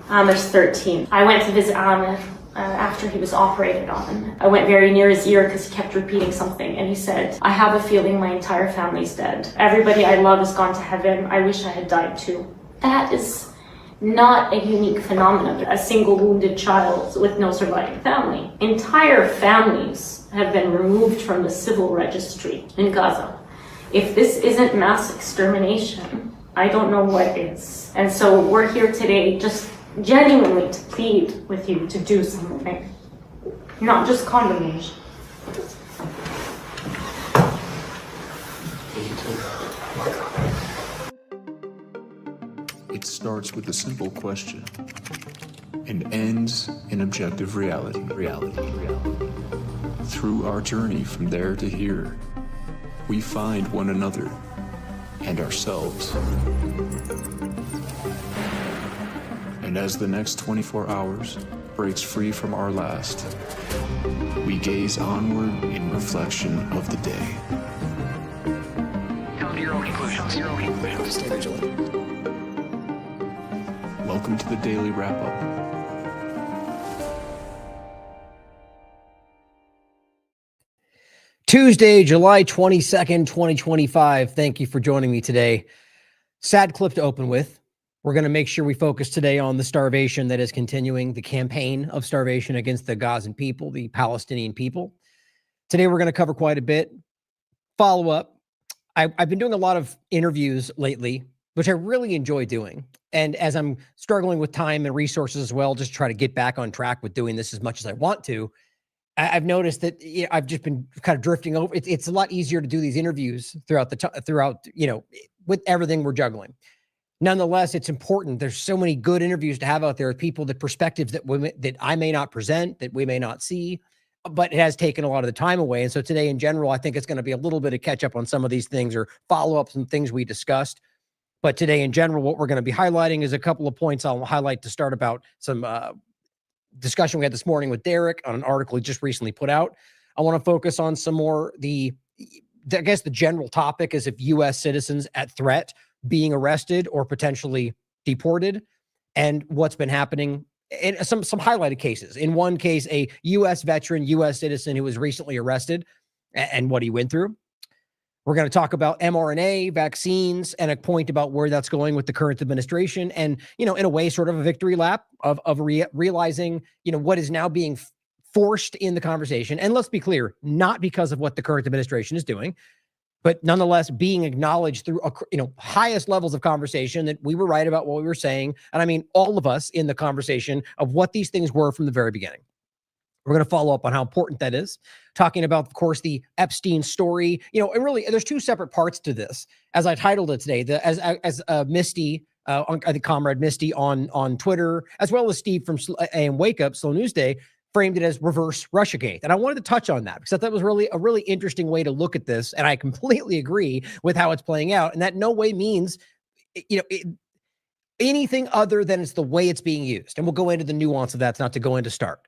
Amir's 13. I went to visit Amir after he was operated on. I went very near his ear because he kept repeating something, and he said, "I have a feeling my entire family's dead. Everybody I love has gone to heaven. I wish I had died too." That is not a unique phenomenon. A single wounded child with no surviving family. Entire families have been removed from the civil registry in Gaza. If this isn't mass extermination, I don't know what is. And so we're here today just genuinely to plead with you to do something, not just condemnation. It starts with a simple question and ends in objective reality. Through our journey from there to here, we find one another and ourselves. And as the next 24 hours breaks free from our last, we gaze onward in reflection of the day. Come to your own conclusions. Stay vigilant. Welcome to the Daily Wrap-Up. Tuesday, July 22nd, 2025. Thank you for joining me today. Sad clip to open with. We're going to make sure we focus today on the starvation that is continuing, the campaign of starvation against the Gazan people, the Palestinian people. Today, we're going to cover quite a bit. Follow up. I've been doing a lot of interviews lately, which I really enjoy doing. And as I'm struggling with time and resources as well, just try to get back on track with doing this as much as I want to, I've noticed that I've just been kind of drifting over. It's a lot easier to do these interviews throughout with everything we're juggling. Nonetheless, it's important. There's so many good interviews to have out there with people, the perspectives that I may not present, that we may not see, but it has taken a lot of the time away. And so today in general, I think it's going to be a little bit of catch up on some of these things or follow up some things we discussed. But today in general, what we're going to be highlighting is a couple of points I'll highlight to start about some discussion we had this morning with Derek on an article he just recently put out. I want to focus on some more the general topic is if U.S. citizens at threat being arrested or potentially deported, and what's been happening in some highlighted cases. In one case, a U.S. veteran, U.S. citizen who was recently arrested and what he went through. We're going to talk about mRNA, vaccines, and a point about where that's going with the current administration. And, in a way, sort of a victory lap of realizing, what is now being forced in the conversation. And let's be clear, not because of what the current administration is doing, but nonetheless being acknowledged through, highest levels of conversation that we were right about what we were saying. And I mean, all of us in the conversation of what these things were from the very beginning. We're going to follow up on how important that is. Talking about, of course, the Epstein story, and really there's two separate parts to this. As I titled it today, as Misty, I think Comrade Misty on Twitter, as well as Steve from AM Wake Up, Slow News Day, framed it as reverse Russiagate. And I wanted to touch on that because I thought that was really a really interesting way to look at this. And I completely agree with how it's playing out. And that no way means, anything other than it's the way it's being used. And we'll go into the nuance of that, not to go into start.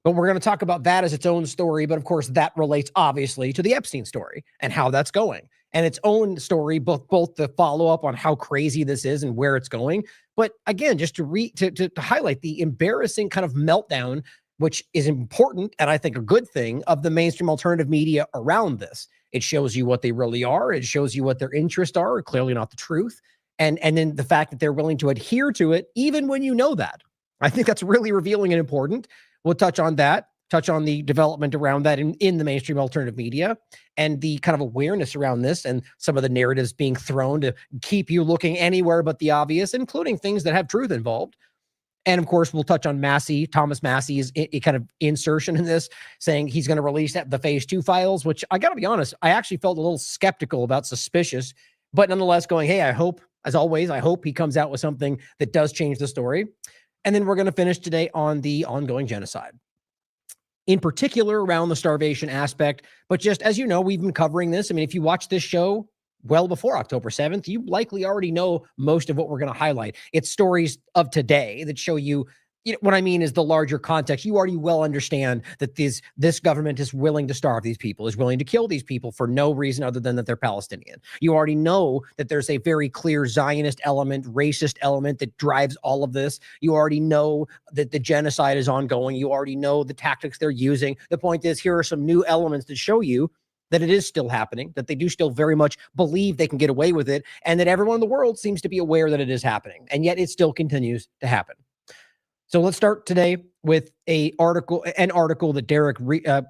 But we're going to talk about that as its own story. But of course, that relates obviously to the Epstein story and how that's going. And its own story, both the follow-up on how crazy this is and where it's going. But again, just to highlight the embarrassing kind of meltdown, which is important and I think a good thing, of the mainstream alternative media around this. It shows you what they really are. It shows you what their interests are, clearly not the truth. And then the fact that they're willing to adhere to it, even when you know that. I think that's really revealing and important. We'll touch on that, touch on the development around that in the mainstream alternative media and the kind of awareness around this and some of the narratives being thrown to keep you looking anywhere but the obvious, including things that have truth involved. And of course, we'll touch on Thomas Massey's kind of insertion in this, saying he's going to release the phase 2 files, which I got to be honest, I actually felt a little skeptical about, suspicious, but nonetheless going, hey, I hope, as always, I hope he comes out with something that does change the story. And then we're going to finish today on the ongoing genocide, in particular around the starvation aspect. But just as you know, we've been covering this. I mean, if you watch this show well before October 7th, you likely already know most of what we're going to highlight. It's stories of today that show you what I mean is the larger context. You already well understand that this government is willing to starve these people, is willing to kill these people for no reason other than that they're Palestinian. You already know that there's a very clear Zionist element, racist element that drives all of this. You already know that the genocide is ongoing. You already know the tactics they're using. The point is, here are some new elements that show you that it is still happening, that they do still very much believe they can get away with it, and that everyone in the world seems to be aware that it is happening, and yet it still continues to happen. So let's start today with an article that Derek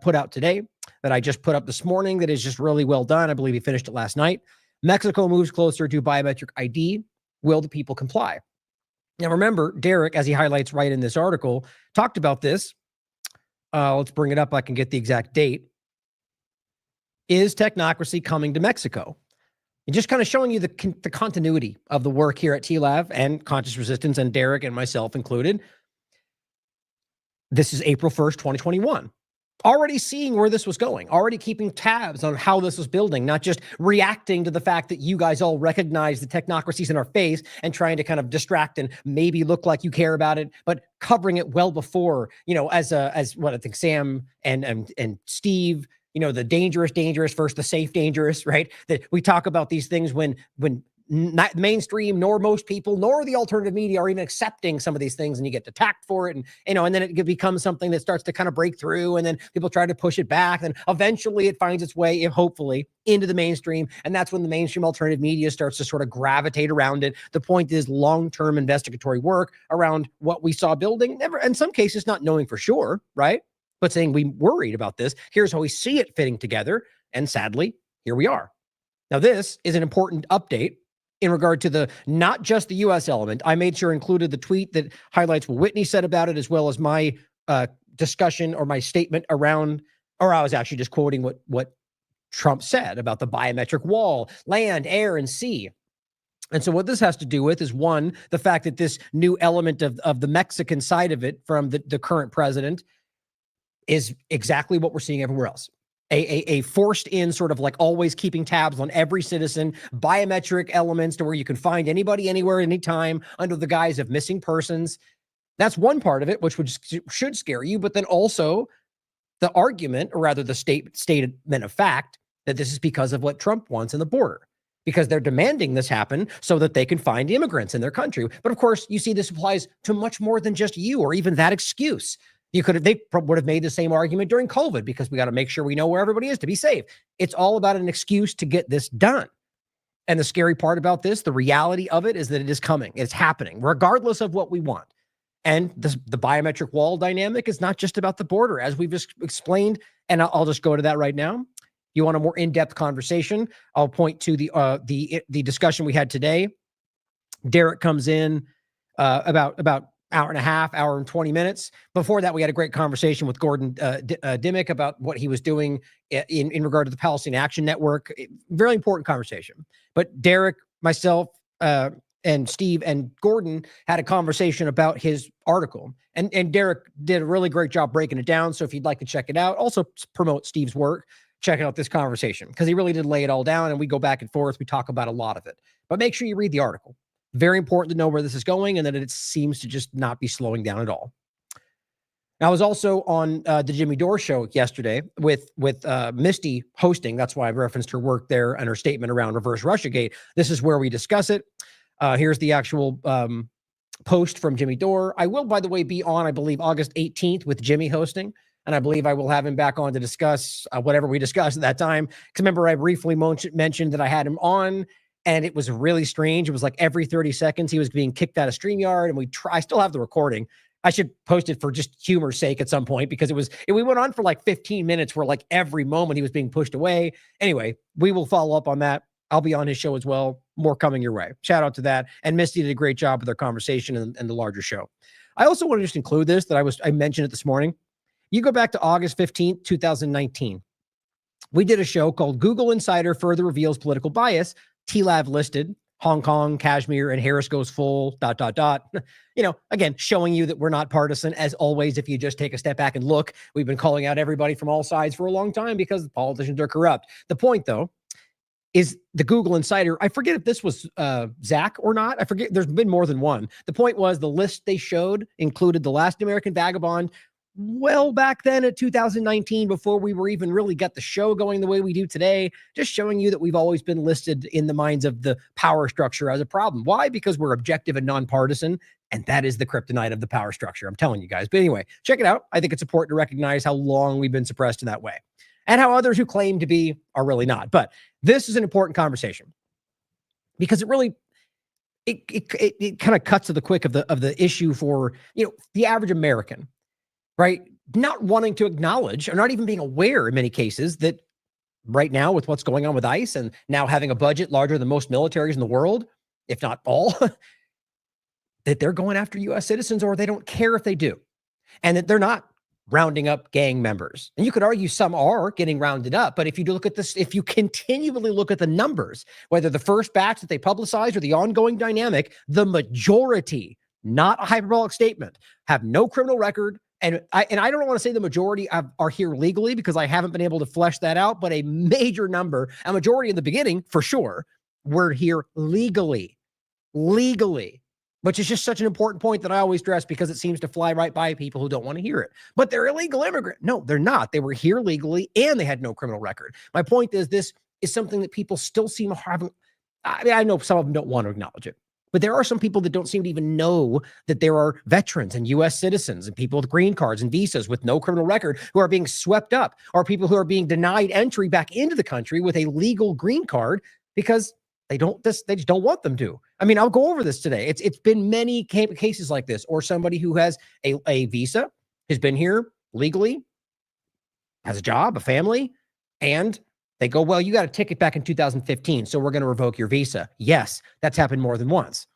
put out today that I just put up this morning that is just really well done. I believe he finished it last night. Mexico moves closer to biometric ID. Will the people comply? Now, remember, Derek, as he highlights right in this article, talked about this. Let's bring it up. I can get the exact date. Is technocracy coming to Mexico? And just kind of showing you the continuity of the work here at TLAV and Conscious Resistance, and Derek and myself included. This is April 1st, 2021. Already seeing where this was going, already keeping tabs on how this was building, not just reacting to the fact that you guys all recognize the technocracies in our face and trying to kind of distract and maybe look like you care about it, but covering it well before, as what I think Sam and Steve, the dangerous versus the safe dangerous, right? That we talk about these things when not mainstream, nor most people, nor the alternative media are even accepting some of these things, and you get attacked for it, and and then it becomes something that starts to kind of break through, and then people try to push it back, and eventually it finds its way, hopefully, into the mainstream, and that's when the mainstream alternative media starts to sort of gravitate around it. The point is long-term investigatory work around what we saw building, never, in some cases, not knowing for sure, right? But saying we worried about this. Here's how we see it fitting together, and sadly, here we are. Now, this is an important update in regard to the not just the U.S. element. I made sure included the tweet that highlights what Whitney said about it, as well as my discussion or my statement around, or I was actually just quoting what Trump said about the biometric wall, land, air, and sea. And so what this has to do with is, one, the fact that this new element of the Mexican side of it from the current president is exactly what we're seeing everywhere else. A forced in sort of like always keeping tabs on every citizen, biometric elements to where you can find anybody, anywhere, anytime under the guise of missing persons. That's one part of it, which should scare you. But then also the argument, or rather the statement of fact, that this is because of what Trump wants in the border, because they're demanding this happen so that they can find immigrants in their country. But of course, you see this applies to much more than just you or even that excuse. They would have made the same argument during COVID, because we got to make sure we know where everybody is to be safe. It's all about an excuse to get this done. And the scary part about this, the reality of it, is that it is coming. It's happening, regardless of what we want. And the biometric wall dynamic is not just about the border, as we've just explained. And I'll just go to that right now. You want a more in-depth conversation? I'll point to the discussion we had today. Derek comes in about hour and a half, hour and 20 minutes. Before that, we had a great conversation with Gordon Dimmick about what he was doing in regard to the Palestinian Action Network. Very important conversation. But Derek, myself, and Steve and Gordon had a conversation about his article. And Derek did a really great job breaking it down. So if you'd like to check it out, also promote Steve's work, check out this conversation, because he really did lay it all down, and we go back and forth. We talk about a lot of it. But make sure you read the article. Very important to know where this is going, and that it seems to just not be slowing down at all. I was also on the Jimmy Dore show yesterday with Misty hosting. That's why I referenced her work there and her statement around reverse Russiagate. This is where we discuss it. Here's the actual post from Jimmy Dore. I will, by the way, be on, I believe, August 18th with Jimmy hosting. And I believe I will have him back on to discuss whatever we discussed at that time. Because remember, I briefly mentioned that I had him on, and it was really strange. It was like every 30 seconds he was being kicked out of StreamYard, and I still have the recording. I should post it for just humor's sake at some point, because we went on for like 15 minutes where like every moment he was being pushed away. Anyway, we will follow up on that. I'll be on his show as well. More coming your way. Shout out to that. And Misty did a great job with their conversation and the larger show. I also want to just include this, that I mentioned it this morning. You go back to August 15th, 2019. We did a show called Google Insider Further Reveals Political Bias. TLAV listed Hong Kong, Kashmir, and Harris goes full, ... Again, showing you that we're not partisan. As always, if you just take a step back and look, we've been calling out everybody from all sides for a long time because the politicians are corrupt. The point, though, is the Google Insider. I forget if this was Zach or not. I forget. There's been more than one. The point was the list they showed included the last American Vagabond, well back then at 2019, before we were even really got the show going the way we do today, just showing you that we've always been listed in the minds of the power structure as a problem. Why? Because we're objective and nonpartisan, and that is the kryptonite of the power structure. I'm telling you guys. But anyway, check it out. I think it's important to recognize how long we've been suppressed in that way and how others who claim to be are really not. But this is an important conversation because it really, it kind of cuts to the quick of the issue for, the average American, right? Not wanting to acknowledge or not even being aware in many cases that right now with what's going on with ICE and now having a budget larger than most militaries in the world, if not all, that they're going after U.S. citizens, or they don't care if they do, and that they're not rounding up gang members. And you could argue some are getting rounded up, but if you look at this, if you continually look at the numbers, whether the first batch that they publicize or the ongoing dynamic, the majority, not a hyperbolic statement, have no criminal record. And I don't want to say the majority are here legally because I haven't been able to flesh that out, but a major number, a majority in the beginning for sure, were here legally, which is just such an important point that I always stress because it seems to fly right by people who don't want to hear it. But they're illegal immigrant. No, they're not. They were here legally and they had no criminal record. My point is this is something that people still seem having. I mean, I know some of them don't want to acknowledge it, but there are some people that don't seem to even know that there are veterans and U.S. citizens and people with green cards and visas with no criminal record who are being swept up, or people who are being denied entry back into the country with a legal green card because they just don't want them to. I mean, I'll go over this today. It's been many cases like this, or somebody who has a visa, has been here legally, has a job, a family, and they go, well, you got a ticket back in 2015, so we're going to revoke your visa. Yes, that's happened more than once.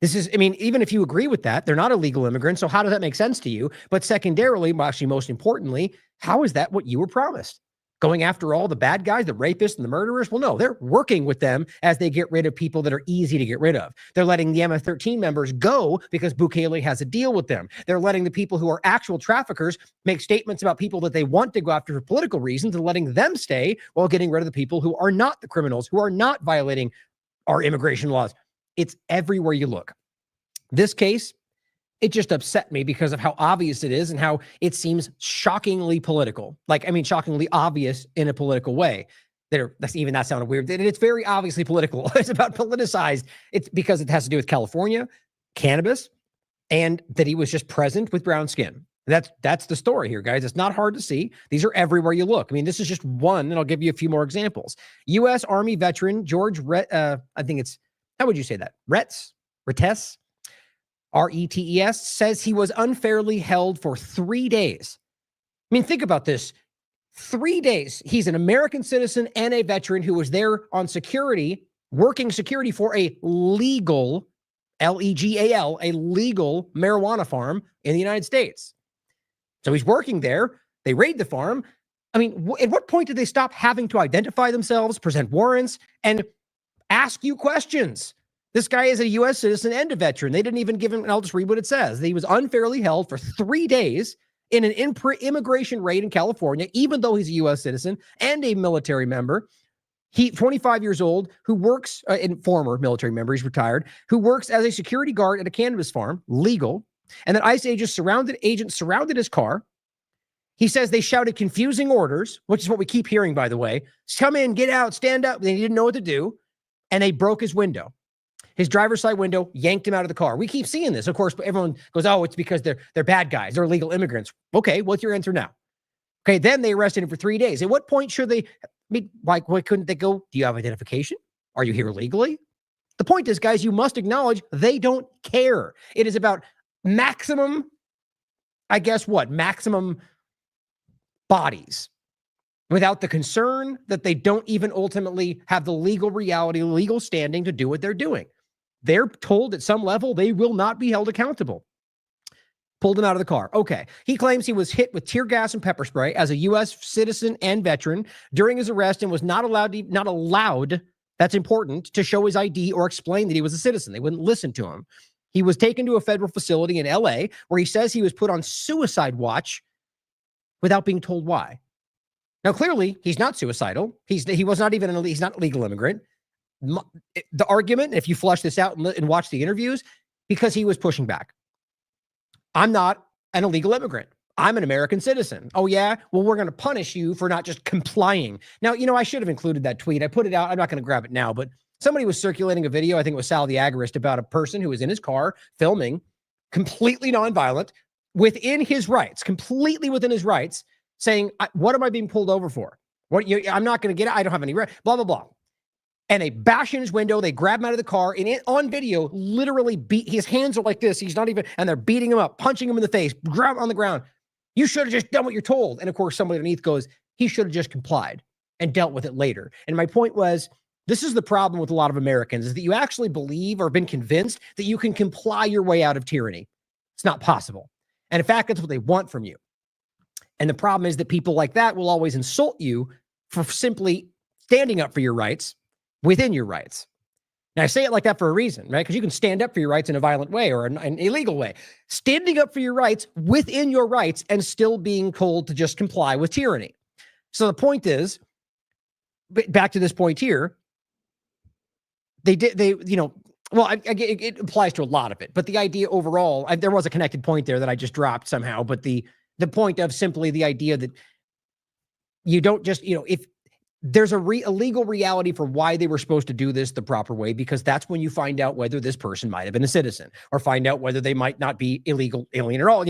This is, I mean, even if you agree with that, they're not illegal immigrants, so how does that make sense to you? But secondarily, actually most importantly, how is that what you were promised? Going after all the bad guys, the rapists and the murderers? Well, no, they're working with them as they get rid of people that are easy to get rid of. They're letting the MS-13 members go because Bukele has a deal with them. They're letting the people who are actual traffickers make statements about people that they want to go after for political reasons and letting them stay while getting rid of the people who are not the criminals, who are not violating our immigration laws. It's everywhere you look. This case, it just upset me because of how obvious it is and how it seems shockingly political. Shockingly obvious in a political way. That sounded weird. And it's very obviously political. It's about politicized. It's because it has to do with California, cannabis, and that he was just present with brown skin. That's the story here, guys. It's not hard to see. These are everywhere you look. I mean, this is just one, and I'll give you a few more examples. U.S. Army veteran George I think it's, how would you say that? Retes, R-E-T-E-S, says he was unfairly held for 3 days. I mean, think about this. 3 days. He's an American citizen and a veteran who was there on security, working security for a legal, L-E-G-A-L, a legal marijuana farm in the United States. So he's working there. They raid the farm. I mean, at what point did they stop having to identify themselves, present warrants, and ask you questions? This guy is a U.S. citizen and a veteran. They didn't even give him, and I'll just read what it says. He was unfairly held for 3 days in an immigration raid in California, even though he's a U.S. citizen and a military member. He, 25 years old, who works, former military member, he's retired, who works as a security guard at a cannabis farm, legal, and that ICE agents surrounded his car. He says they shouted confusing orders, which is what we keep hearing, by the way. Come in, get out, stand up. They didn't know what to do, and they broke his window. His driver's side window, yanked him out of the car. We keep seeing this. Of course, everyone goes, oh, it's because they're bad guys. They're illegal immigrants. Okay, what's your answer now? Okay, then they arrested him for 3 days. At what point should they, why couldn't they go, do you have identification? Are you here legally? The point is, guys, you must acknowledge they don't care. It is about maximum bodies, without the concern that they don't even ultimately have the legal reality, legal standing to do what they're doing. They're told at some level they will not be held accountable. Pulled him out of the car. Okay. He claims he was hit with tear gas and pepper spray as a U.S. citizen and veteran during his arrest and was not allowed, that's important, to show his ID or explain that he was a citizen. They wouldn't listen to him. He was taken to a federal facility in L.A. where he says he was put on suicide watch without being told why. Now, clearly, he's not suicidal. He was not even he's not a legal immigrant. The argument, if you flush this out and watch the interviews, because he was pushing back. I'm not an illegal immigrant. I'm an American citizen. Oh, yeah? Well, we're going to punish you for not just complying. Now, I should have included that tweet. I put it out. I'm not going to grab it now, but somebody was circulating a video. I think it was Sal the Agorist, about a person who was in his car filming, completely nonviolent, within his rights, completely within his rights, saying, what am I being pulled over for? I'm not going to get it. I don't have any right, blah, blah, blah. And they bash in his window. They grab him out of the car, and on video, literally beat, his hands are like this. He's not even, and they're beating him up, punching him in the face, grab him on the ground. You should have just done what you're told. And of course, somebody underneath goes, he should have just complied and dealt with it later. And my point was, this is the problem with a lot of Americans, is that you actually believe or have been convinced that you can comply your way out of tyranny. It's not possible. And in fact, that's what they want from you. And the problem is that people like that will always insult you for simply standing up for your rights within your rights. Now, I say it like that for a reason, right? Because you can stand up for your rights in a violent way or an illegal way. Standing up for your rights within your rights and still being told to just comply with tyranny. So the point is, back to this point here, it applies to a lot of it. But the idea overall, there was a connected point there that I just dropped somehow. But the point of simply the idea that you don't just, if there's a legal reality for why they were supposed to do this the proper way, because that's when you find out whether this person might have been a citizen or find out whether they might not be illegal alien at all,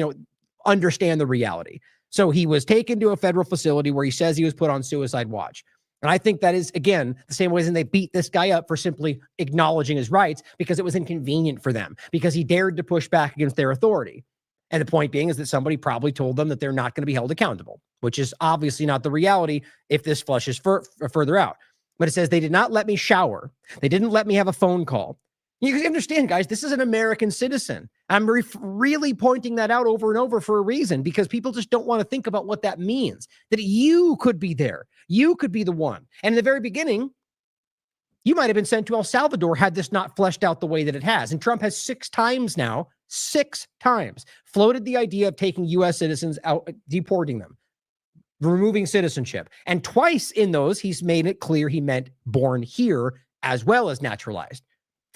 understand the reality. So he was taken to a federal facility where he says he was put on suicide watch. And I think that is, again, the same reason they beat this guy up for simply acknowledging his rights, because it was inconvenient for them, because he dared to push back against their authority. And the point being is that somebody probably told them that they're not going to be held accountable, which is obviously not the reality if this flushes further out. But it says they did not let me shower. They didn't let me have a phone call. You can understand, guys, this is an American citizen. I'm really pointing that out over and over for a reason, because people just don't want to think about what that means, that you could be there. You could be the one. And in the very beginning, you might have been sent to El Salvador had this not fleshed out the way that it has. And Trump has 6 times floated the idea of taking U.S. citizens out, deporting them, removing citizenship. And twice in those, he's made it clear he meant born here as well as naturalized.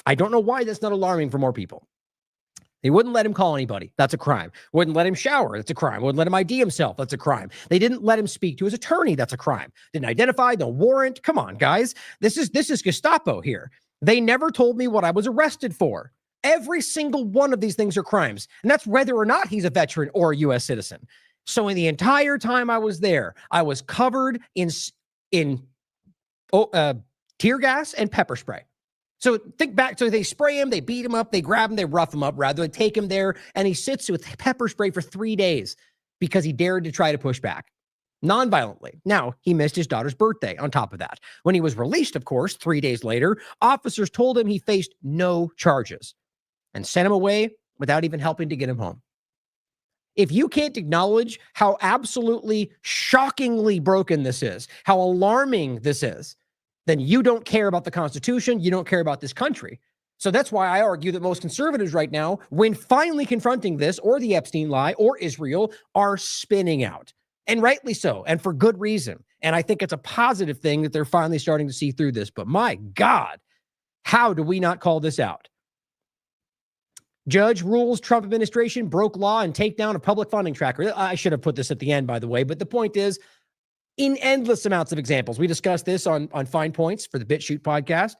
I don't know why that's not alarming for more people. They wouldn't let him call anybody. That's a crime. Wouldn't let him shower. That's a crime. Wouldn't let him ID himself. That's a crime. They didn't let him speak to his attorney. That's a crime. Didn't identify, no warrant. Come on, guys. This is Gestapo here. They never told me what I was arrested for. Every single one of these things are crimes. And that's whether or not he's a veteran or a U.S. citizen. So in the entire time I was there, I was covered in tear gas and pepper spray. So think back. So they spray him, they beat him up, they grab him, they rough him up, rather than take him there. And he sits with pepper spray for 3 days because he dared to try to push back non-violently. Now, he missed his daughter's birthday on top of that. When he was released, of course, 3 days later, officers told him he faced no charges and sent him away without even helping to get him home. If you can't acknowledge how absolutely shockingly broken this is, how alarming this is, then you don't care about the Constitution, you don't care about this country. So that's why I argue that most conservatives right now, when finally confronting this or the Epstein lie or Israel, are spinning out. And rightly so, and for good reason. And I think it's a positive thing that they're finally starting to see through this. But my God, how do we not call this out? Judge rules Trump administration broke law and take down a public funding tracker. I should have put this at the end, by the way. But the point is, in endless amounts of examples. We discussed this on Fine Points for the BitChute podcast.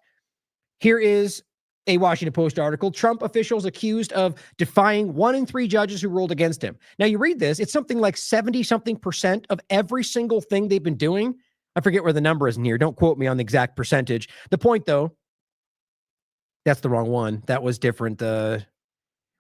Here is a Washington Post article. Trump officials accused of defying 1 in 3 judges who ruled against him. Now you read this, it's something like 70-something% of every single thing they've been doing. I forget where the number is in here. Don't quote me on the exact percentage. The point though, that's the wrong one. That was different.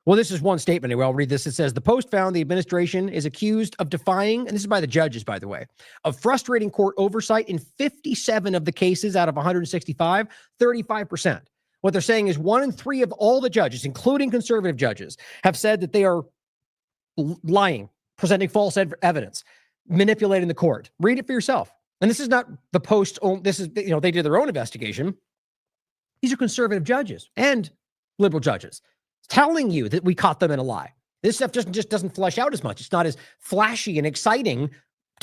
Well, this is one statement. Anyway, I'll read this. It says, the Post found the administration is accused of defying, and this is by the judges, by the way, of frustrating court oversight in 57 of the cases out of 165, 35%. What they're saying is 1 in 3 of all the judges, including conservative judges, have said that they are lying, presenting false evidence, manipulating the court. Read it for yourself. And this is not the Post. This is, they did their own investigation. These are conservative judges and liberal judges telling you that we caught them in a lie. This stuff just doesn't flesh out as much. It's not as flashy and exciting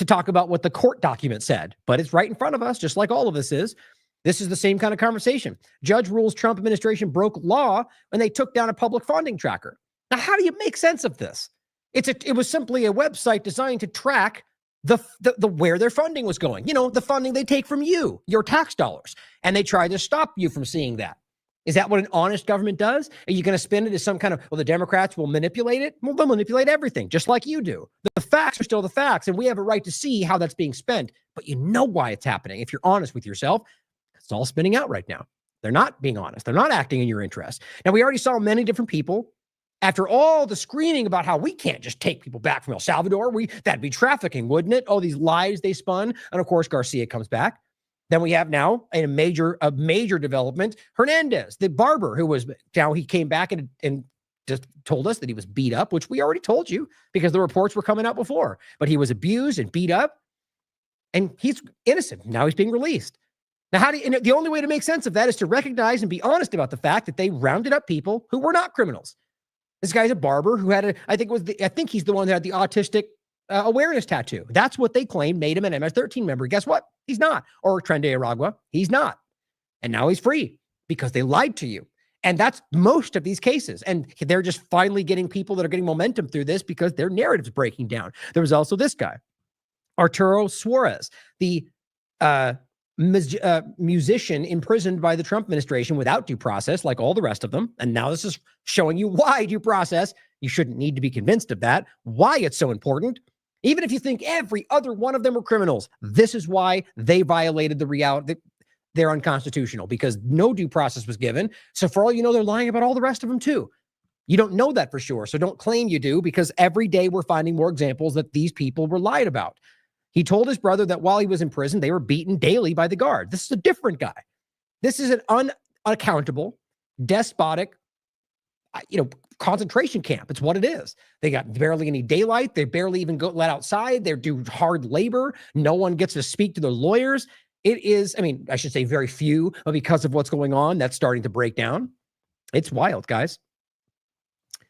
to talk about what the court document said, but it's right in front of us, just like all of this is. This is the same kind of conversation. Judge rules Trump administration broke law when they took down a public funding tracker. Now, how do you make sense of this? It was simply a website designed to track the where their funding was going. You know, the funding they take from you, your tax dollars, and they tried to stop you from seeing that. Is that what an honest government does? Are you going to spin it as some kind of, well, the Democrats will manipulate it? Well, they'll manipulate everything, just like you do. The facts are still the facts, and we have a right to see how that's being spent. But you know why it's happening. If you're honest with yourself, it's all spinning out right now. They're not being honest. They're not acting in your interest. Now, we already saw many different people, after all the screaming about how we can't just take people back from El Salvador, that'd be trafficking, wouldn't it? All these lies they spun. And of course, Garcia comes back. Then we have now a major development. Hernandez, the barber he came back and just told us that he was beat up, which we already told you because the reports were coming out before. But he was abused and beat up, and he's innocent. Now he's being released. Now, the only way to make sense of that is to recognize and be honest about the fact that they rounded up people who were not criminals. This guy's a barber who had I think he's the one that had the autistic awareness tattoo. That's what they claimed made him an MS-13 member. Guess what? He's not. Or Tren de Aragua. He's not. And now he's free because they lied to you. And that's most of these cases. And they're just finally getting people that are getting momentum through this because their narrative's breaking down. There was also this guy, Arturo Suarez, the musician imprisoned by the Trump administration without due process, like all the rest of them. And now this is showing you why due process, you shouldn't need to be convinced of that, why it's so important. Even if you think every other one of them were criminals, this is why they violated the reality. They're unconstitutional because no due process was given. So for all you know, they're lying about all the rest of them too. You don't know that for sure. So don't claim you do, because every day we're finding more examples that these people were lied about. He told his brother that while he was in prison, they were beaten daily by the guard. This is a different guy. This is an unaccountable, despotic, concentration camp. It's what it is. They got barely any daylight. They barely even let outside. They do hard labor. No one gets to speak to their lawyers. It is, I should say very few, but because of what's going on, that's starting to break down. It's wild, guys.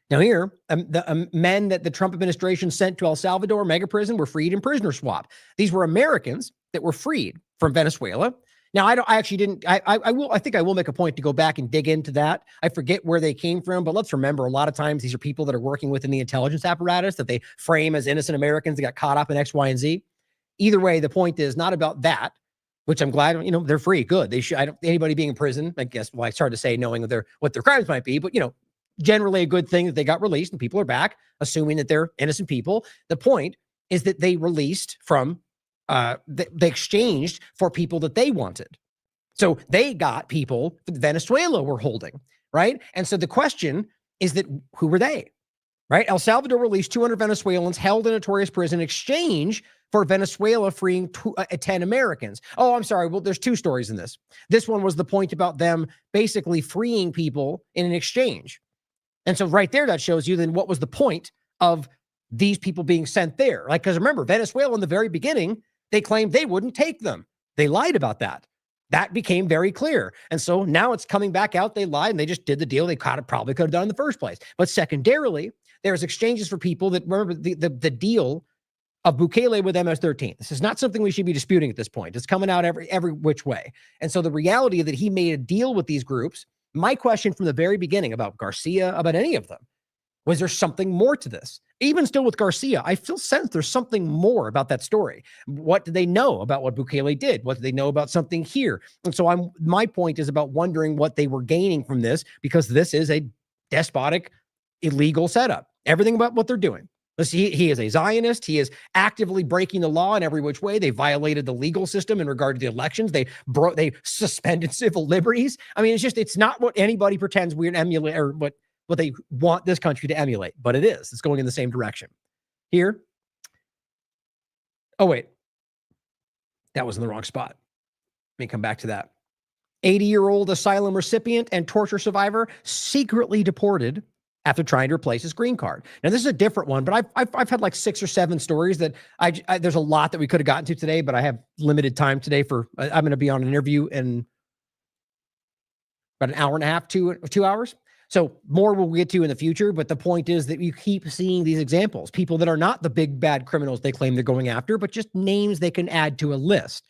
Now here, the men that the Trump administration sent to El Salvador mega prison were freed in prisoner swap. These were Americans that were freed from Venezuela. Now, I think I will make a point to go back and dig into that. I forget where they came from, but let's remember a lot of times these are people that are working within the intelligence apparatus that they frame as innocent Americans that got caught up in X, Y, and Z. Either way, the point is not about that, which I'm glad, they're free. Good. They should, anybody being in prison, I guess, well, it's hard to say knowing what their crimes might be, but, generally a good thing that they got released and people are back, assuming that they're innocent people. The point is that they released from, they exchanged for people that they wanted. So they got people that Venezuela were holding, right? And so the question is that who were they, right? El Salvador released 200 Venezuelans held in a notorious prison in exchange for Venezuela freeing 10 Americans. Oh, I'm sorry. Well, there's two stories in this. This one was the point about them basically freeing people in an exchange. And so right there, that shows you then what was the point of these people being sent there. Like, because remember, Venezuela in the very beginning, they claimed they wouldn't take them. They lied about that. That became very clear. And so now it's coming back out. They lied and they just did the deal they probably could have done in the first place. But secondarily, there's exchanges for people that remember the deal of Bukele with MS-13. This is not something we should be disputing at this point. It's coming out every which way. And so the reality that he made a deal with these groups, my question from the very beginning about Garcia, about any of them, was there something more to this? Even still with Garcia, I feel sense there's something more about that story. What did they know about what Bukele did? What did they know about something here? And so my point is about wondering what they were gaining from this, because this is a despotic, illegal setup. Everything about what they're doing. He is a Zionist. He is actively breaking the law in every which way. They violated the legal system in regard to the elections. They suspended civil liberties. It's not what anybody pretends we're emulate or what they want this country to emulate, but it is. It's going in the same direction. Here. Oh, wait. That was in the wrong spot. Let me come back to that. 80-year-old asylum recipient and torture survivor secretly deported after trying to replace his green card. Now, this is a different one, but I've had like 6 or 7 stories that there's a lot that we could have gotten to today, but I have limited time today I'm going to be on an interview in about an hour and a half, 2 hours. So more we'll get to in the future, but the point is that you keep seeing these examples, people that are not the big bad criminals they claim they're going after, but just names they can add to a list.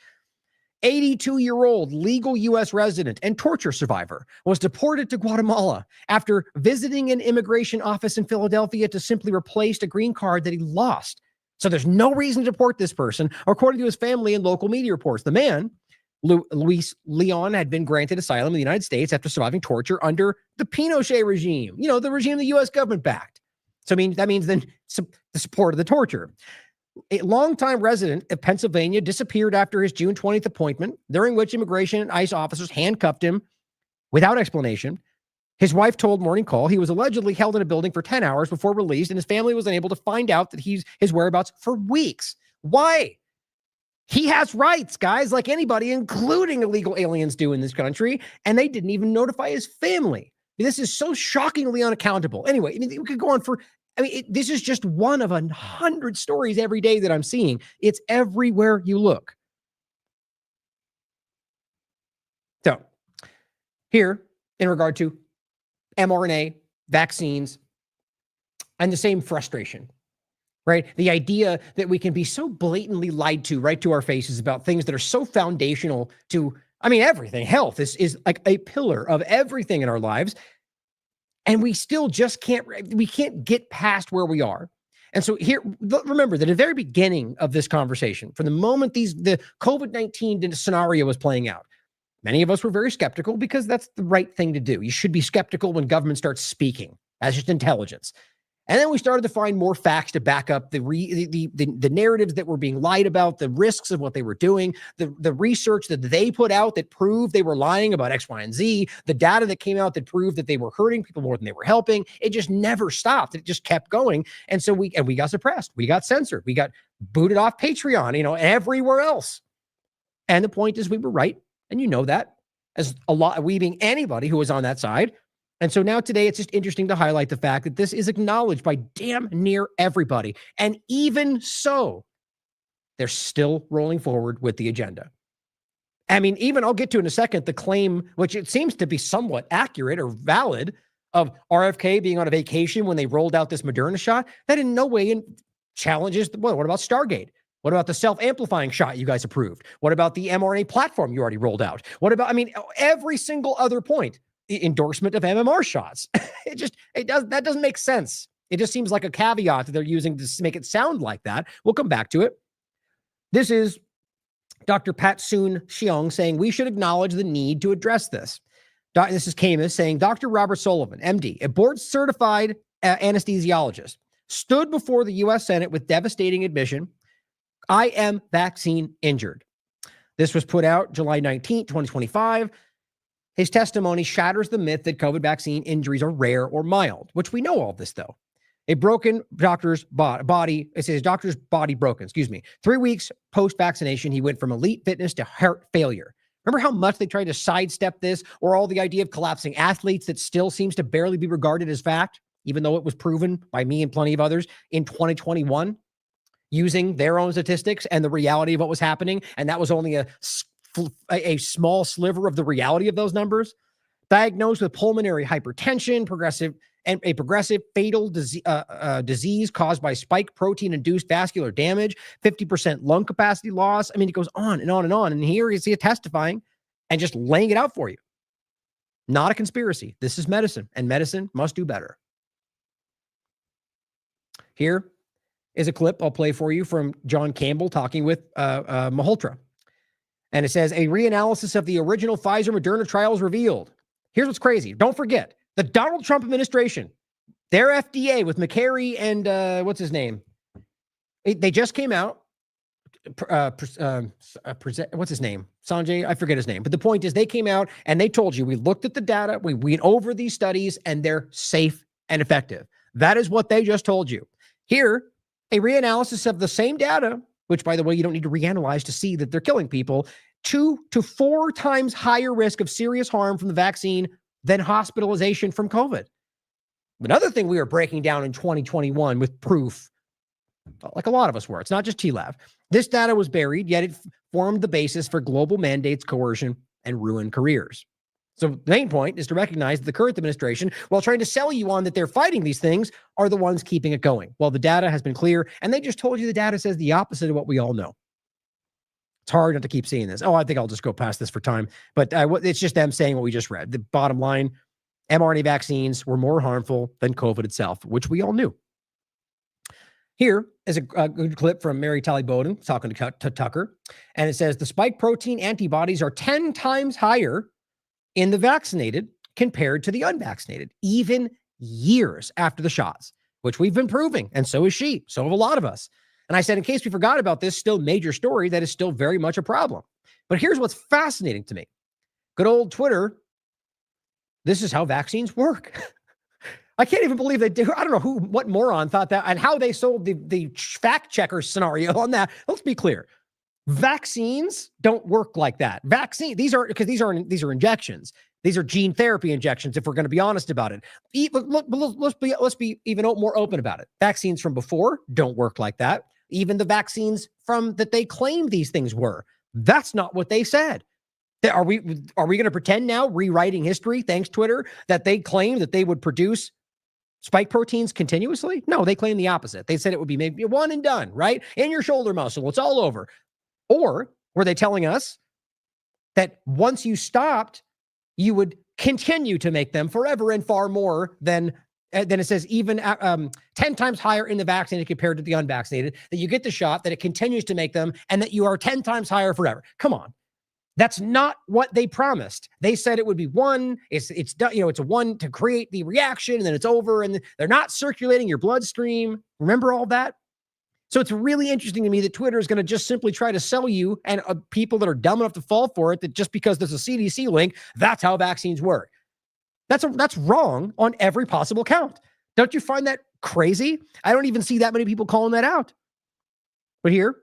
82-year-old legal U.S. resident and torture survivor was deported to Guatemala after visiting an immigration office in Philadelphia to simply replace a green card that he lost. So there's no reason to deport this person, according to his family and local media reports. The man, Luis Leon, had been granted asylum in the United States after surviving torture under the Pinochet regime, the regime the U.S. government backed. So that means then the support of the torture. A longtime resident of Pennsylvania disappeared after his June 20th appointment, during which immigration and ICE officers handcuffed him without explanation. His wife told Morning Call he was allegedly held in a building for 10 hours before released, and his family was unable to find out that his whereabouts for weeks. Why? He has rights, guys, like anybody, including illegal aliens do in this country, and they didn't even notify his family. This is so shockingly unaccountable. Anyway, we could go on for... this is just one of 100 stories every day that I'm seeing. It's everywhere you look. So, here, in regard to mRNA, vaccines, and the same frustration, right? The idea that we can be so blatantly lied to right to our faces about things that are so foundational to, everything. Health is like a pillar of everything in our lives. And we still just can't get past where we are. And so here, remember that at the very beginning of this conversation, from the moment the COVID-19 scenario was playing out, many of us were very skeptical because that's the right thing to do. You should be skeptical when government starts speaking. That's just intelligence. And then we started to find more facts to back up the narratives that were being lied about, the risks of what they were doing, the research that they put out that proved they were lying about X, Y, and Z, the data that came out that proved that they were hurting people more than they were helping. It just never stopped. It just kept going. And so we got suppressed. We got censored. We got booted off Patreon, everywhere else. And the point is we were right. And that as we being anybody who was on that side. And so now today, it's just interesting to highlight the fact that this is acknowledged by damn near everybody. And even so, they're still rolling forward with the agenda. Even I'll get to in a second, the claim, which it seems to be somewhat accurate or valid, of RFK being on a vacation when they rolled out this Moderna shot. That in no way challenges, what about Stargate? What about the self-amplifying shot you guys approved? What about the mRNA platform you already rolled out? What about, every single other point. Endorsement of MMR shots. That doesn't make sense. It just seems like a caveat that they're using to make it sound like that. We'll come back to it. This is Dr. Pat Soon Xiong saying we should acknowledge the need to address this. This is Camus saying Dr. Robert Sullivan, MD, a board-certified anesthesiologist, stood before the U.S. Senate with devastating admission, I am vaccine injured. This was put out July 19, 2025. His testimony shatters the myth that COVID vaccine injuries are rare or mild, which we know all of this, though. A broken doctor's body, it says doctor's body broken, 3 weeks post-vaccination, he went from elite fitness to heart failure. Remember how much they tried to sidestep this, or all the idea of collapsing athletes that still seems to barely be regarded as fact, even though it was proven by me and plenty of others in 2021, using their own statistics and the reality of what was happening. And that was only a small sliver of the reality of those numbers. Diagnosed with pulmonary hypertension, progressive fatal disease caused by spike protein-induced vascular damage, 50% lung capacity loss. It goes on and on and on. And here you see it testifying and just laying it out for you. Not a conspiracy. This is medicine, and medicine must do better. Here is a clip I'll play for you from John Campbell talking with Malhotra. And it says, a reanalysis of the original Pfizer-Moderna trials revealed. Here's what's crazy. Don't forget, the Donald Trump administration, their FDA with McCary and what's his name? They just came out. What's his name? Sanjay? I forget his name. But the point is they came out and they told you, we looked at the data, we went over these studies, and they're safe and effective. That is what they just told you. Here, a reanalysis of the same data, which, by the way, you don't need to reanalyze to see that they're killing people, 2 to 4 times higher risk of serious harm from the vaccine than hospitalization from COVID. Another thing we were breaking down in 2021 with proof, like a lot of us were, it's not just TLAV. This data was buried, yet it formed the basis for global mandates, coercion, and ruined careers. So the main point is to recognize that the current administration, while trying to sell you on that they're fighting these things, are the ones keeping it going. Well, the data has been clear, and they just told you the data says the opposite of what we all know. It's hard not to keep seeing this. Oh, I think I'll just go past this for time. But it's just them saying what we just read. The bottom line, mRNA vaccines were more harmful than COVID itself, which we all knew. Here is a good clip from Mary Talley Bowden talking to Tucker. And it says, the spike protein antibodies are 10 times higher in the vaccinated compared to the unvaccinated, even years after the shots, which we've been proving. And so is she. So have a lot of us. And I said, in case we forgot about this still major story, that is still very much a problem. But here's what's fascinating to me. Good old Twitter. This is how vaccines work. I can't even believe they do. I don't know what moron thought that and how they sold the fact checker scenario on that. Let's be clear. Vaccines don't work like that. These are injections. These are gene therapy injections, if we're going to be honest about it. Let's be even more open about it. Vaccines from before don't work like that. Even the vaccines from that they claim these things were. That's not what they said. Are we going to pretend now, rewriting history, thanks Twitter, that they claim that they would produce spike proteins continuously? No, they claim the opposite. They said it would be maybe one and done, right? In your shoulder muscle, it's all over. Or were they telling us that once you stopped, you would continue to make them forever and far more than it says, even 10 times higher in the vaccinated compared to the unvaccinated, that you get the shot, that it continues to make them, and that you are 10 times higher forever. Come on. That's not what they promised. They said it would be one. It's done. It's a one to create the reaction, and then it's over, and they're not circulating your bloodstream. Remember all that? So it's really interesting to me that Twitter is going to just simply try to sell you and people that are dumb enough to fall for it, that just because there's a CDC link, that's how vaccines work. That's wrong on every possible count. Don't you find that crazy? I don't even see that many people calling that out. But here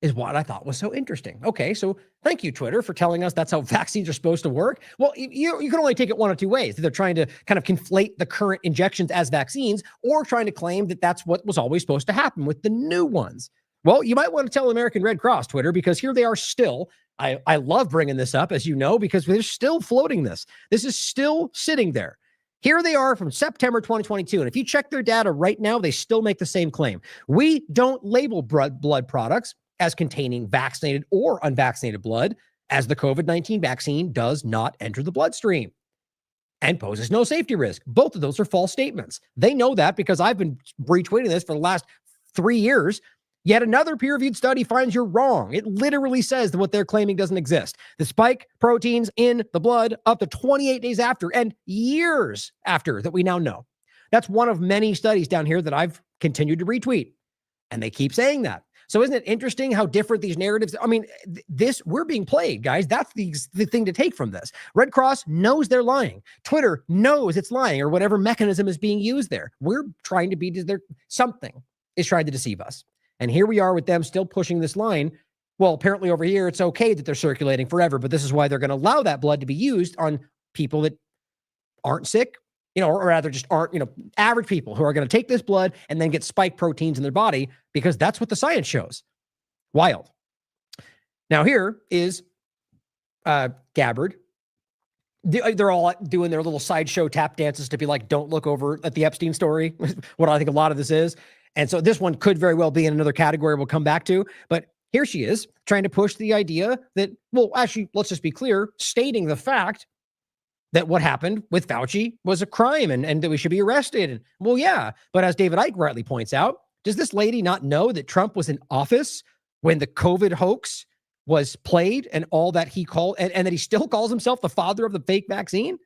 is what I thought was so interesting. Okay, so thank you, Twitter, for telling us that's how vaccines are supposed to work. Well, you can only take it one of two ways. They're trying to kind of conflate the current injections as vaccines, or trying to claim that that's what was always supposed to happen with the new ones. Well, you might want to tell American Red Cross, Twitter, because here they are still. I love bringing this up, as you know, because they're still floating this. This is still sitting there. Here they are from September 2022. And if you check their data right now, they still make the same claim. We don't label blood products as containing vaccinated or unvaccinated blood, as the COVID-19 vaccine does not enter the bloodstream and poses no safety risk. Both of those are false statements. They know that because I've been retweeting this for the last 3 years. Yet another peer-reviewed study finds you're wrong. It literally says that what they're claiming doesn't exist. The spike proteins in the blood up to 28 days after and years after that we now know. That's one of many studies down here that I've continued to retweet. And they keep saying that. So isn't it interesting how different these narratives? I mean, we're being played, guys. That's the thing to take from this. Red Cross knows they're lying. Twitter knows it's lying, or whatever mechanism is being used there. We're trying to be something is trying to deceive us. And here we are with them still pushing this line. Well, apparently over here, it's okay that they're circulating forever, but this is why they're going to allow that blood to be used on people that aren't sick, or rather just aren't, average people who are going to take this blood and then get spike proteins in their body, because that's what the science shows. Wild. Now here is Gabbard. They're all doing their little sideshow tap dances to be like, don't look over at the Epstein story, what I think a lot of this is. And so this one could very well be in another category we'll come back to. But here she is trying to push the idea that, well, actually, let's just be clear, stating the fact that what happened with Fauci was a crime and that we should be arrested. And, well, yeah. But as David Icke rightly points out, does this lady not know that Trump was in office when the COVID hoax was played and all that he called, and that he still calls himself the father of the fake vaccine?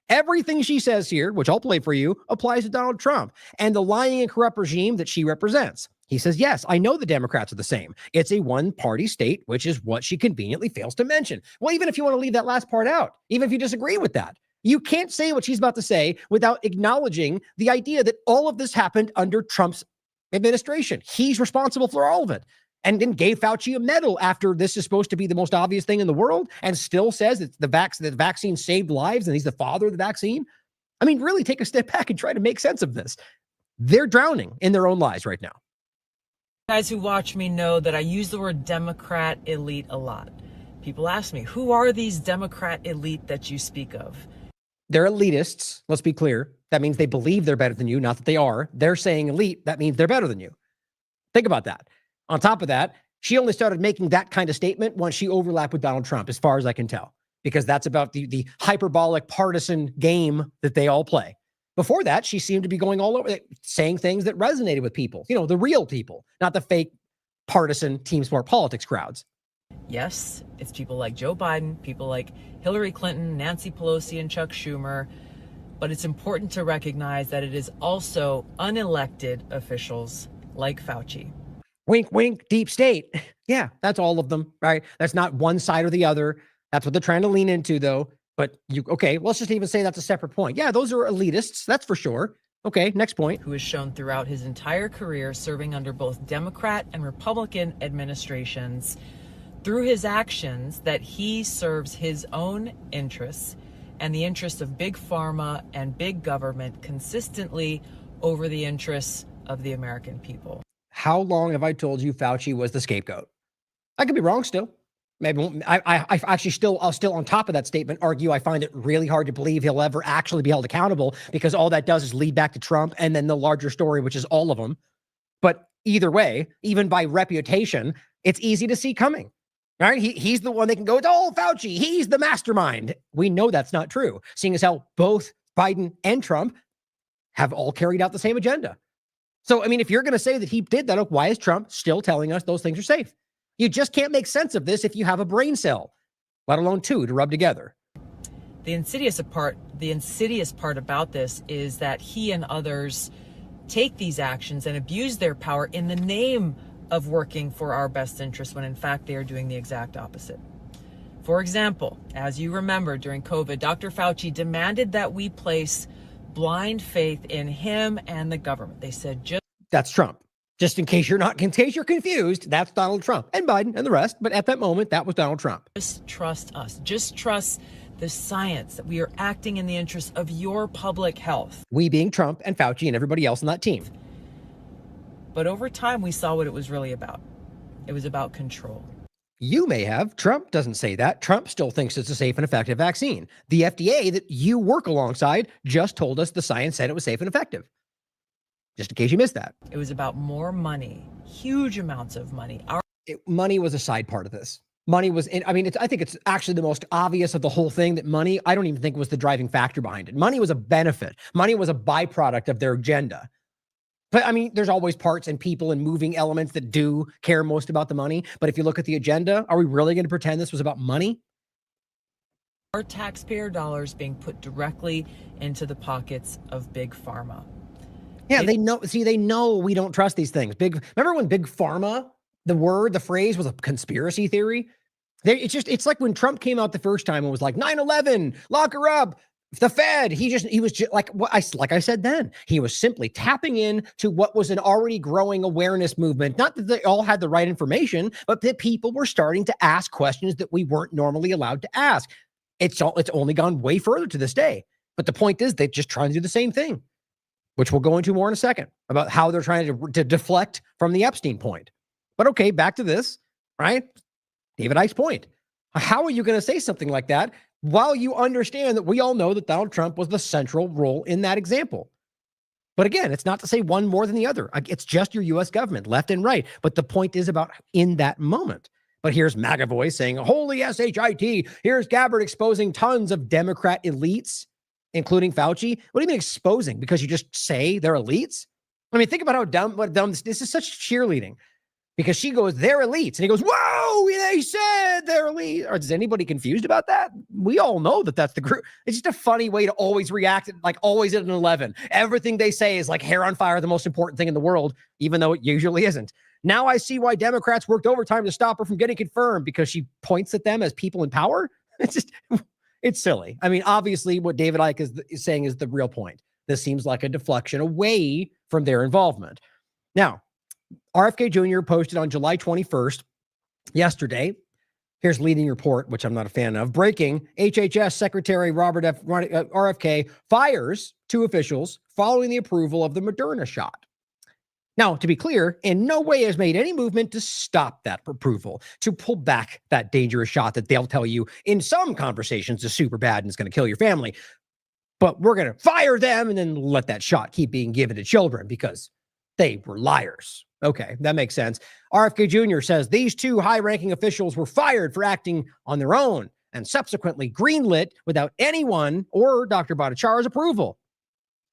Everything she says here, which I'll play for you, applies to Donald Trump and the lying and corrupt regime that she represents. He says, yes, I know the Democrats are the same. It's a one-party state, which is what she conveniently fails to mention. Well, even if you want to leave that last part out, even if you disagree with that, you can't say what she's about to say without acknowledging the idea that all of this happened under Trump's administration. He's responsible for all of it. And then gave Fauci a medal after this is supposed to be the most obvious thing in the world, and still says that the vaccine saved lives and he's the father of the vaccine. I mean, really take a step back and try to make sense of this. They're drowning in their own lies right now. Guys who watch me know that I use the word Democrat elite a lot. People ask me, who are these Democrat elite that you speak of? They're elitists. Let's be clear. That means they believe they're better than you, not that they are. They're saying elite. That means they're better than you. Think about that. On top of that, she only started making that kind of statement once she overlapped with Donald Trump, as far as I can tell, because that's about the hyperbolic partisan game that they all play. Before that, she seemed to be going all over, saying things that resonated with people, the real people, not the fake partisan team sport politics crowds. Yes, it's people like Joe Biden, people like Hillary Clinton, Nancy Pelosi, and Chuck Schumer. But it's important to recognize that it is also unelected officials like Fauci. Wink, wink, deep state. Yeah, that's all of them, right? That's not one side or the other. That's what they're trying to lean into, though. But let's just even say that's a separate point. Yeah, those are elitists, that's for sure. Okay, next point. Who has shown throughout his entire career serving under both Democrat and Republican administrations through his actions that he serves his own interests and the interests of big pharma and big government consistently over the interests of the American people. How long have I told you Fauci was the scapegoat? I could be wrong still. Maybe I actually I'll still on top of that statement argue I find it really hard to believe he'll ever actually be held accountable, because all that does is lead back to Trump and then the larger story, which is all of them. But either way, even by reputation, it's easy to see coming. Right? He's the one that can go, it's all Fauci. He's the mastermind. We know that's not true, seeing as how both Biden and Trump have all carried out the same agenda. So, I mean, if you're going to say that he did that, why is Trump still telling us those things are safe? You just can't make sense of this if you have a brain cell, let alone two to rub together. The insidious part about this is that he and others take these actions and abuse their power in the name of working for our best interests, when in fact they are doing the exact opposite. For example, as you remember, during COVID, Dr. Fauci demanded that we place blind faith in him and the government. They said, that's Trump. Just in case you're confused, that's Donald Trump and Biden and the rest. But at that moment, that was Donald Trump. Just trust us. Just trust the science, that we are acting in the interest of your public health. We being Trump and Fauci and everybody else on that team. But over time, we saw what it was really about. It was about control. You may have. Trump doesn't say that. Trump still thinks it's a safe and effective vaccine. The FDA that you work alongside just told us the science said it was safe and effective. Just in case you missed that. It was about more money, huge amounts of money. Money was a side part of this. Money was, I think it's actually the most obvious of the whole thing, that money, I don't even think was the driving factor behind it. Money was a benefit. Money was a byproduct of their agenda. But I mean, there's always parts and people and moving elements that do care most about the money. But if you look at the agenda, are we really going to pretend this was about money? Our taxpayer dollars being put directly into the pockets of big pharma. Yeah, they know we don't trust these things. Remember when big pharma, the phrase was a conspiracy theory? It's like when Trump came out the first time and was like 9/11, lock her up. The Fed, he was just like I said then, he was simply tapping in to what was an already growing awareness movement. Not that they all had the right information, but that people were starting to ask questions that we weren't normally allowed to ask. It's only gone way further to this day. But the point is, they're just trying to do the same thing, which we'll go into more in a second, about how they're trying to deflect from the Epstein point. But okay, back to this, right? David Icke's point. How are you going to say something like that while you understand that we all know that Donald Trump was the central role in that example? But again, it's not to say one more than the other. It's just your U.S. government, left and right. But the point is about in that moment. But here's MAGA voice saying, holy SHIT, here's Gabbard exposing tons of Democrat elites, including Fauci. What do you mean exposing? Because you just say they're elites? I mean, think about how dumb this is such cheerleading. Because she goes, they're elites. And he goes, whoa, they said they're elite. Or is anybody confused about that? We all know that that's the group. It's just a funny way to always react, like always at an 11. Everything they say is like hair on fire, the most important thing in the world, even though it usually isn't. Now I see why Democrats worked overtime to stop her from getting confirmed, because she points at them as people in power. It's silly. I mean, obviously what David Icke is saying is the real point. This seems like a deflection away from their involvement. Now, RFK Jr. posted on July 21st, yesterday. Here's leading report, which I'm not a fan of. Breaking: HHS Secretary RFK fires 2 officials following the approval of the Moderna shot. Now, to be clear, in no way has made any movement to stop that approval, to pull back that dangerous shot that they'll tell you in some conversations is super bad and it's going to kill your family. But we're going to fire them and then let that shot keep being given to children because they were liars. Okay, that makes sense. RFK Jr. says these two high-ranking officials were fired for acting on their own and subsequently greenlit without anyone or Dr. Bhattacharya's approval.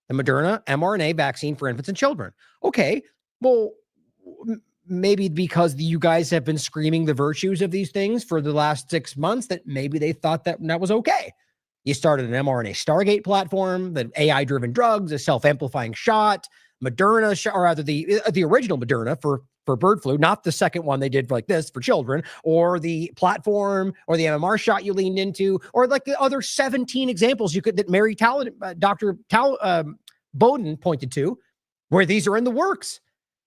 The Moderna mRNA vaccine for infants and children. Okay, well, maybe because you guys have been screaming the virtues of these things for the last 6 months that maybe they thought that was okay. You started an mRNA Stargate platform, the AI-driven drugs, a self-amplifying shot, Moderna, or rather the original Moderna for bird flu, not the second one they did like this for children, or the platform, or the MMR shot you leaned into, or like the other 17 examples you could that Mary Dr. Bowden pointed to, where these are in the works.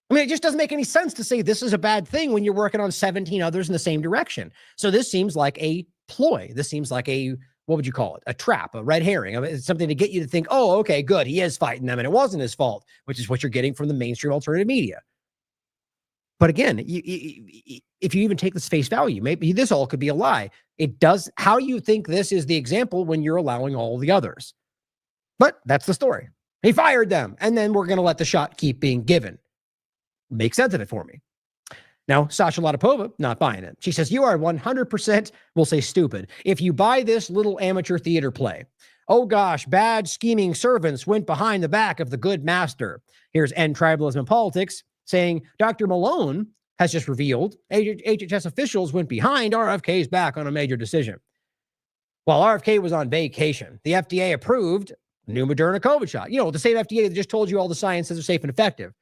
I mean, it just doesn't make any sense to say this is a bad thing when you're working on 17 others in the same direction. So this seems like a ploy. This seems like a, what would you call it? A trap, a red herring. I mean, it's something to get you to think, oh, okay, good. He is fighting them and it wasn't his fault, which is what you're getting from the mainstream alternative media. But again, if you even take this face value, maybe this all could be a lie. It does. How do you think this is the example when you're allowing all the others? But that's the story. He fired them, and then we're going to let the shot keep being given. Make sense of it for me. Now, Sasha Latipova, not buying it. She says, you are 100%, we'll say stupid, if you buy this little amateur theater play. Oh gosh, bad scheming servants went behind the back of the good master. Here's End Tribalism and Politics saying, Dr. Malone has just revealed HHS officials went behind RFK's back on a major decision. While RFK was on vacation, the FDA approved new Moderna COVID shot. You know, the same FDA that just told you all the science says are safe and effective.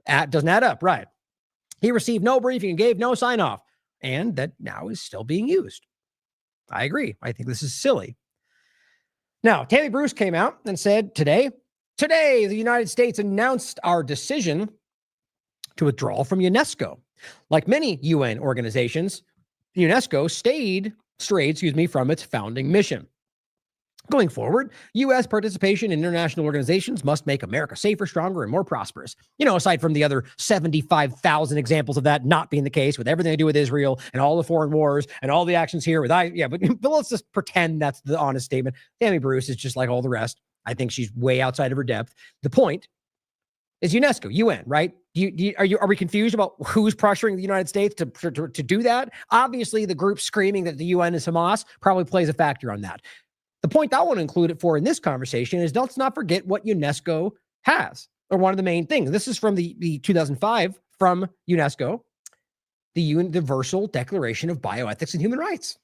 Doesn't add up, right? He received no briefing and gave no sign off, and that now is still being used. I agree. I think this is silly. Now, Tammy Bruce came out and said today, the United States announced our decision to withdraw from UNESCO. Like many UN organizations, UNESCO strayed from its founding mission. Going forward, U.S. participation in international organizations must make America safer, stronger, and more prosperous. You know, aside from the other 75,000 examples of that not being the case with everything to do with Israel and all the foreign wars and all the actions here but let's just pretend that's the honest statement. Tammy Bruce is just like all the rest. I think she's way outside of her depth. The point is UNESCO, UN, right? Are we confused about who's pressuring the United States to do that? Obviously, the group screaming that the UN is Hamas probably plays a factor on that. The point I want to include it for in this conversation is let's not forget what UNESCO has, or one of the main things. This is from the 2005 from UNESCO, the Universal Declaration of Bioethics and Human Rights.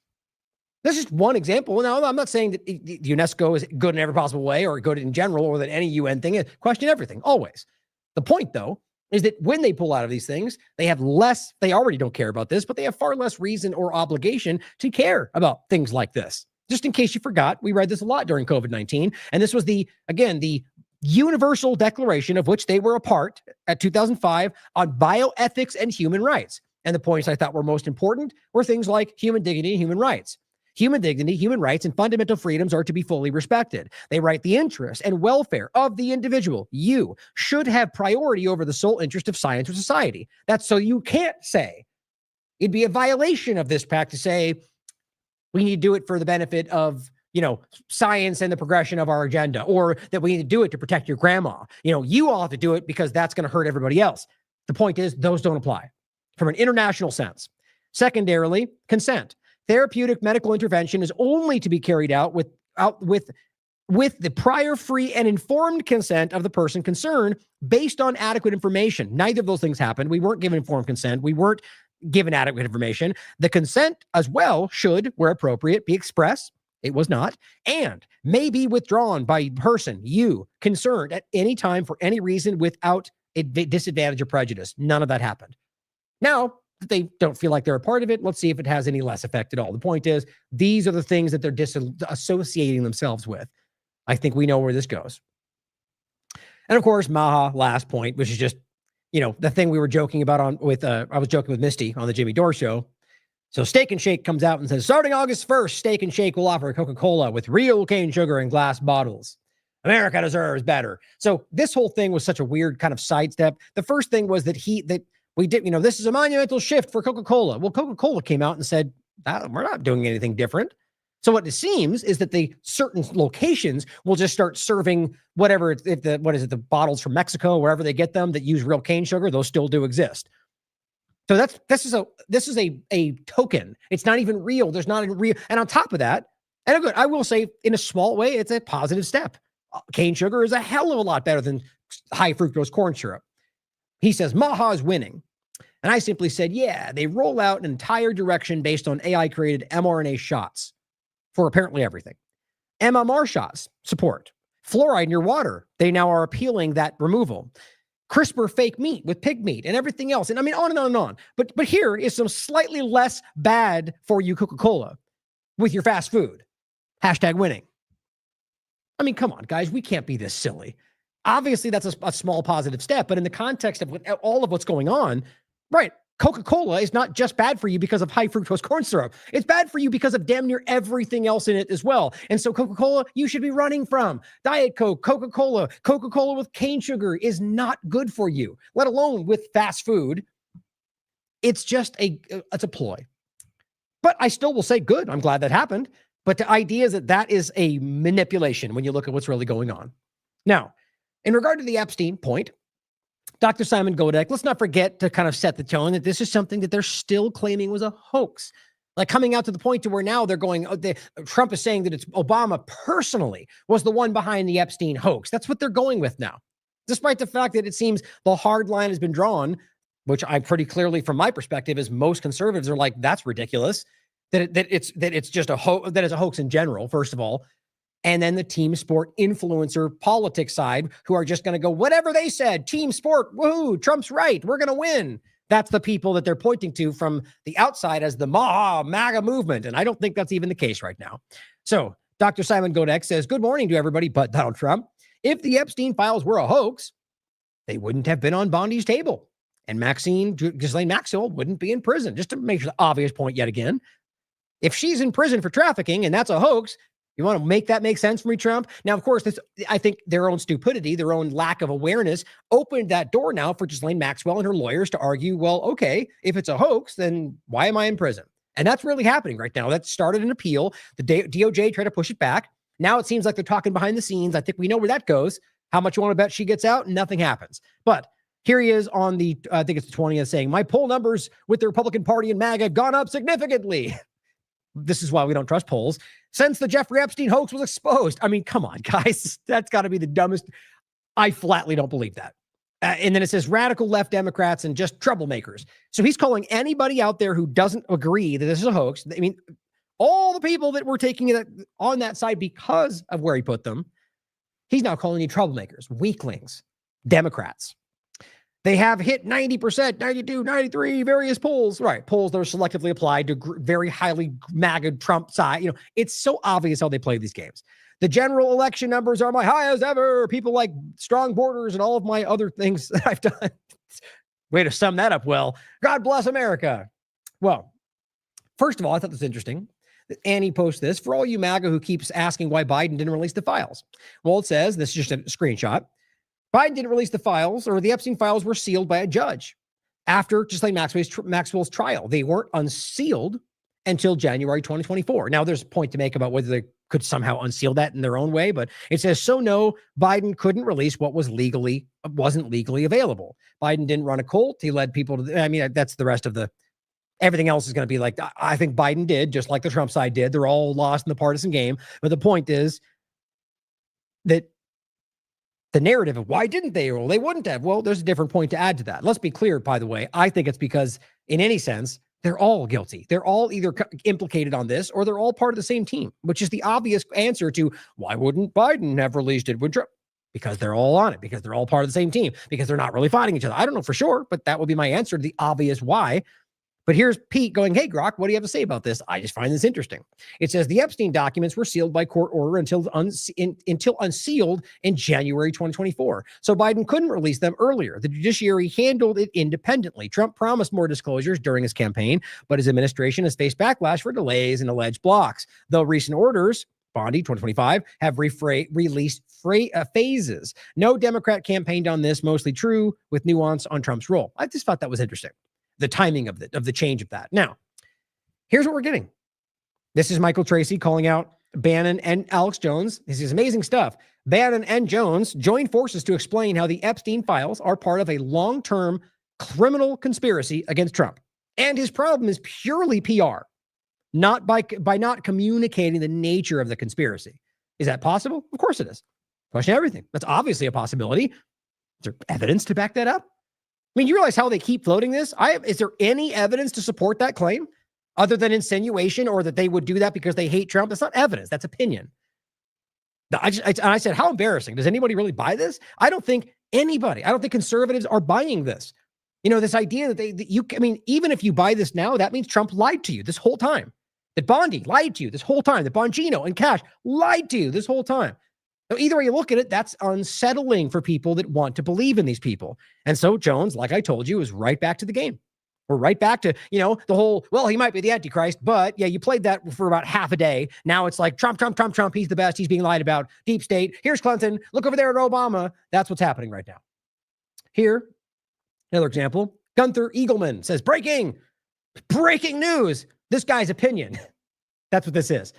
That's just one example. Now, I'm not saying that UNESCO is good in every possible way or good in general or that any UN thing is. Question everything, always. The point, though, is that when they pull out of these things, they already don't care about this, but they have far less reason or obligation to care about things like this. Just in case you forgot, we read this a lot during COVID-19. And this was the Universal Declaration of which they were a part at 2005 on bioethics and human rights. And the points I thought were most important were things like human dignity and human rights. Human dignity, human rights, and fundamental freedoms are to be fully respected. They write the interests and welfare of the individual. You should have priority over the sole interest of science or society. That's so you can't say it'd be a violation of this pact to say, we need to do it for the benefit of, science and the progression of our agenda, or that we need to do it to protect your grandma. You all have to do it because that's going to hurt everybody else. The point is, those don't apply from an international sense. Secondarily, consent. Therapeutic medical intervention is only to be carried out with the prior free and informed consent of the person concerned based on adequate information. Neither of those things happened. We weren't given informed consent. We weren't given adequate information. The consent as well should, where appropriate, be expressed. It was not, and may be withdrawn by person, you, concerned at any time for any reason without a disadvantage or prejudice. None of that happened. Now, if they don't feel like they're a part of it, let's see if it has any less effect at all. The point is, these are the things that they're disassociating themselves with. I think we know where this goes. And of course, Maha, last point, which is just, the thing we were joking about I was joking with Misty on the Jimmy Dore show. So Steak and Shake comes out and says, starting August 1st, Steak and Shake will offer Coca-Cola with real cane sugar in glass bottles. America deserves better. So this whole thing was such a weird kind of sidestep. The first thing was that we did, this is a monumental shift for Coca-Cola. Well, Coca-Cola came out and said, we're not doing anything different. So what it seems is that the certain locations will just start serving whatever, the bottles from Mexico, wherever they get them that use real cane sugar, those still do exist. So this is a token. It's not even real. There's not a real, and on top of that, and I will say in a small way, it's a positive step. Cane sugar is a hell of a lot better than high fructose corn syrup. He says, Maha is winning. And I simply said, yeah, they roll out an entire direction based on AI-created mRNA shots for apparently everything. MMR shots, support. Fluoride in your water, they now are appealing that removal. CRISPR fake meat with pig meat and everything else. And I mean, on and on and on. But here is some slightly less bad for you Coca-Cola with your fast food. Hashtag winning. I mean, come on, guys, we can't be this silly. Obviously, that's a small positive step, but in the context of all of what's going on, right, Coca-Cola is not just bad for you because of high fructose corn syrup. It's bad for you because of damn near everything else in it as well. And so Coca-Cola, you should be running from. Diet Coke, Coca-Cola with cane sugar is not good for you, let alone with fast food. It's just it's a ploy. But I still will say good. I'm glad that happened. But the idea is that is a manipulation when you look at what's really going on. Now, in regard to the Epstein point, Dr. Simon Godek, let's not forget to kind of set the tone that this is something that they're still claiming was a hoax. Like coming out to the point to where now they're going, Trump is saying that it's Obama personally was the one behind the Epstein hoax. That's what they're going with now. Despite the fact that it seems the hard line has been drawn, which I pretty clearly from my perspective is most conservatives are like, that's ridiculous. That it's just a hoax, that it's a hoax in general, first of all. And then the team sport influencer politics side who are just going to go, whatever they said, team sport, woohoo, Trump's right, we're going to win. That's the people that they're pointing to from the outside as the MAGA movement. And I don't think that's even the case right now. So Dr. Simon Godek says, good morning to everybody but Donald Trump. If the Epstein files were a hoax, they wouldn't have been on Bondi's table. And Ghislaine Maxwell wouldn't be in prison. Just to make the obvious point yet again. If she's in prison for trafficking and that's a hoax, you want to make that make sense for me, Trump? Now, of course, I think their own stupidity, their own lack of awareness opened that door now for Ghislaine Maxwell and her lawyers to argue, well, okay, if it's a hoax, then why am I in prison? And that's really happening right now. That started an appeal. The DOJ tried to push it back. Now it seems like they're talking behind the scenes. I think we know where that goes. How much you want to bet she gets out? Nothing happens. But here he is on I think it's the 20th, saying, my poll numbers with the Republican Party and MAGA gone up significantly. This is why we don't trust polls. Since the Jeffrey Epstein hoax was exposed. I mean, come on, guys. That's got to be the dumbest. I flatly don't believe that. And then it says radical left Democrats and just troublemakers. So he's calling anybody out there who doesn't agree that this is a hoax. I mean, all the people that were taking it on that side because of where he put them, he's now calling you troublemakers, weaklings, Democrats. They have hit 90%, 92, 93, various polls, right? Polls that are selectively applied to very highly MAGA Trump side. It's so obvious how they play these games. The general election numbers are my highest ever. People like strong borders and all of my other things that I've done. Way to sum that up well. God bless America. Well, first of all, I thought this was interesting. Annie posts this for all you MAGA who keeps asking why Biden didn't release the files. Well, it says, this is just a screenshot. Biden didn't release the files, or the Epstein files were sealed by a judge after Ghislaine Maxwell's trial. They weren't unsealed until January 2024. Now, there's a point to make about whether they could somehow unseal that in their own way, but it says, so no, Biden couldn't release what wasn't legally available. Biden didn't run a cult. He led people to, that's the rest of everything else is going to be like, I think Biden did, just like the Trump side did. They're all lost in the partisan game. But the point is that the narrative of why didn't they? Well, they wouldn't have. Well, there's a different point to add to that. Let's be clear, by the way. I think it's because in any sense, they're all guilty. They're all either implicated on this or they're all part of the same team, which is the obvious answer to why wouldn't Biden have released it? Because they're all on it, because they're all part of the same team, because they're not really fighting each other. I don't know for sure, but that would be my answer to the obvious why. But here's Pete going, hey, Grok, what do you have to say about this? I just find this interesting. It says the Epstein documents were sealed by court order until unsealed in January 2024. So Biden couldn't release them earlier. The judiciary handled it independently. Trump promised more disclosures during his campaign, but his administration has faced backlash for delays and alleged blocks. Though recent orders Bondi 2025 have released phases. No Democrat campaigned on this, mostly true, with nuance on Trump's role. I just thought that was interesting, the timing of the change of that. Now, here's what we're getting. This is Michael Tracy calling out Bannon and Alex Jones. This is amazing stuff. Bannon and Jones joined forces to explain how the Epstein files are part of a long-term criminal conspiracy against Trump. And his problem is purely PR, not by not communicating the nature of the conspiracy. Is that possible? Of course it is. Question everything. That's obviously a possibility. Is there evidence to back that up? I mean, you realize how they keep floating this? Is there any evidence to support that claim other than insinuation or that they would do that because they hate Trump? That's not evidence. That's opinion. I said, how embarrassing. Does anybody really buy this? I don't think conservatives are buying this. You know, this idea that even if you buy this now, that means Trump lied to you this whole time. That Bondi lied to you this whole time. That Bongino and Cash lied to you this whole time. So either way you look at it, that's unsettling for people that want to believe in these people. And so Jones, like I told you, is right back to the game. We're right back to, the whole, well, he might be the Antichrist, but yeah, you played that for about half a day. Now it's like Trump, he's the best. He's being lied about. Deep state. Here's Clinton. Look over there at Obama. That's what's happening right now. Here, another example. Gunther Eagleman says, breaking news. This guy's opinion. That's what this is.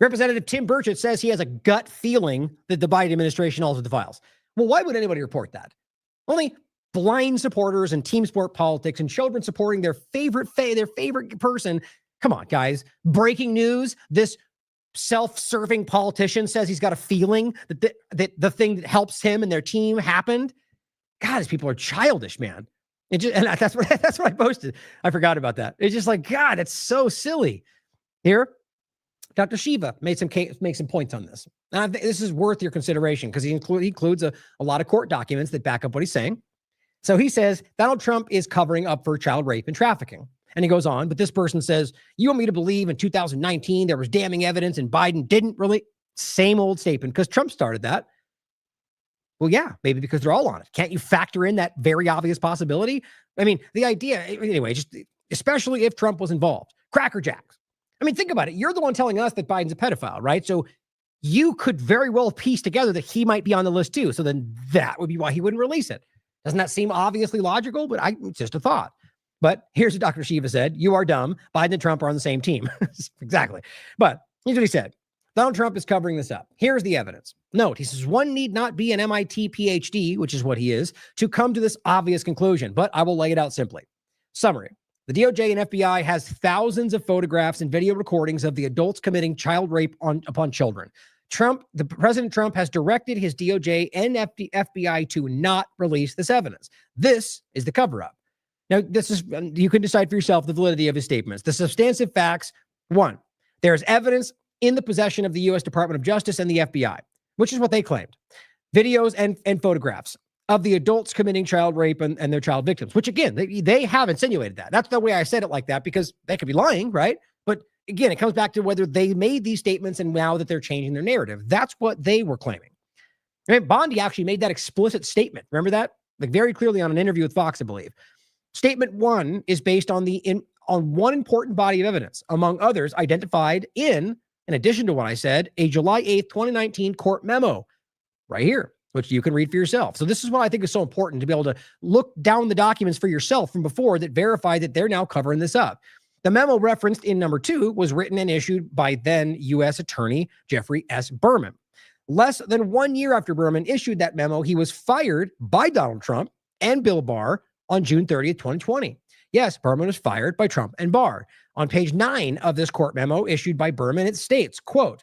Representative Tim Burchett says he has a gut feeling that the Biden administration altered the files. Well, why would anybody report that? Only blind supporters and team sport politics and children supporting their favorite person. Come on, guys. Breaking news. This self-serving politician says he's got a feeling that the thing that helps him and their team happened. God, these people are childish, man. That's what I posted. I forgot about that. It's just like, God, it's so silly. Here, Dr. Shiva made some points on this. And I think this is worth your consideration because he includes a lot of court documents that back up what he's saying. So he says Donald Trump is covering up for child rape and trafficking. And he goes on, but this person says, you want me to believe in 2019 there was damning evidence and Biden didn't really? Same old statement because Trump started that. Well, yeah, maybe because they're all on it. Can't you factor in that very obvious possibility? I mean, the idea, anyway, just especially if Trump was involved. Cracker Jacks. I mean, think about it. You're the one telling us that Biden's a pedophile, right? So you could very well piece together that he might be on the list too. So then that would be why he wouldn't release it. Doesn't that seem obviously logical? But it's just a thought. But here's what Dr. Shiva said. You are dumb. Biden and Trump are on the same team. Exactly. But here's what he said. Donald Trump is covering this up. Here's the evidence. Note, he says, one need not be an MIT PhD, which is what he is, to come to this obvious conclusion, but I will lay it out simply. Summary. The DOJ and FBI has thousands of photographs and video recordings of the adults committing child rape upon children. President Trump has directed his DOJ and FBI to not release this evidence. This is the cover-up. Now, you can decide for yourself the validity of his statements. The substantive facts, 1, there's evidence in the possession of the U.S. Department of Justice and the FBI, which is what they claimed. Videos and photographs of the adults committing child rape and their child victims, which again, they have insinuated that. That's the way I said it like that because they could be lying, right? But again, it comes back to whether they made these statements and now that they're changing their narrative. That's what they were claiming. Right? Bondi actually made that explicit statement. Remember that? Like very clearly on an interview with Fox, I believe. Statement 1 is based on on one important body of evidence, among others identified in addition to what I said, a July 8th, 2019 court memo right here, which you can read for yourself. So this is what I think is so important to be able to look down the documents for yourself from before that verify that they're now covering this up. The memo referenced in number 2 was written and issued by then U.S. Attorney Jeffrey S. Berman. Less than 1 year after Berman issued that memo, he was fired by Donald Trump and Bill Barr on June 30th, 2020. Yes, Berman was fired by Trump and Barr. On page 9 of this court memo issued by Berman, it states, quote,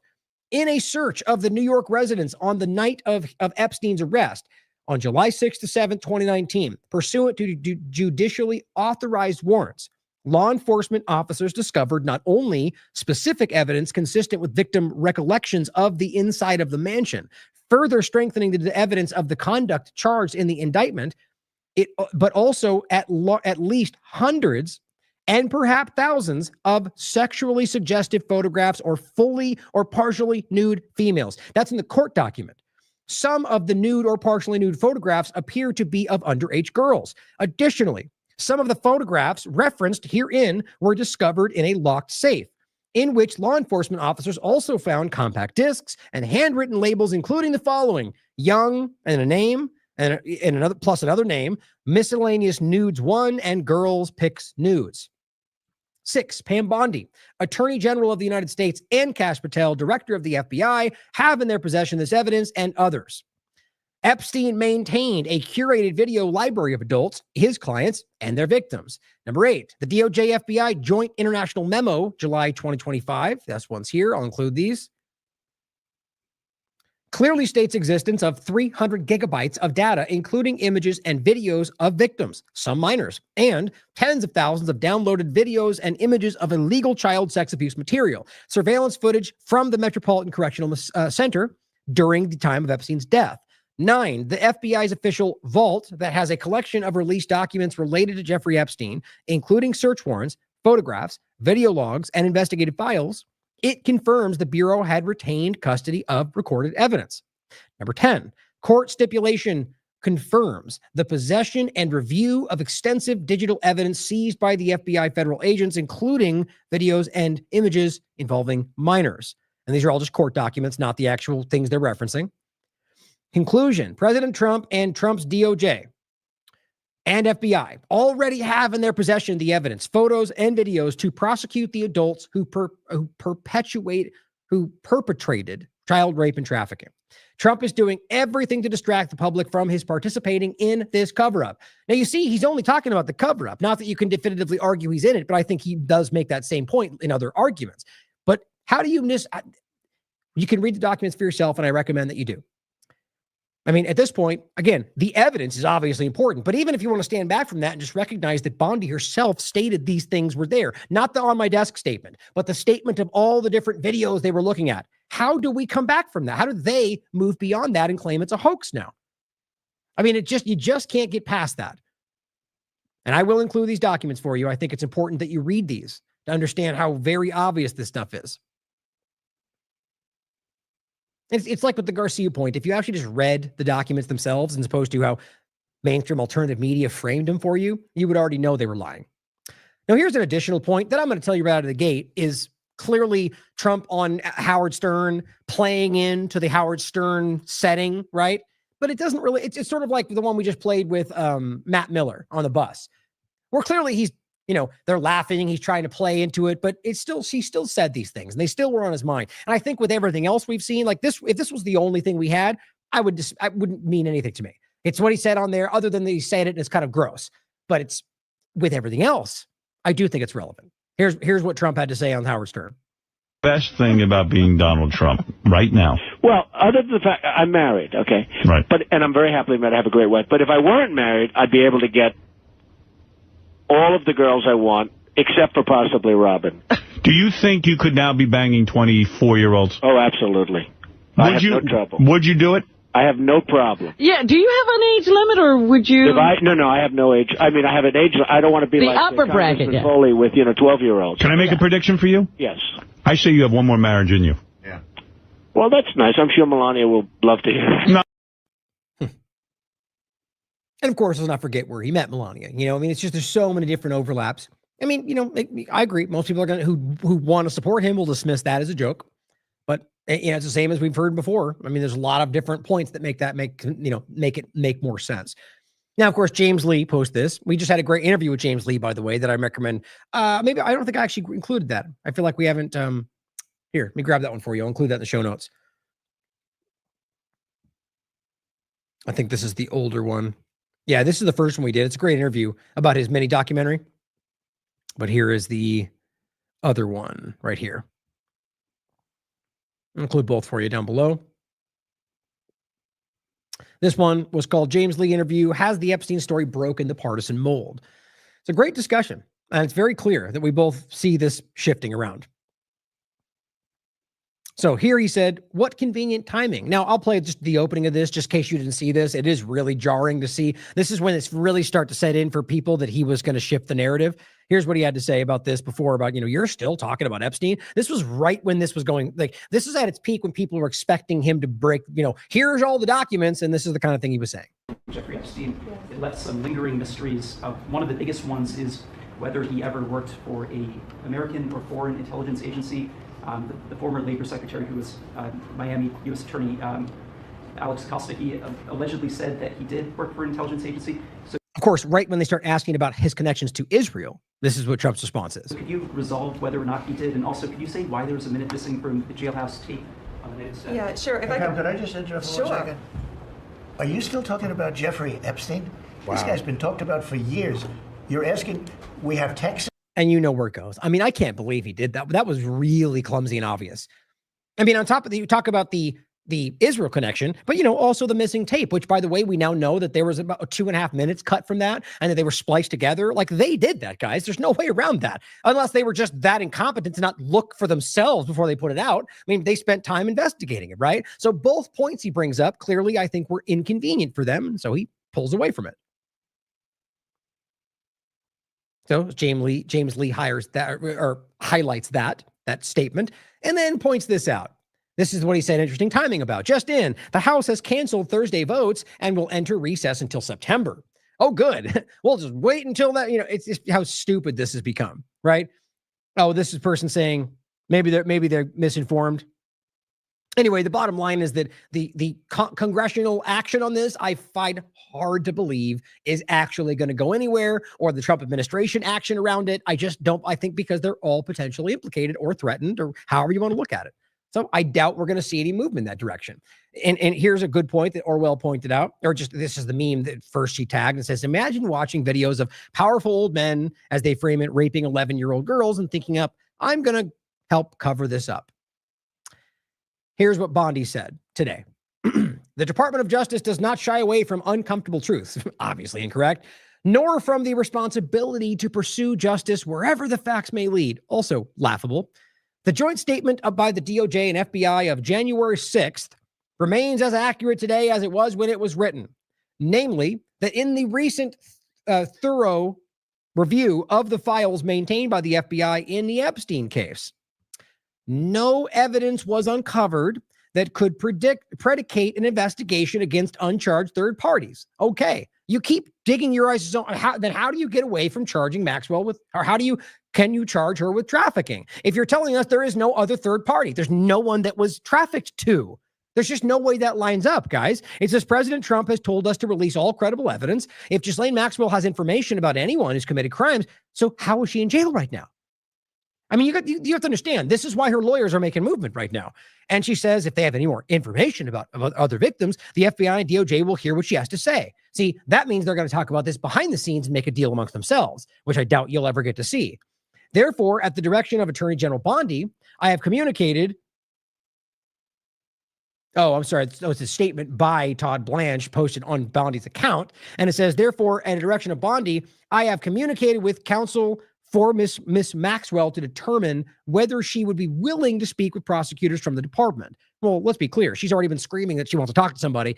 in a search of the New York residence on the night of Epstein's arrest on July 6th to 7th, 2019, pursuant to judicially authorized warrants, law enforcement officers discovered not only specific evidence consistent with victim recollections of the inside of the mansion, further strengthening the evidence of the conduct charged in the indictment, but also at least hundreds and perhaps thousands of sexually suggestive photographs or fully or partially nude females. That's in the court document. Some of the nude or partially nude photographs appear to be of underage girls. Additionally, some of the photographs referenced herein were discovered in a locked safe. in which law enforcement officers also found compact discs and handwritten labels, including the following: Young and a name, and another plus another name, miscellaneous nudes 1 and girls pics nudes. 6, Pam Bondi, Attorney General of the United States, and Kash Patel, Director of the FBI, have in their possession this evidence and others. Epstein maintained a curated video library of adults, his clients, and their victims. Number 8, the DOJ FBI Joint International Memo, July 2025. That's one's here. I'll include these. Clearly states existence of 300 gigabytes of data, including images and videos of victims, some minors, and tens of thousands of downloaded videos and images of illegal child sex abuse material, surveillance footage from the Metropolitan Correctional Center during the time of Epstein's death. 9, the FBI's official vault that has a collection of released documents related to Jeffrey Epstein, including search warrants, photographs, video logs, and investigative files. It confirms the Bureau had retained custody of recorded evidence. Number 10, court stipulation confirms the possession and review of extensive digital evidence seized by the FBI federal agents, including videos and images involving minors. And these are all just court documents, not the actual things they're referencing. Conclusion, President Trump and Trump's DOJ and FBI already have in their possession the evidence, photos and videos to prosecute the adults who perpetrated child rape and trafficking. Trump is doing everything to distract the public from his participating in this cover-up. Now, you see, he's only talking about the cover-up. Not that you can definitively argue he's in it, but I think he does make that same point in other arguments. But how do you you can read the documents for yourself, and I recommend that you do. I mean, at this point, again, the evidence is obviously important, but even if you want to stand back from that and just recognize that Bondi herself stated these things were there, not the on my desk statement, but the statement of all the different videos they were looking at. How do we come back from that? How do they move beyond that and claim it's a hoax now? I mean, you just can't get past that. And I will include these documents for you. I think it's important that you read these to understand how very obvious this stuff is. It's like with the Garcia point. If you actually just read the documents themselves, as opposed to how mainstream alternative media framed them for you, you would already know they were lying. Now, here's an additional point that I'm going to tell you right out of the gate is clearly Trump on Howard Stern playing into the Howard Stern setting, right? But it doesn't really, it's sort of like the one we just played with Matt Miller on the bus, where clearly he's, they're laughing, he's trying to play into it, but she still said these things and they still were on his mind. And I think with everything else we've seen, like this, if this was the only thing we had, I wouldn't mean anything to me. It's what he said on there, other than that he said it and it's kind of gross, but it's with everything else, I do think it's relevant. Here's what Trump had to say on Howard Stern. Best thing about being Donald Trump right now? Well, other than the fact I'm married, okay? Right. And I'm very happily married. I have a great wife. But if I weren't married, I'd be able to get all of the girls I want, except for possibly Robin. Do you think you could now be banging 24-year-olds? Oh, absolutely. I have no trouble. Would you do it? I have no problem. Yeah, do you have an age limit, or would you? No, I have no age. I mean, I have an age. I don't want to be the like upper bracket, Congressman Foley with 12-year-olds. Can I make a prediction for you? Yes. I say you have one more marriage in you. Yeah. Well, that's nice. I'm sure Melania will love to hear that. No. And of course, let's not forget where he met Melania. It's just there's so many different overlaps. I mean, I agree. Most people are who want to support him will dismiss that as a joke. But it's the same as we've heard before. I mean, there's a lot of different points that make it make more sense. Now, of course, James Lee posted this. We just had a great interview with James Lee, by the way, that I recommend. Maybe I don't think I actually included that. I feel like we haven't. Here, let me grab that one for you. I'll include that in the show notes. I think this is the older one. Yeah, this is the first one we did. It's a great interview about his mini documentary. But here is the other one right here. I'll include both for you down below. This one was called James Lee Interview, Has the Epstein Story Broken the Partisan Mold? It's a great discussion, and it's very clear that we both see this shifting around. So here he said, what convenient timing. Now, I'll play just the opening of this, just in case you didn't see this. It is really jarring to see. This is when it's really start to set in for people that he was going to shift the narrative. Here's what he had to say about this before, about, you're still talking about Epstein. This was right when this was going, this is at its peak when people were expecting him to break, here's all the documents, and this is the kind of thing he was saying. Jeffrey Epstein, it left some lingering mysteries. One of the biggest ones is whether he ever worked for a American or foreign intelligence agency. The former labor secretary, who was Miami U.S. Attorney Alex Acosta, he allegedly said that he did work for an intelligence agency. So, of course, right when they start asking about his connections to Israel, this is what Trump's response is. could you resolve whether or not he did? And also, could you say why there was a minute missing from the jailhouse tape? Yeah, sure. If Could I just interrupt for 1 second? Are you still talking about Jeffrey Epstein? Wow. This guy's been talked about for years. You're asking, we have texts. And you know where it goes. I mean, I can't believe he did that. That was really clumsy and obvious. I mean, on top of you talk about the Israel connection, but, you know, also the missing tape, which, by the way, we now know that there was about 2.5 minutes cut from that and that they were spliced together. Like, they did that, guys. There's no way around that, unless they were just that incompetent to not look for themselves before they put it out. I mean, they spent time investigating it, right? So both points he brings up, clearly, I think, were inconvenient for them. And so he pulls away from it. So James Lee hires that, or highlights that statement, and then points this out. This is what he said, interesting timing about. Just in, the House has canceled Thursday votes and will enter recess until September. Oh, good. We'll just wait until that. You know, it's just how stupid this has become, right? Oh, this is a person saying maybe they're misinformed. Anyway, the bottom line is that the congressional action on this, I find hard to believe is actually going to go anywhere, or the Trump administration action around it. I just don't, I think because they're all potentially implicated or threatened, or however you want to look at it. So I doubt we're going to see any movement in that direction. And here's a good point that Orwell pointed out, or just this is the meme that first she tagged and says, imagine watching videos of powerful old men, as they frame it, raping 11-year-old girls and thinking up, I'm going to help cover this up. Here's what Bondi said today. The Department of Justice does not shy away from uncomfortable truths, obviously incorrect, nor from the responsibility to pursue justice wherever the facts may lead. Also laughable. The joint statement by the DOJ and FBI of January 6th remains as accurate today as it was when it was written. Namely, that in the recent thorough review of the files maintained by the FBI in the Epstein case, no evidence was uncovered that could predicate an investigation against uncharged third parties. Okay, you keep digging your eyes on how do you get away from charging Maxwell with, or can you charge her with trafficking? If you're telling us there is no other third party, there's no one that was trafficked to. There's just no way that lines up, guys. It says President Trump has told us to release all credible evidence. If Ghislaine Maxwell has information about anyone who's committed crimes, so how is she in jail right now? I mean, you have to understand, this is why her lawyers are making movement right now. And she says if they have any more information about other victims, the FBI and DOJ will hear what she has to say. See, that means they're going to talk about this behind the scenes and make a deal amongst themselves, which I doubt you'll ever get to see. Therefore, at the direction of Attorney General Bondi, I have communicated. Oh, I'm sorry. It's a statement by Todd Blanche posted on Bondi's account. And it says, therefore, at the direction of Bondi, I have communicated with counsel for Miss Maxwell to determine whether she would be willing to speak with prosecutors from the department. Well, let's be clear. She's already been screaming that she wants to talk to somebody.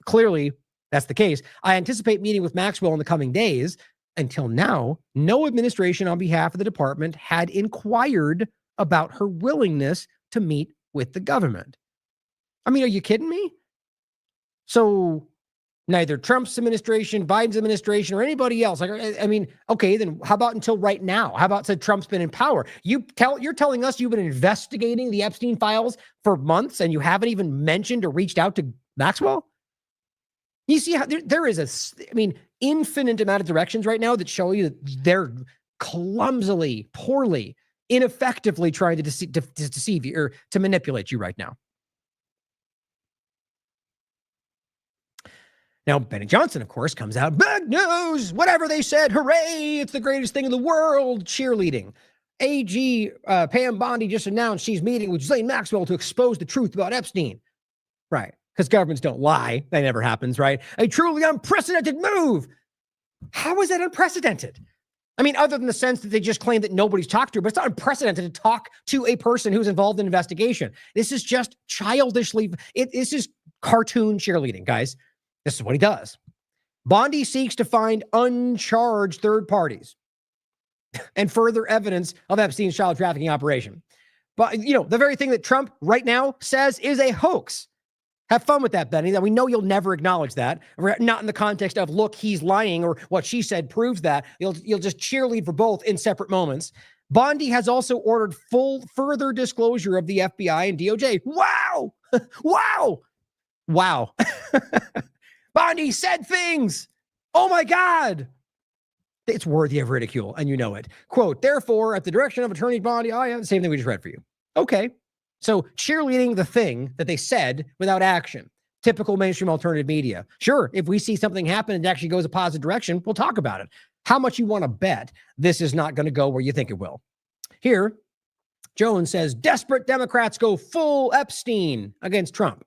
Clearly, that's the case. I anticipate meeting with Maxwell in the coming days. Until now, no administration on behalf of the department had inquired about her willingness to meet with the government. I mean, are you kidding me? So neither Trump's administration, Biden's administration, or anybody else. Like, I mean, okay, then how about until right now? How about said Trump's been in power? You're telling us you've been investigating the Epstein files for months and you haven't even mentioned or reached out to Maxwell? You see how there is infinite amount of directions right now that show you that they're clumsily, poorly, ineffectively trying to deceive you or to manipulate you right now. Now, Benny Johnson, of course, comes out, bad news, whatever they said, hooray, it's the greatest thing in the world, cheerleading. AG Pam Bondi just announced she's meeting with Ghislaine Maxwell to expose the truth about Epstein. Right, because governments don't lie. That never happens, right? A truly unprecedented move. How is that unprecedented? I mean, other than the sense that they just claim that nobody's talked to her, but it's not unprecedented to talk to a person who's involved in an investigation. This is just childishly, this is cartoon cheerleading, guys. This is what he does. Bondi seeks to find uncharged third parties and further evidence of Epstein's child trafficking operation. But, you know, the very thing that Trump right now says is a hoax. Have fun with that, Benny. That we know you'll never acknowledge that. Not in the context of, look, he's lying, or what she said proves that. You'll just cheerlead for both in separate moments. Bondi has also ordered full further disclosure of the FBI and DOJ. Wow. Wow. Bondi said things. Oh my God. It's worthy of ridicule, and you know it. Quote, therefore, at the direction of Attorney Bondi, oh yeah, the same thing we just read for you. Okay. So cheerleading the thing that they said without action. Typical mainstream alternative media. Sure, if we see something happen and it actually goes a positive direction, we'll talk about it. How much you want to bet this is not going to go where you think it will. Here, Jones says, desperate Democrats go full Epstein against Trump.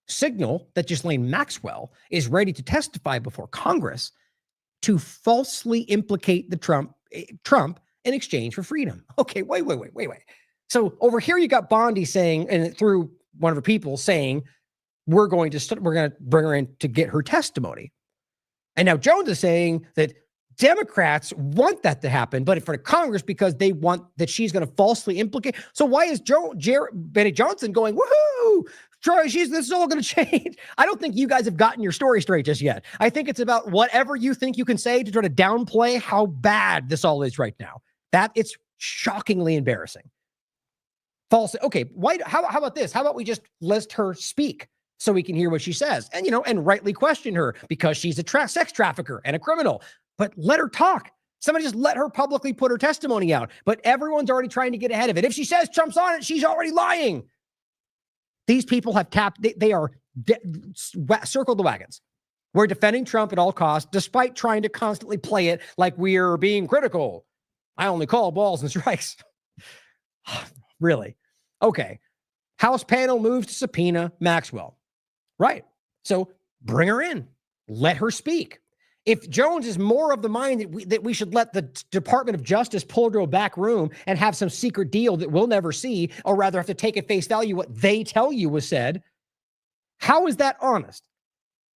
Signal that Ghislaine Maxwell is ready to testify before Congress to falsely implicate the Trump in exchange for freedom. Okay, wait. So over here you got Bondi saying, and through one of her people saying, we're going to bring her in to get her testimony. And now Jones is saying that Democrats want that to happen, but for Congress, because they want that she's going to falsely implicate. So why is Benny Johnson going, woohoo, Troy, this is all going to change? I don't think you guys have gotten your story straight just yet. I think it's about whatever you think you can say to try to downplay how bad this all is right now. That it's shockingly embarrassing. False. Okay. Why? How about this? How about we just let her speak so we can hear what she says, and and rightly question her because she's a sex trafficker and a criminal. But let her talk. Somebody just let her publicly put her testimony out. But everyone's already trying to get ahead of it. If she says Trump's on it, she's already lying. These people have they are circled the wagons. We're defending Trump at all costs, despite trying to constantly play it like we're being critical. I only call balls and strikes. Really? Okay. House panel moves to subpoena Maxwell. Right. So bring her in. Let her speak. If Jones is more of the mind that we should let the Department of Justice pull her to a back room and have some secret deal that we'll never see, or rather have to take at face value what they tell you was said, how is that honest?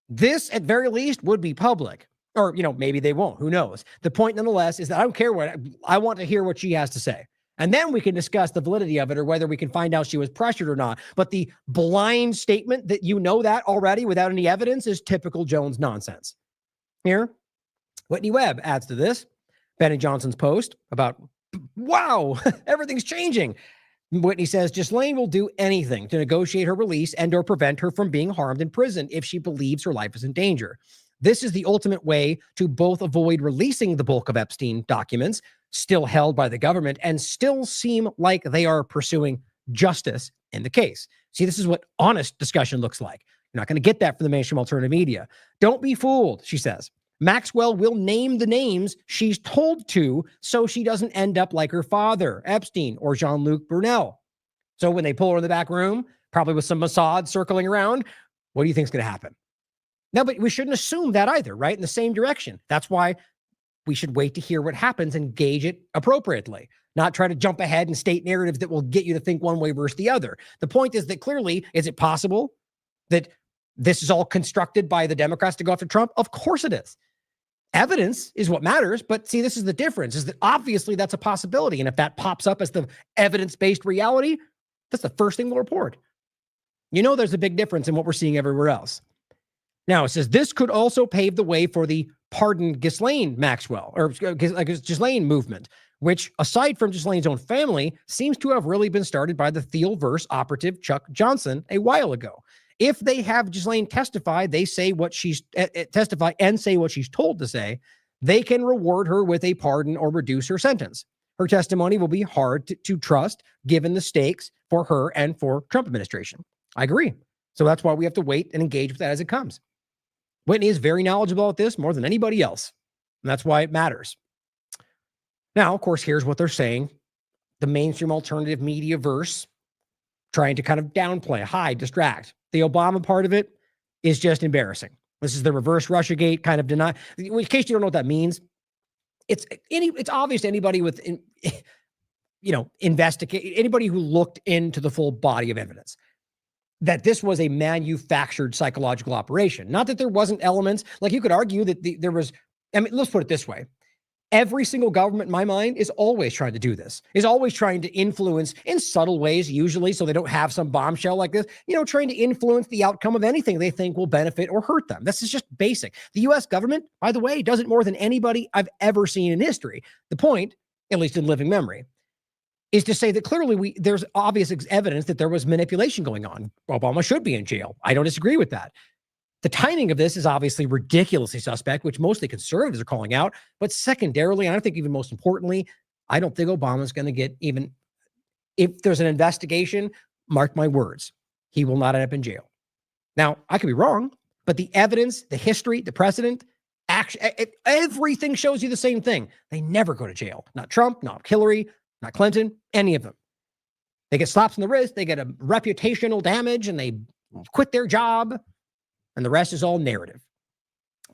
This, at very least, would be public. Or, maybe they won't. Who knows? The point, nonetheless, is that I don't care what I want to hear what she has to say. And then we can discuss the validity of it or whether we can find out she was pressured or not. But the blind statement that that already without any evidence is typical Jones nonsense. Here, Whitney Webb adds to this. Benny Johnson's post about, wow, everything's changing. Whitney says, Ghislaine will do anything to negotiate her release and or prevent her from being harmed in prison if she believes her life is in danger. This is the ultimate way to both avoid releasing the bulk of Epstein documents still held by the government and still seem like they are pursuing justice in the case. See, this is what honest discussion looks like. You're not going to get that from the mainstream alternative media. Don't be fooled, she says. Maxwell will name the names she's told to so she doesn't end up like her father, Epstein, or Jean-Luc Brunel. So when they pull her in the back room, probably with some Mossad circling around, what do you think is going to happen? No, but we shouldn't assume that either, right? In the same direction. That's why we should wait to hear what happens and gauge it appropriately, not try to jump ahead and state narratives that will get you to think one way versus the other. The point is that clearly, is it possible that this is all constructed by the Democrats to go after Trump? Of course it is. Evidence is what matters, but see, this is the difference, is that obviously that's a possibility. And if that pops up as the evidence-based reality, that's the first thing we'll report. There's a big difference in what we're seeing everywhere else. Now, it says this could also pave the way for the pardon Ghislaine Maxwell, or Ghislaine movement, which, aside from Ghislaine's own family, seems to have really been started by the Thiel-verse operative Chuck Johnson a while ago. If they have Ghislaine testify, they say what she's testify and say what she's told to say, they can reward her with a pardon or reduce her sentence. Her testimony will be hard to trust given the stakes for her and for Trump administration. I agree. So that's why we have to wait and engage with that as it comes. Whitney is very knowledgeable about this more than anybody else. And that's why it matters. Now, of course, here's what they're saying. The mainstream alternative media verse trying to kind of downplay, hide, distract. The Obama part of it is just embarrassing. This is the reverse Russiagate kind of deny. In case you don't know what that means, it's obvious to anybody with, investigate, anybody who looked into the full body of evidence, that this was a manufactured psychological operation. Not that there wasn't elements, like you could argue that there was, let's put it this way. Every single government, in my mind, is always trying to do this, is always trying to influence in subtle ways, usually, so they don't have some bombshell like this, trying to influence the outcome of anything they think will benefit or hurt them. This is just basic. The U.S. government, by the way, does it more than anybody I've ever seen in history. The point, at least in living memory, is to say that clearly there's obvious evidence that there was manipulation going on. Obama should be in jail. I don't disagree with that. The timing of this is obviously ridiculously suspect, which mostly conservatives are calling out. But secondarily, and I think even most importantly, I don't think Obama's going to get even, if there's an investigation, mark my words, he will not end up in jail. Now, I could be wrong, but the evidence, the history, the precedent, everything shows you the same thing. They never go to jail. Not Trump, not Hillary, not Clinton, any of them. They get slaps on the wrist, they get a reputational damage, and they quit their job. And the rest is all narrative.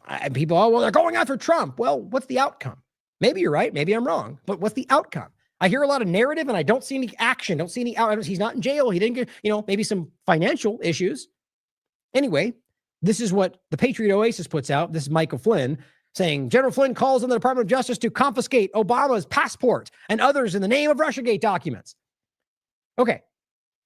And people, they're going after Trump. Well, what's the outcome? Maybe you're right. Maybe I'm wrong. But what's the outcome? I hear a lot of narrative and I don't see any action. Don't see any out. He's not in jail. He didn't get, maybe some financial issues. Anyway, this is what the Patriot Oasis puts out. This is Michael Flynn saying, General Flynn calls on the Department of Justice to confiscate Obama's passport and others in the name of Russiagate documents. Okay.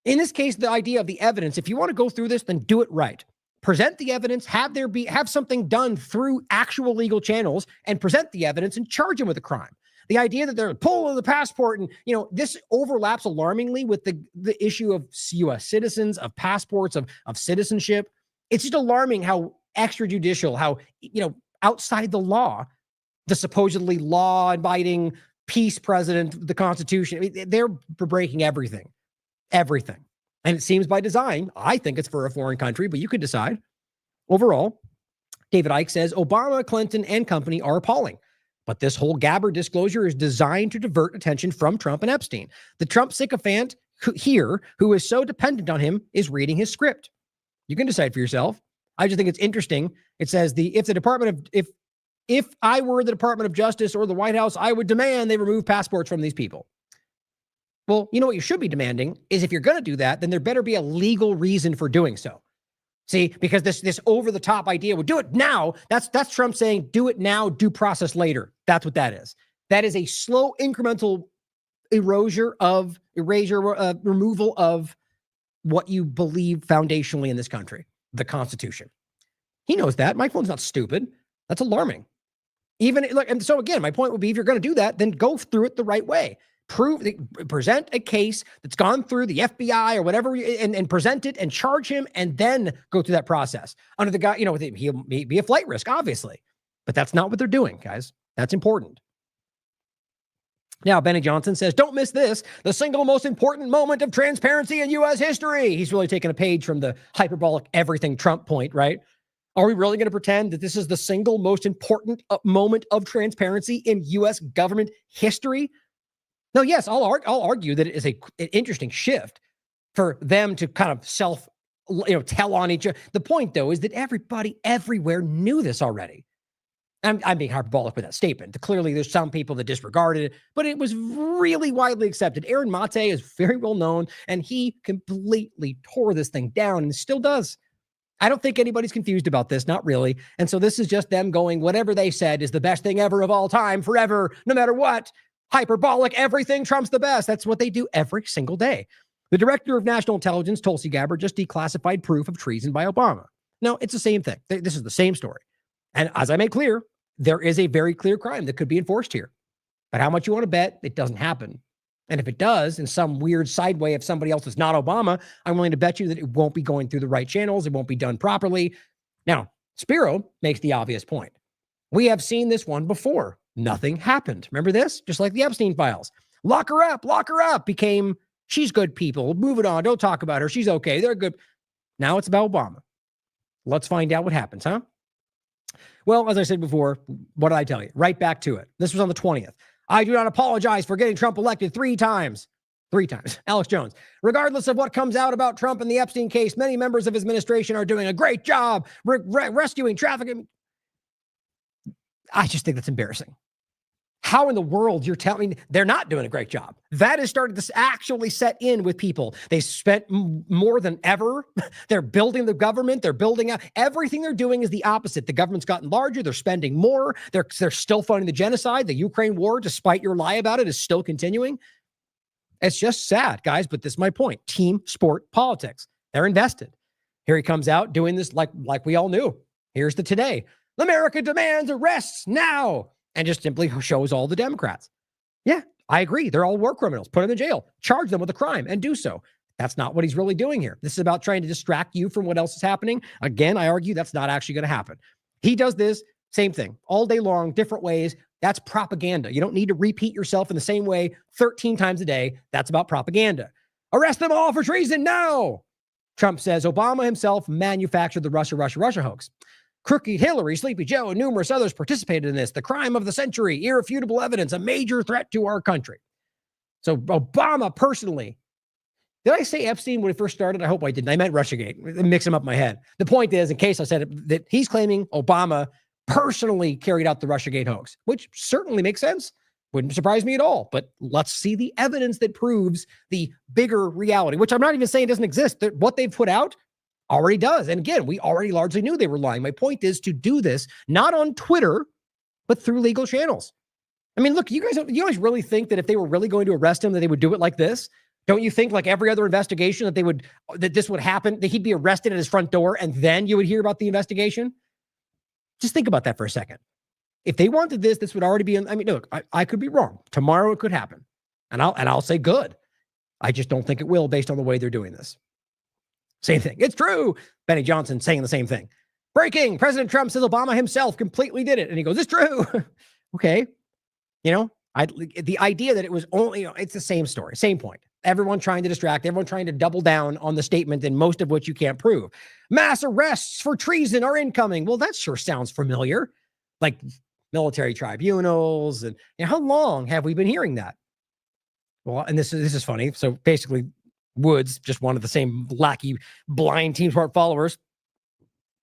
In this case, the idea of the evidence, if you want to go through this, then do it right. Present the evidence, have something done through actual legal channels, and present the evidence and charge him with a crime. The idea that they're pulling the passport and, this overlaps alarmingly with the issue of U.S. citizens, of passports, of citizenship. It's just alarming how extrajudicial, how, outside the law, the supposedly law-abiding peace president, the Constitution, they're breaking everything. Everything. And it seems by design. I think it's for a foreign country, but you could decide. Overall, David Icke says Obama, Clinton, and company are appalling. But this whole Gabbard disclosure is designed to divert attention from Trump and Epstein. The Trump sycophant who is so dependent on him, is reading his script. You can decide for yourself. I just think it's interesting. It says if I were the Department of Justice or the White House, I would demand they remove passports from these people. Well, you know what you should be demanding is if you're going to do that, then there better be a legal reason for doing so. See, because this over-the-top idea, well, do it now. That's Trump saying, do it now, due process later. That's what that is. That is a slow, incremental removal of what you believe foundationally in this country, the Constitution. He knows that. Mike Flynn's not stupid. That's alarming. And so again, my point would be, if you're going to do that, then go through it the right way. Present a case that's gone through the FBI or whatever, and present it and charge him, and then go through that process. Under the guy, he'll be a flight risk, obviously, but that's not what they're doing, guys. That's important. Now, Benny Johnson says, don't miss this, the single most important moment of transparency in U.S. history. He's really taken a page from the hyperbolic everything Trump point, right? Are we really going to pretend that this is the single most important moment of transparency in U.S. government history? No, yes, I'll argue that it is an interesting shift for them to kind of tell on each other. The point, though, is that everybody everywhere knew this already. I'm being hyperbolic with that statement. Clearly, there's some people that disregarded it, but it was really widely accepted. Aaron Mate is very well known, and he completely tore this thing down and still does. I don't think anybody's confused about this, not really. And so this is just them going, whatever they said is the best thing ever of all time, forever, no matter what. Hyperbolic, everything, Trump's the best. That's what they do every single day. The director of national intelligence, Tulsi Gabbard, just declassified proof of treason by Obama. No, it's the same thing. This is the same story. And as I made clear, there is a very clear crime that could be enforced here. But how much you want to bet it doesn't happen? And if it does, in some weird side way, if somebody else is not Obama, I'm willing to bet you that it won't be going through the right channels. It won't be done properly. Now, Spiro makes the obvious point. We have seen this one before. Nothing happened. Remember this? Just like the Epstein files. Lock her up became, she's good people. Move it on. Don't talk about her. She's okay. They're good. Now it's about Obama. Let's find out what happens, huh? Well, as I said before, what did I tell you? Right back to it. This was on the 20th. I do not apologize for getting Trump elected 3 times. 3 times. Alex Jones. Regardless of what comes out about Trump and the Epstein case, many members of his administration are doing a great job rescuing trafficking. I just think that's embarrassing. How in the world you're telling me they're not doing a great job? That has started to actually set in with people. They spent more than ever. They're building the government. They're building out. Everything they're doing is the opposite. The government's gotten larger. They're spending more. They're still funding the genocide. The Ukraine war, despite your lie about it, is still continuing. It's just sad, guys, but this is my point. Team sport politics. They're invested. Here he comes out doing this like we all knew. Here's the today. America demands arrests now. And just simply shows all the Democrats. Yeah, I agree. They're all war criminals. Put them in jail. Charge them with a crime and do so. That's not what he's really doing here. This is about trying to distract you from what else is happening. Again, I argue that's not actually going to happen. He does this, same thing, all day long, different ways. That's propaganda. You don't need to repeat yourself in the same way 13 times a day. That's about propaganda. Arrest them all for treason now. Trump says Obama himself manufactured the Russia hoax. Crooked Hillary, Sleepy Joe, and numerous others participated in this. The crime of the century, irrefutable evidence, a major threat to our country. So Obama personally, did I say Epstein when it first started? I hope I didn't. I meant Russiagate. Mix him up in my head. The point is, in case I said it, that he's claiming Obama personally carried out the Russiagate hoax, which certainly makes sense. Wouldn't surprise me at all. But let's see the evidence that proves the bigger reality, which I'm not even saying doesn't exist. What they've put out already does. And again, we already largely knew they were lying. My point is to do this, not on Twitter, but through legal channels. I mean, look, you guys really think that if they were really going to arrest him, that they would do it like this? Don't you think, like every other investigation, that this would happen, that he'd be arrested at his front door and then you would hear about the investigation? Just think about that for a second. If they wanted this would already be in, I mean, look, I could be wrong. Tomorrow it could happen. And I'll say good. I just don't think it will based on the way they're doing this. Same thing. It's true. Benny Johnson saying the same thing. Breaking. President Trump says Obama himself completely did it. And he goes, it's true. Okay. The idea that it was only, it's the same story, same point. Everyone trying to distract, everyone trying to double down on the statement, and most of which you can't prove. Mass arrests for treason are incoming. Well, that sure sounds familiar. Like military tribunals. And how long have we been hearing that? Well, and this is funny. So basically, Woods, just one of the same lackey, blind Team Sport followers.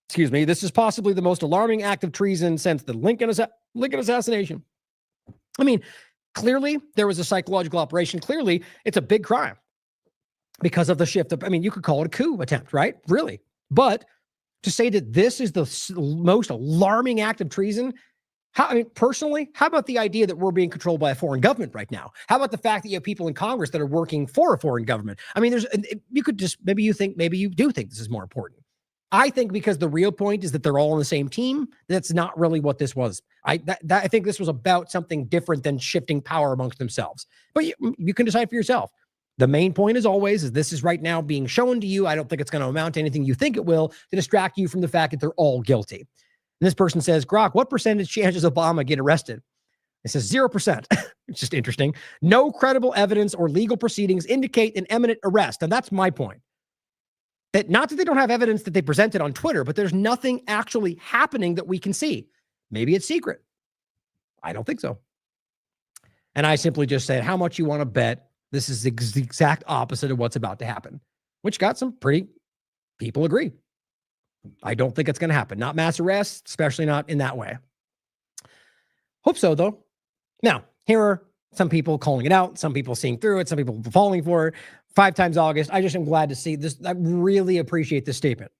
Excuse me. This is possibly the most alarming act of treason since the Lincoln assassination. I mean, clearly there was a psychological operation. Clearly, it's a big crime because of the shift of, I mean, you could call it a coup attempt, right? Really. But to say that this is the most alarming act of treason, personally, how about the idea that we're being controlled by a foreign government right now? How about the fact that you have people in Congress that are working for a foreign government? I mean, maybe you do think this is more important. I think because the real point is that they're all on the same team. That's not really what this was. I think this was about something different than shifting power amongst themselves. But you can decide for yourself. The main point, as always, is this is right now being shown to you. I don't think it's going to amount to anything you think it will, to distract you from the fact that they're all guilty. And this person says, Grok, what percentage chance does Obama get arrested? It says 0%. It's just interesting. No credible evidence or legal proceedings indicate an imminent arrest. And that's my point. That not that they don't have evidence that they presented on Twitter, but there's nothing actually happening that we can see. Maybe it's secret. I don't think so. And I simply just said, how much you want to bet this is the exact opposite of what's about to happen, which got some pretty people agree. I don't think it's going to happen. Not mass arrests, especially not in that way. Hope so, though. Now, here are some people calling it out, some people seeing through it, some people falling for it. 5 times August. I just am glad to see this. I really appreciate this statement.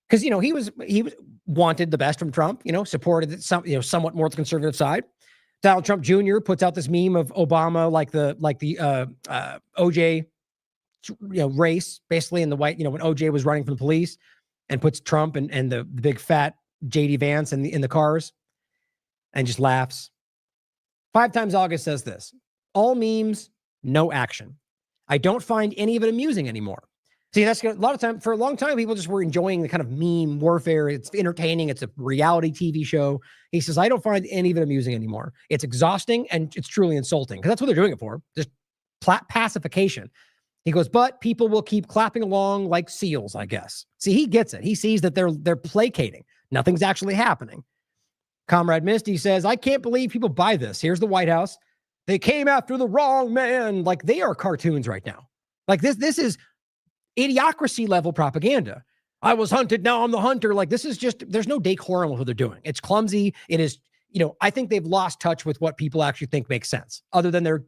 Because, he was wanted the best from Trump, supported somewhat more the conservative side. Donald Trump Jr. puts out this meme of Obama like the OJ race, basically in the white, when OJ was running from the police, and puts Trump and the big fat JD Vance in the cars and just laughs. 5 times August says this: all memes, no action. I don't find any of it amusing anymore. See, that's a lot of time. For a long time, people just were enjoying the kind of meme warfare. It's entertaining. It's a reality TV show. He says, I don't find any of it amusing anymore. It's exhausting and it's truly insulting, because that's what they're doing it for. Just pacification. He goes, but people will keep clapping along like seals, I guess. See, he gets it. He sees that they're placating. Nothing's actually happening. Comrade Misty says, I can't believe people buy this. Here's the White House. They came after the wrong man. Like, they are cartoons right now. Like, this is idiocracy level propaganda. I was hunted, now I'm the hunter. Like, this is just, there's no decorum with what they're doing. It's clumsy. It is, I think they've lost touch with what people actually think makes sense, other than their,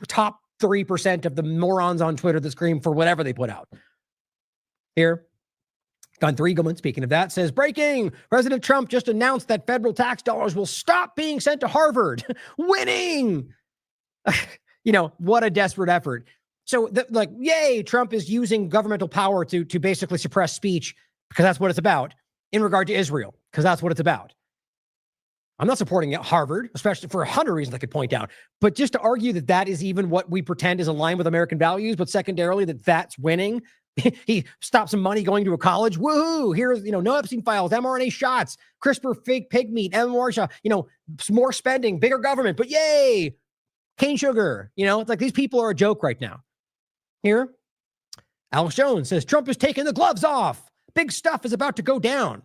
top 3% of the morons on Twitter that scream for whatever they put out. Here, Gun 3 Goodman, speaking of that, says, breaking, President Trump just announced that federal tax dollars will stop being sent to Harvard. Winning! What a desperate effort. So, yay, Trump is using governmental power to basically suppress speech, because that's what it's about, in regard to Israel, because that's what it's about. I'm not supporting Harvard, especially for 100 reasons I could point out, but just to argue that that is even what we pretend is aligned with American values, but secondarily that that's winning. He stopped some money going to a college. Woohoo! Here's, no Epstein files, mRNA shots, CRISPR fake pig meat, MMR, more spending, bigger government, but yay! Cane sugar. It's like these people are a joke right now. Here, Alex Jones says, Trump is taking the gloves off. Big stuff is about to go down.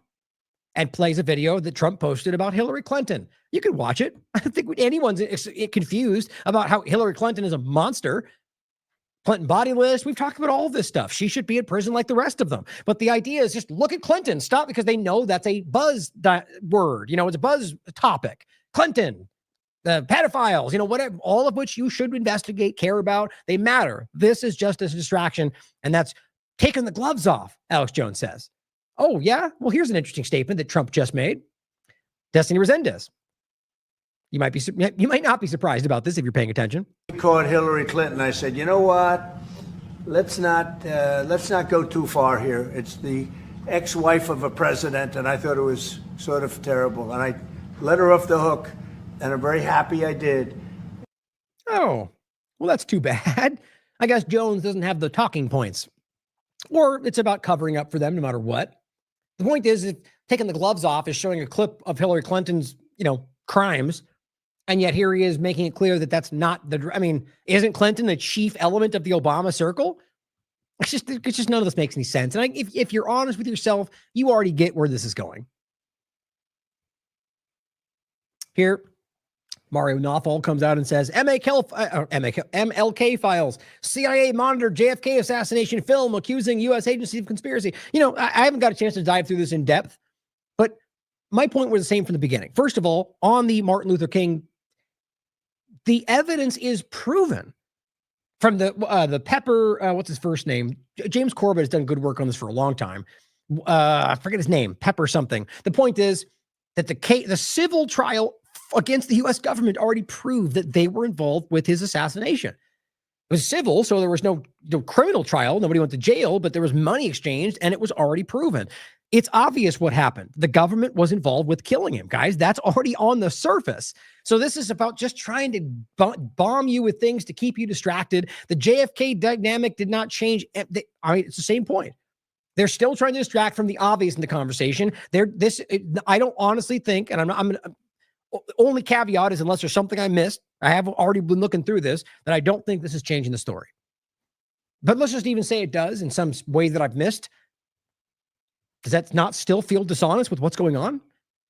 And plays a video that Trump posted about Hillary Clinton. You can watch it. I don't think anyone's confused about how Hillary Clinton is a monster. Clinton body list. We've talked about all this stuff. She should be in prison like the rest of them. But the idea is just look at Clinton. Stop, because they know that's a buzz word. It's a buzz topic. Clinton, the pedophiles, whatever, all of which you should investigate, care about. They matter. This is just a distraction. And that's taking the gloves off, Alex Jones says. Oh, yeah? Well, here's an interesting statement that Trump just made. Destiny Resendez. You might not be surprised about this if you're paying attention. I called Hillary Clinton. I said, you know what? Let's not go too far here. It's the ex-wife of a president, and I thought it was sort of terrible. And I let her off the hook, and I'm very happy I did. Oh, well, that's too bad. I guess Jones doesn't have the talking points. Or it's about covering up for them no matter what. The point is, if taking the gloves off is showing a clip of Hillary Clinton's, crimes, and yet here he is making it clear that that's not isn't Clinton the chief element of the Obama circle? It's just none of this makes any sense. And if you're honest with yourself, you already get where this is going. Here, Mario Nawfal comes out and says, MLK files, CIA monitored JFK assassination film accusing U.S. agency of conspiracy. I haven't got a chance to dive through this in depth, but my point was the same from the beginning. First of all, on the Martin Luther King, the evidence is proven from the Pepper, what's his first name? James Corbett has done good work on this for a long time. I forget his name, Pepper something. The point is that the civil trial against the U.S. government already proved that they were involved with his assassination. It was civil, so there was no criminal trial. Nobody went to jail, but there was money exchanged, and it was already proven. It's obvious what happened. The government was involved with killing him, guys. That's already on the surface. So this is about just trying to bomb you with things to keep you distracted. The JFK dynamic did not change. It's the same point. They're still trying to distract from the obvious in the conversation. I don't honestly think, and I'm only caveat is unless there's something I missed, I have already been looking through this, that I don't think this is changing the story. But let's just even say it does in some way that I've missed. Does that not still feel dishonest with what's going on?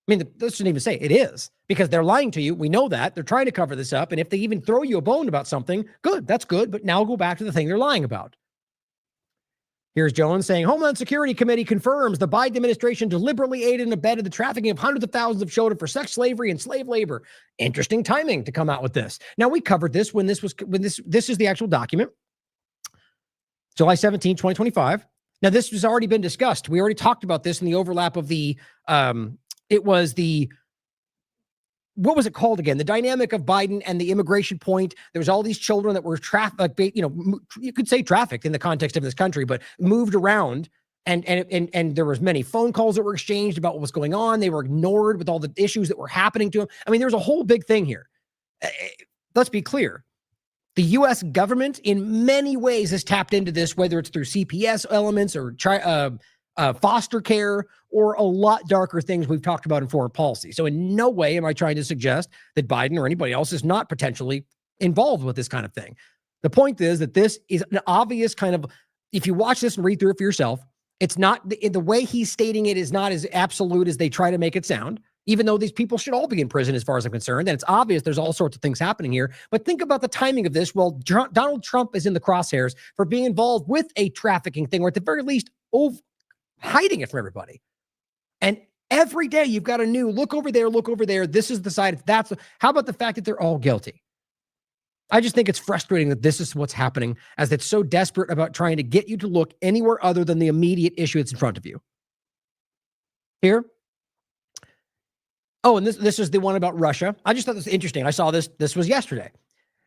Let's just even say it is, because they're lying to you. We know that. They're trying to cover this up. And if they even throw you a bone about something, good, that's good. But now go back to the thing they're lying about. Here's Jones saying, Homeland Security Committee confirms the Biden administration deliberately aided and abetted the trafficking of hundreds of thousands of children for sex slavery and slave labor. Interesting timing to come out with this. Now, we covered this when this is the actual document. July 17, 2025. Now, this has already been discussed. We already talked about this in the overlap of what was it called again? The dynamic of Biden and the immigration point. There was all these children that were you could say trafficked in the context of this country, but moved around. And there was many phone calls that were exchanged about what was going on. They were ignored with all the issues that were happening to them. There's a whole big thing here. Let's be clear. The U.S. government in many ways has tapped into this, whether it's through CPS elements or foster care, or a lot darker things we've talked about in foreign policy. So in no way am I trying to suggest that Biden or anybody else is not potentially involved with this kind of thing. The point is that this is an obvious kind of, if you watch this and read through it for yourself, it's not, the way he's stating it is not as absolute as they try to make it sound, even though these people should all be in prison as far as I'm concerned. And it's obvious there's all sorts of things happening here. But think about the timing of this. Well, Donald Trump is in the crosshairs for being involved with a trafficking thing, or at the very least, hiding it from everybody. And Every day you've got a new look over there, look over there. This is the side. How about the fact that they're all guilty? I just think it's frustrating that this is what's happening, as it's so desperate about trying to get you to look anywhere other than the immediate issue that's in front of you. Here. Oh, and this is the one about Russia. I just thought this was interesting. I saw this. This was yesterday.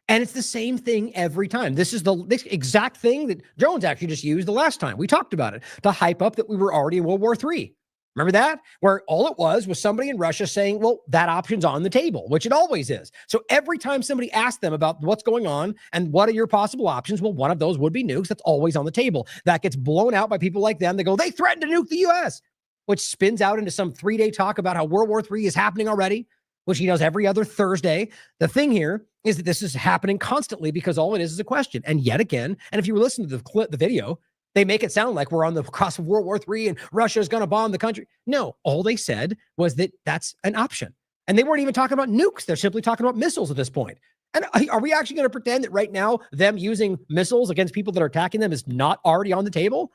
And it's the same thing every time. This is this exact thing that Jones actually just used the last time. We talked about it to hype up that we were already in World War III. Remember that? Where all it was somebody in Russia saying, well, that option's on the table, which it always is. So every time somebody asked them about what's going on and what are your possible options, well, one of those would be nukes. That's always on the table. That gets blown out by people like them. They go, they threatened to nuke the U.S., which spins out into some 3-day talk about how World War III is happening already, which he does every other Thursday. The thing here is that this is happening constantly because all it is a question. And yet again, and if you listen to the video, they make it sound like we're on the cusp of World War III and Russia is going to bomb the country. No, all they said was that that's an option. And they weren't even talking about nukes. They're simply talking about missiles at this point. And are we actually going to pretend that right now them using missiles against people that are attacking them is not already on the table?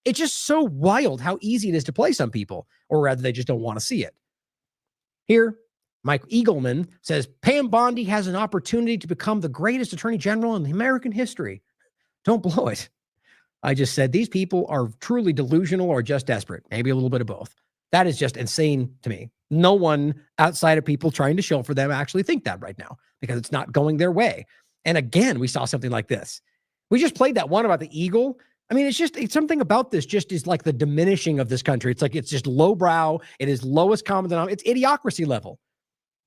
It's just so wild how easy it is to play some people, or rather they just don't want to see it. Here, Mike Eagleman says, Pam Bondi has an opportunity to become the greatest attorney general in American history. Don't blow it. I just said these people are truly delusional or just desperate. Maybe a little bit of both. That is just insane to me. No one outside of people trying to shill for them actually think that right now because it's not going their way. And again, we saw something like this. We just played that one about the eagle. I mean, it's something about this just is like the diminishing of this country. It's like, it's just lowbrow. It is lowest common denominator. It's idiocracy level.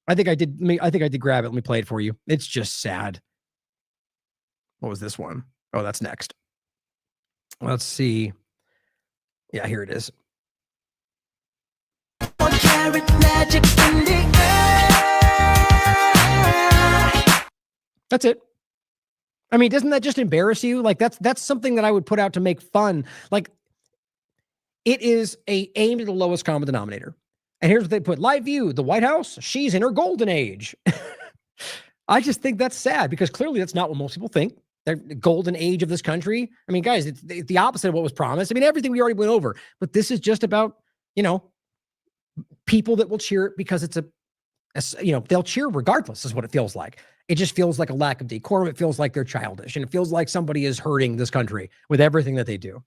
I think I did grab it. Let me play it for you. It's just sad. What was this one? Oh, that's next. Let's see. Yeah, here it is. That's it. I mean, doesn't that just embarrass you? Like that's something that I would put out to make fun. Like it is aimed at the lowest common denominator. And here's what they put: live view, the White House, she's in her golden age. I just think that's sad because clearly that's not what most people think. The golden age of this country. I mean, guys, it's the opposite of what was promised. I mean, everything we already went over, but this is just about, people that will cheer it because it's they'll cheer regardless is what it feels like. It just feels like a lack of decorum. It feels like they're childish, and it feels like somebody is hurting this country with everything that they do.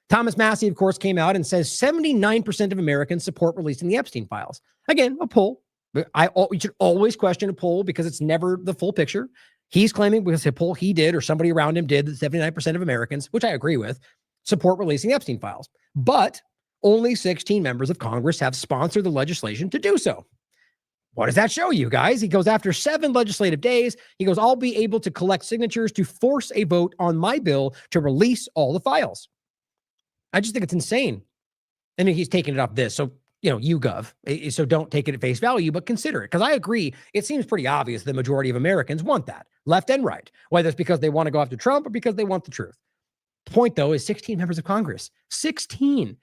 Thomas Massey, of course, came out and says 79% of Americans support releasing the Epstein files. Again, a poll. You should always question a poll because it's never the full picture. He's claiming because a poll he did or somebody around him did that 79% of Americans, which I agree with, support releasing the Epstein files. But only 16 members of Congress have sponsored the legislation to do so. What does that show you, guys? He goes, after 7 legislative days, he goes, I'll be able to collect signatures to force a vote on my bill to release all the files. I just think it's insane. And he's taking it off this. So, YouGov. So don't take it at face value, but consider it. Because I agree, it seems pretty obvious the majority of Americans want that, left and right, whether it's because they want to go after Trump or because they want the truth. The point, though, is 16 members of Congress. 16.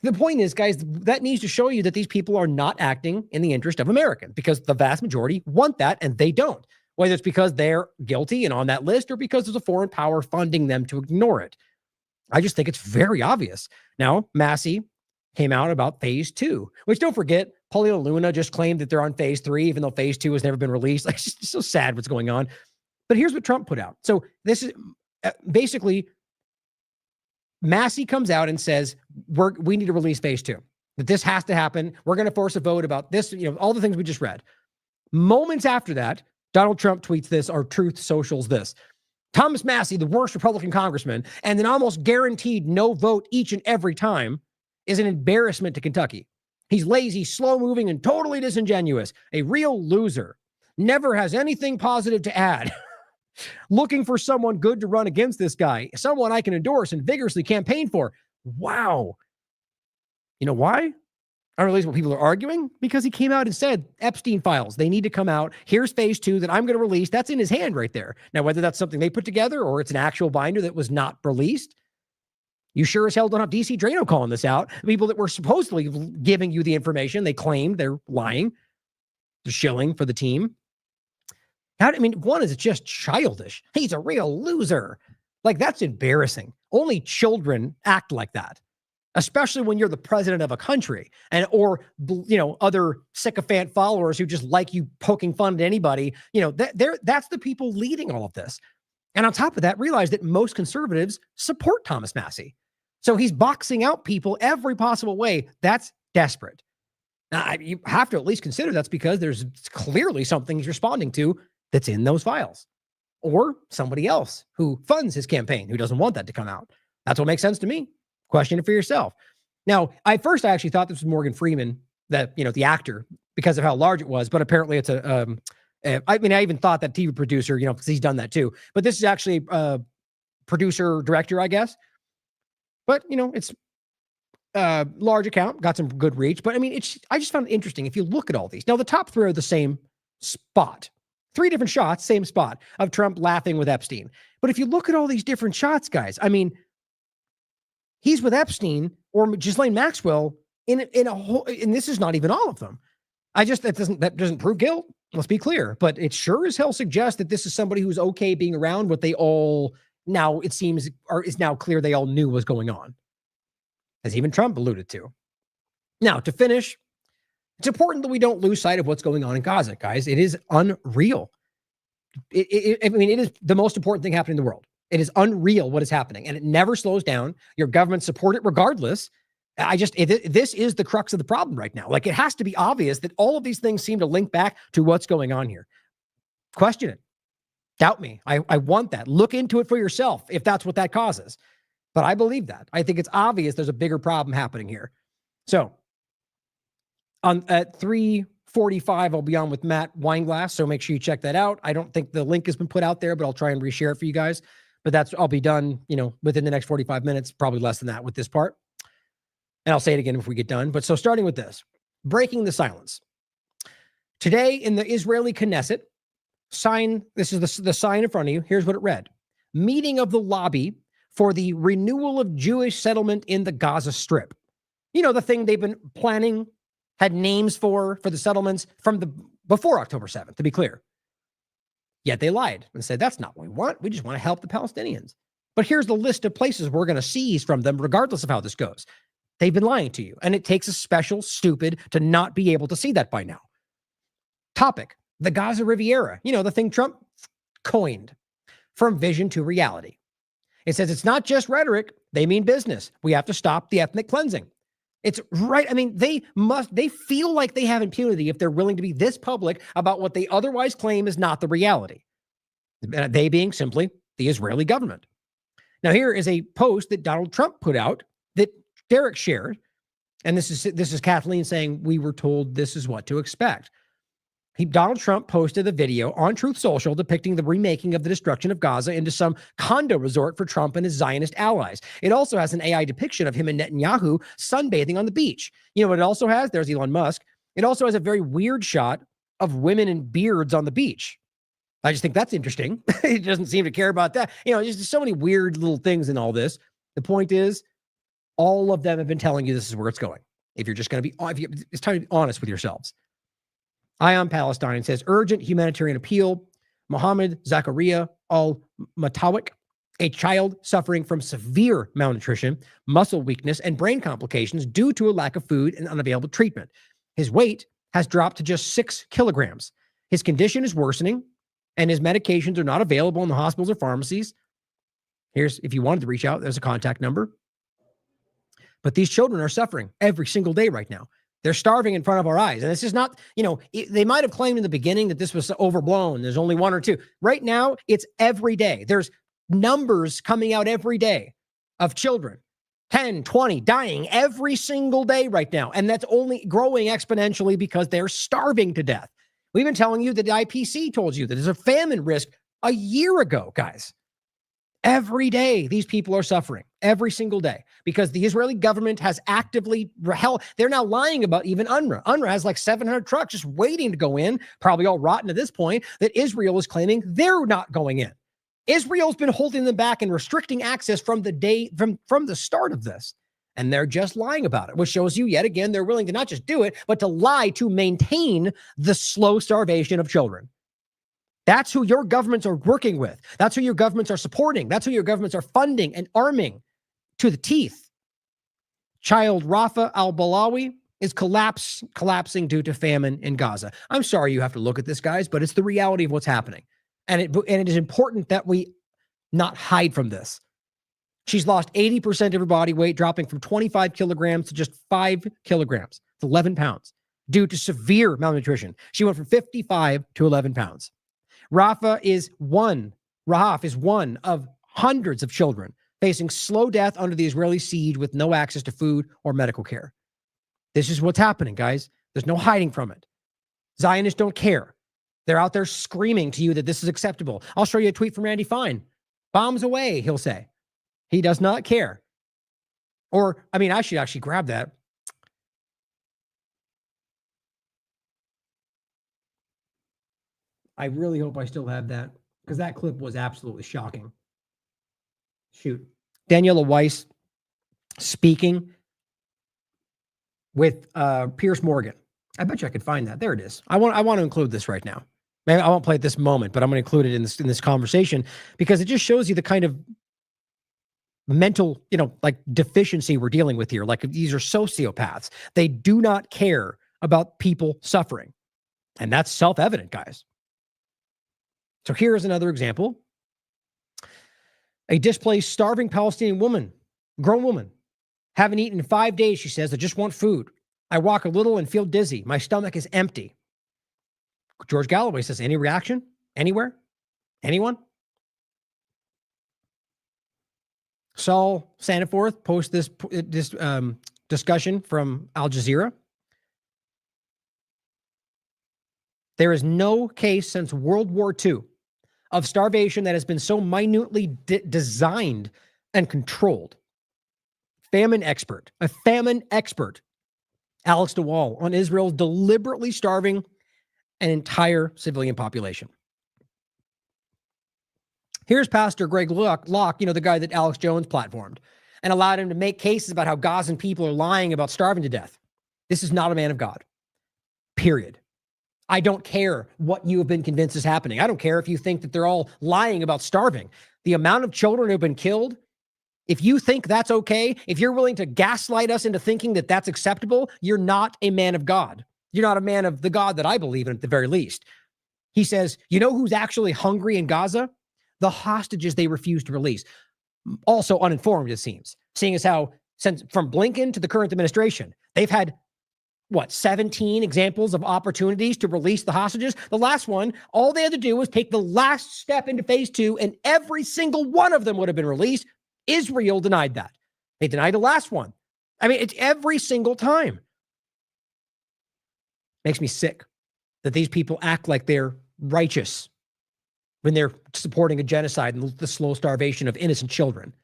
The point is, guys, that needs to show you that these people are not acting in the interest of Americans because the vast majority want that and they don't, whether it's because they're guilty and on that list or because there's a foreign power funding them to ignore it. I just think it's very obvious. Now, Massey came out about phase 2, which don't forget, Paulina Luna just claimed that they're on phase 3, even though phase 2 has never been released. Like, it's just so sad what's going on. But here's what Trump put out. So this is basically Massey comes out and says, we need to release phase 2, that this has to happen. We're going to force a vote about this, all the things we just read. Moments after that, Donald Trump tweets this, or Truth Socials this. Thomas Massey, the worst Republican congressman, and an almost guaranteed no vote each and every time, is an embarrassment to Kentucky. He's lazy, slow-moving, and totally disingenuous. A real loser. Never has anything positive to add. Looking for someone good to run against this guy. Someone I can endorse and vigorously campaign for. Wow. You know why? I realize what people are arguing because he came out and said Epstein files, they need to come out. Here's phase 2 that I'm going to release. That's in his hand right there. Now, whether that's something they put together or it's an actual binder that was not released, you sure as hell don't have DC Drano calling this out. The people that were supposedly giving you the information, they claimed they're lying. They're shilling for the team. One is just childish. He's a real loser. Like, that's embarrassing. Only children act like that. especially when you're the president of a country or other sycophant followers who just like you poking fun at anybody. That's the people leading all of this. And on top of that, realize that most conservatives support Thomas Massie. So he's boxing out people every possible way. That's desperate. Now, you have to at least consider that's because there's clearly something he's responding to that's in those files, or somebody else who funds his campaign who doesn't want that to come out. That's what makes sense to me. Question it for yourself. Now, I actually thought this was Morgan Freeman, the actor, because of how large it was, but apparently it's I even thought that TV producer, because he's done that too. But this is actually a producer, director, I guess. But, it's large account, got some good reach. But I just found it interesting. If you look at all these, now the top three are the same spot. 3 different shots, same spot of Trump laughing with Epstein. But if you look at all these different shots, guys, he's with Epstein or Ghislaine Maxwell in a whole, and this is not even all of them. That doesn't prove guilt. Let's be clear, but it sure as hell suggests that this is somebody who's okay being around what they all now, it seems, is now clear they all knew was going on, as even Trump alluded to. Now, to finish, it's important that we don't lose sight of what's going on in Gaza, guys. It is unreal. It is the most important thing happening in the world. It is unreal what is happening, and it never slows down. Your government support it regardless. This is the crux of the problem right now. Like, it has to be obvious that all of these things seem to link back to what's going on here. Question it. Doubt me. I want that. Look into it for yourself if that's what that causes. But I believe that. I think it's obvious there's a bigger problem happening here. So, at 3:45, I'll be on with Matt Weinglass, so make sure you check that out. I don't think the link has been put out there, but I'll try and reshare it for you guys. But I'll be done, within the next 45 minutes, probably less than that with this part. And I'll say it again if we get done. But so starting with this, breaking the silence. Today in the Israeli Knesset, this is the sign in front of you. Here's what it read. Meeting of the lobby for the renewal of Jewish settlement in the Gaza Strip. The thing they've been planning, had names for the settlements before October 7th, to be clear. Yet they lied and said, that's not what we want. We just want to help the Palestinians. But here's the list of places we're going to seize from them, regardless of how this goes. They've been lying to you, and it takes a special stupid to not be able to see that by now. Topic, the Gaza Riviera, the thing Trump coined, from vision to reality. It says it's not just rhetoric. They mean business. We have to stop the ethnic cleansing. It's right. They feel like they have impunity if they're willing to be this public about what they otherwise claim is not the reality. They being simply the Israeli government. Now, here is a post that Donald Trump put out that Derek shared. And this is Kathleen saying, we were told this is what to expect. Donald Trump posted a video on Truth Social depicting the remaking of the destruction of Gaza into some condo resort for Trump and his Zionist allies. It also has an AI depiction of him and Netanyahu sunbathing on the beach. What it also has? There's Elon Musk. It also has a very weird shot of women in beards on the beach. I just think that's interesting. He doesn't seem to care about that. There's so many weird little things in all this. The point is, all of them have been telling you this is where it's going. If you're just going to be, it's time to be honest with yourselves. Eye on Palestine says urgent humanitarian appeal. Mohammed Zakaria al-Matawik, a child suffering from severe malnutrition, muscle weakness, and brain complications due to a lack of food and unavailable treatment. His weight has dropped to just 6 kilograms. His condition is worsening, and his medications are not available in the hospitals or pharmacies. If you wanted to reach out, there's a contact number. But these children are suffering every single day right now. They're starving in front of our eyes. And this is not, they might have claimed in the beginning that this was overblown. There's only 1 or 2. Right now, it's every day. There's numbers coming out every day of children, 10, 20, dying every single day right now. And that's only growing exponentially because they're starving to death. We've been telling you that the IPC told you that there's a famine risk a year ago, guys. Every day, these people are suffering every single day because the Israeli government has actively they're now lying about even UNRWA. UNRWA has like 700 trucks just waiting to go in, probably all rotten at this point, that Israel is claiming they're not going in. Israel's been holding them back and restricting access from the start of this. And they're just lying about it, which shows you yet again, they're willing to not just do it, but to lie to maintain the slow starvation of children. That's who your governments are working with. That's who your governments are supporting. That's who your governments are funding and arming to the teeth. child Rafa al-Balawi is collapsing due to famine in Gaza. I'm sorry you have to look at this, guys, but it's the reality of what's happening. And it is important that we not hide from this. She's lost 80% of her body weight, dropping from 25 kilograms to just 5 kilograms. It's 11 pounds due to severe malnutrition. She went from 55 to 11 pounds. Rahaf is one of hundreds of children facing slow death under the Israeli siege with no access to food or medical care. This is what's happening, guys. There's no hiding from it. Zionists don't care. They're out there screaming to you that this is acceptable. I'll show you a tweet from Randy Fine. Bombs away, he'll say. He does not care. Or, I mean, I should actually grab that. I really hope I still have that, because that clip was absolutely shocking. Shoot. Daniela Weiss speaking with Piers Morgan. I bet you I could find that. There it is. I want to include this right now. Maybe I won't play it this moment, but I'm going to include it in this conversation because it just shows you the kind of mental, like deficiency we're dealing with here. Like these are sociopaths. They do not care about people suffering. And that's self-evident, guys. So here is another example. A displaced, starving Palestinian woman, grown woman, haven't eaten in 5 days, she says. I just want food. I walk a little and feel dizzy. My stomach is empty. George Galloway says, any reaction? Anywhere? Anyone? Saul Sanaforth posts this discussion from Al Jazeera. There is no case since World War II of starvation that has been so minutely designed and controlled. A famine expert, Alex DeWall, on Israel deliberately starving an entire civilian population. Here's Pastor Greg Locke, the guy that Alex Jones platformed and allowed him to make cases about how Gazan people are lying about starving to death. This is not a man of God. Period. I don't care what you have been convinced is happening. I don't care if you think that they're all lying about starving. The amount of children who have been killed, if you think that's okay, if you're willing to gaslight us into thinking that that's acceptable, you're not a man of God. You're not a man of the God that I believe in at the very least. He says, you know who's actually hungry in Gaza? The hostages they refuse to release. Also uninformed, it seems, seeing as how, since from Blinken to the current administration, they've had 17 examples of opportunities to release the hostages. The last one, all they had to do was take the last step into phase 2, and every single one of them would have been released. Israel denied that. They denied the last one. I mean, it's every single time. Makes me sick that these people act like they're righteous when they're supporting a genocide and the slow starvation of innocent children.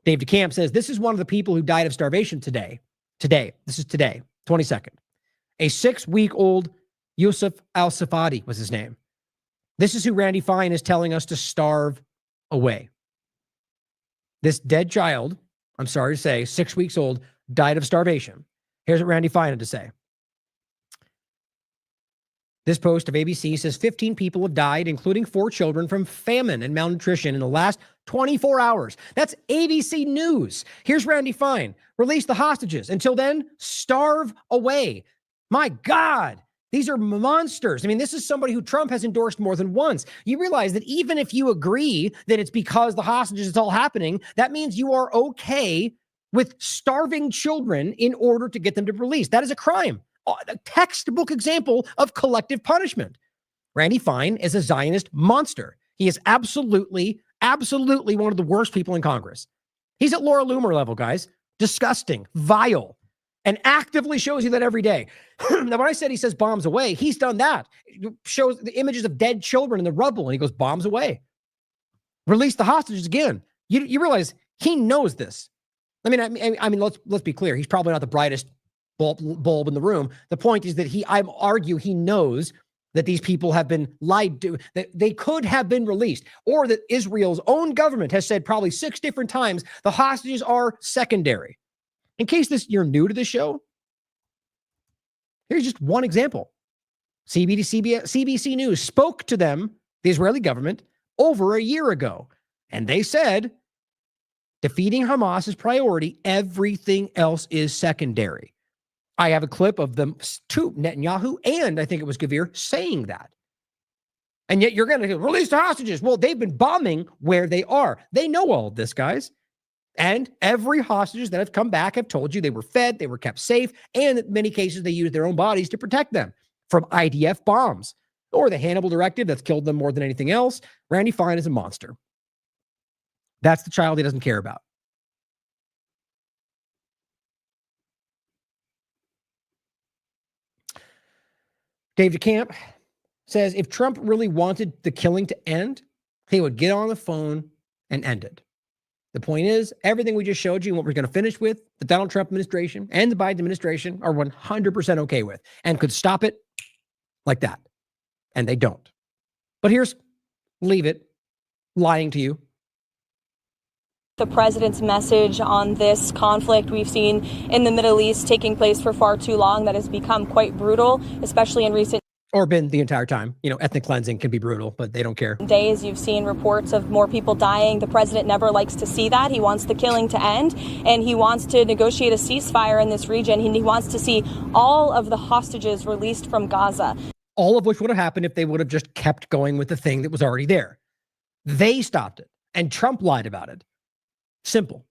Dave DeCamp says, this is one of the people who died of starvation today. This is today, 22nd. A 6-week-old Yusuf al-Safadi was his name. This is who Randy Fine is telling us to starve away. This dead child, I'm sorry to say, 6 weeks old, died of starvation. Here's what Randy Fine had to say. This post of ABC says 15 people have died, including 4 children, from famine and malnutrition in the last 24 hours. That's ABC News. Here's Randy Fine. Release the hostages. Until then, starve away. My God, these are monsters. I mean, this is somebody who Trump has endorsed more than once. You realize that even if you agree that it's because the hostages is all happening, that means you are okay with starving children in order to get them to release. That is a crime. A textbook example of collective punishment. Randy Fine is a Zionist monster. He is absolutely one of the worst people in Congress. He's at Laura Loomer level, guys. Disgusting, vile, and actively shows you that every day. Now, when I said he says bombs away, he's done that. It shows the images of dead children in the rubble, and he goes, bombs away. Release the hostages again. You realize he knows this. I mean, let's be clear. He's probably not the brightest bulb in the room. The point is that I argue he knows that these people have been lied to, that they could have been released, or that Israel's own government has said probably 6 different times the hostages are secondary. In case you're new to the show, here's just one example. CBC News spoke to them, the Israeli government, over a year ago, and they said Defeating Hamas is priority. Everything else is secondary. I have a clip of them, to Netanyahu, and I think it was Gavir, saying that. And yet you're going to release the hostages. Well, they've been bombing where they are. They know all of this, guys. And every hostages that have come back have told you they were fed, they were kept safe, and in many cases, they used their own bodies to protect them from IDF bombs or the Hannibal Directive that's killed them more than anything else. Randy Fine is a monster. That's the child he doesn't care about. Dave DeCamp says if Trump really wanted the killing to end, he would get on the phone and end it. The point is, everything we just showed you and what we're going to finish with, the Donald Trump administration and the Biden administration are 100% okay with and could stop it like that. And they don't. But here's Leave It lying to you. The president's message on this conflict we've seen in the Middle East taking place for far too long that has become quite brutal, especially in recent or been the entire time. You know, ethnic cleansing can be brutal, but they don't care. Days you've seen reports of more people dying. The president never likes to see that. He wants the killing to end, and he wants to negotiate a ceasefire in this region. He wants to see all of the hostages released from Gaza. All of which would have happened if they would have just kept going with the thing that was already there. They stopped it, and Trump lied about it. Simple.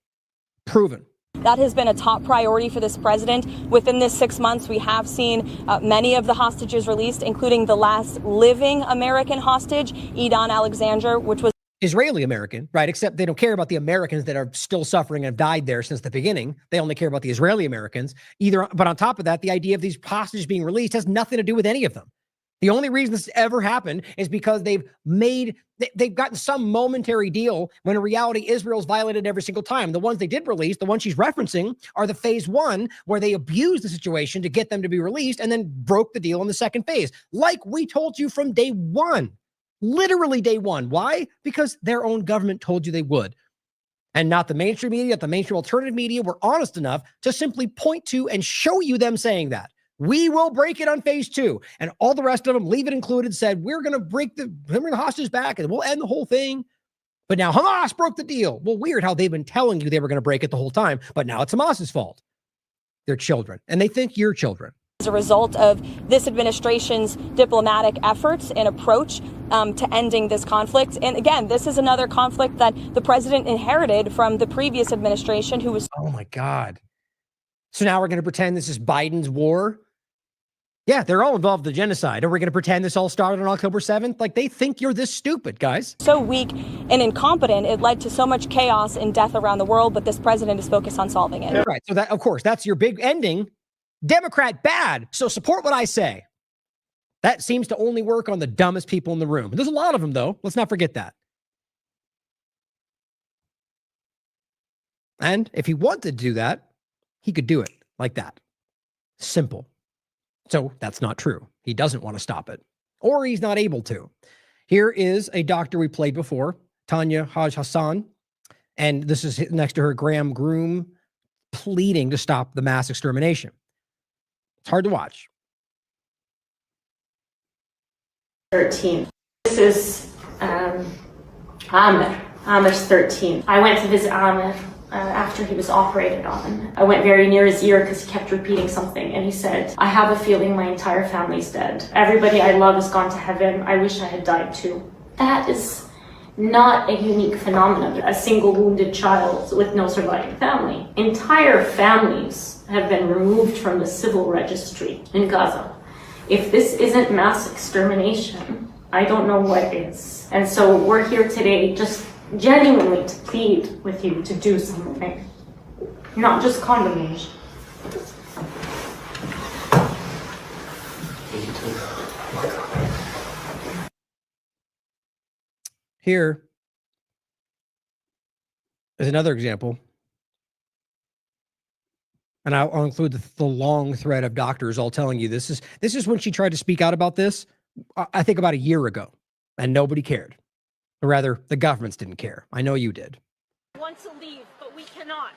Proven. That has been a top priority for this president. Within this 6 months, we have seen many of the hostages released, including the last living American hostage, Edon Alexander, which was Israeli American, right? Except they don't care about the Americans that are still suffering and have died there since the beginning. They only care about the Israeli Americans. But on top of that, the idea of these hostages being released has nothing to do with any of them. The only reason this ever happened is because they've gotten some momentary deal when in reality Israel's violated every single time. The ones they did release, the ones she's referencing, are the phase one where they abused the situation to get them to be released and then broke the deal in the second phase. Like we told you from day one, literally day one. Why? Because their own government told you they would. And not the mainstream media, not the mainstream alternative media were honest enough to simply point to and show you them saying that. We will break it on phase two. And all the rest of them, Leave It included, said, we're going to bring the hostages back and we'll end the whole thing. But now Hamas broke the deal. Well, weird how they've been telling you they were going to break it the whole time, but now it's Hamas's fault. They're children, and they think you're children. As a result of this administration's diplomatic efforts and approach to ending this conflict. And again, this is another conflict that the president inherited from the previous administration who was... Oh my God. So now we're going to pretend this is Biden's war? Yeah, they're all involved in the genocide. Are we going to pretend this all started on October 7th? Like, they think you're this stupid, guys. So weak and incompetent, it led to so much chaos and death around the world, but this president is focused on solving it. Right. So that, of course, that's your big ending. Democrat bad. So support what I say. That seems to only work on the dumbest people in the room. There's a lot of them, though. Let's not forget that. And if he wanted to do that, he could do it like that. Simple. So that's not true. He doesn't want to stop it, or he's not able to. Here is a doctor we played before, Tanya Haj Hassan, and this is next to her Graham Groom pleading to stop the mass extermination. It's hard to watch. 13. This is Ahmed. Ahmed's 13. I went to visit Ahmed after he was operated on. I went very near his ear because he kept repeating something, and he said, I have a feeling my entire family's dead. Everybody I love has gone to heaven. I wish I had died too. That is not a unique phenomenon. A single wounded child with no surviving family. Entire families have been removed from the civil registry in Gaza. If this isn't mass extermination, I don't know what is. And so we're here today just genuinely to plead with you to do something, not just condemnation. Here is another example, and I'll include the long thread of doctors all telling you this is when she tried to speak out about this, I think about a year ago, and nobody cared. Or rather, the governments didn't care. I know you did. Want to leave, but we cannot.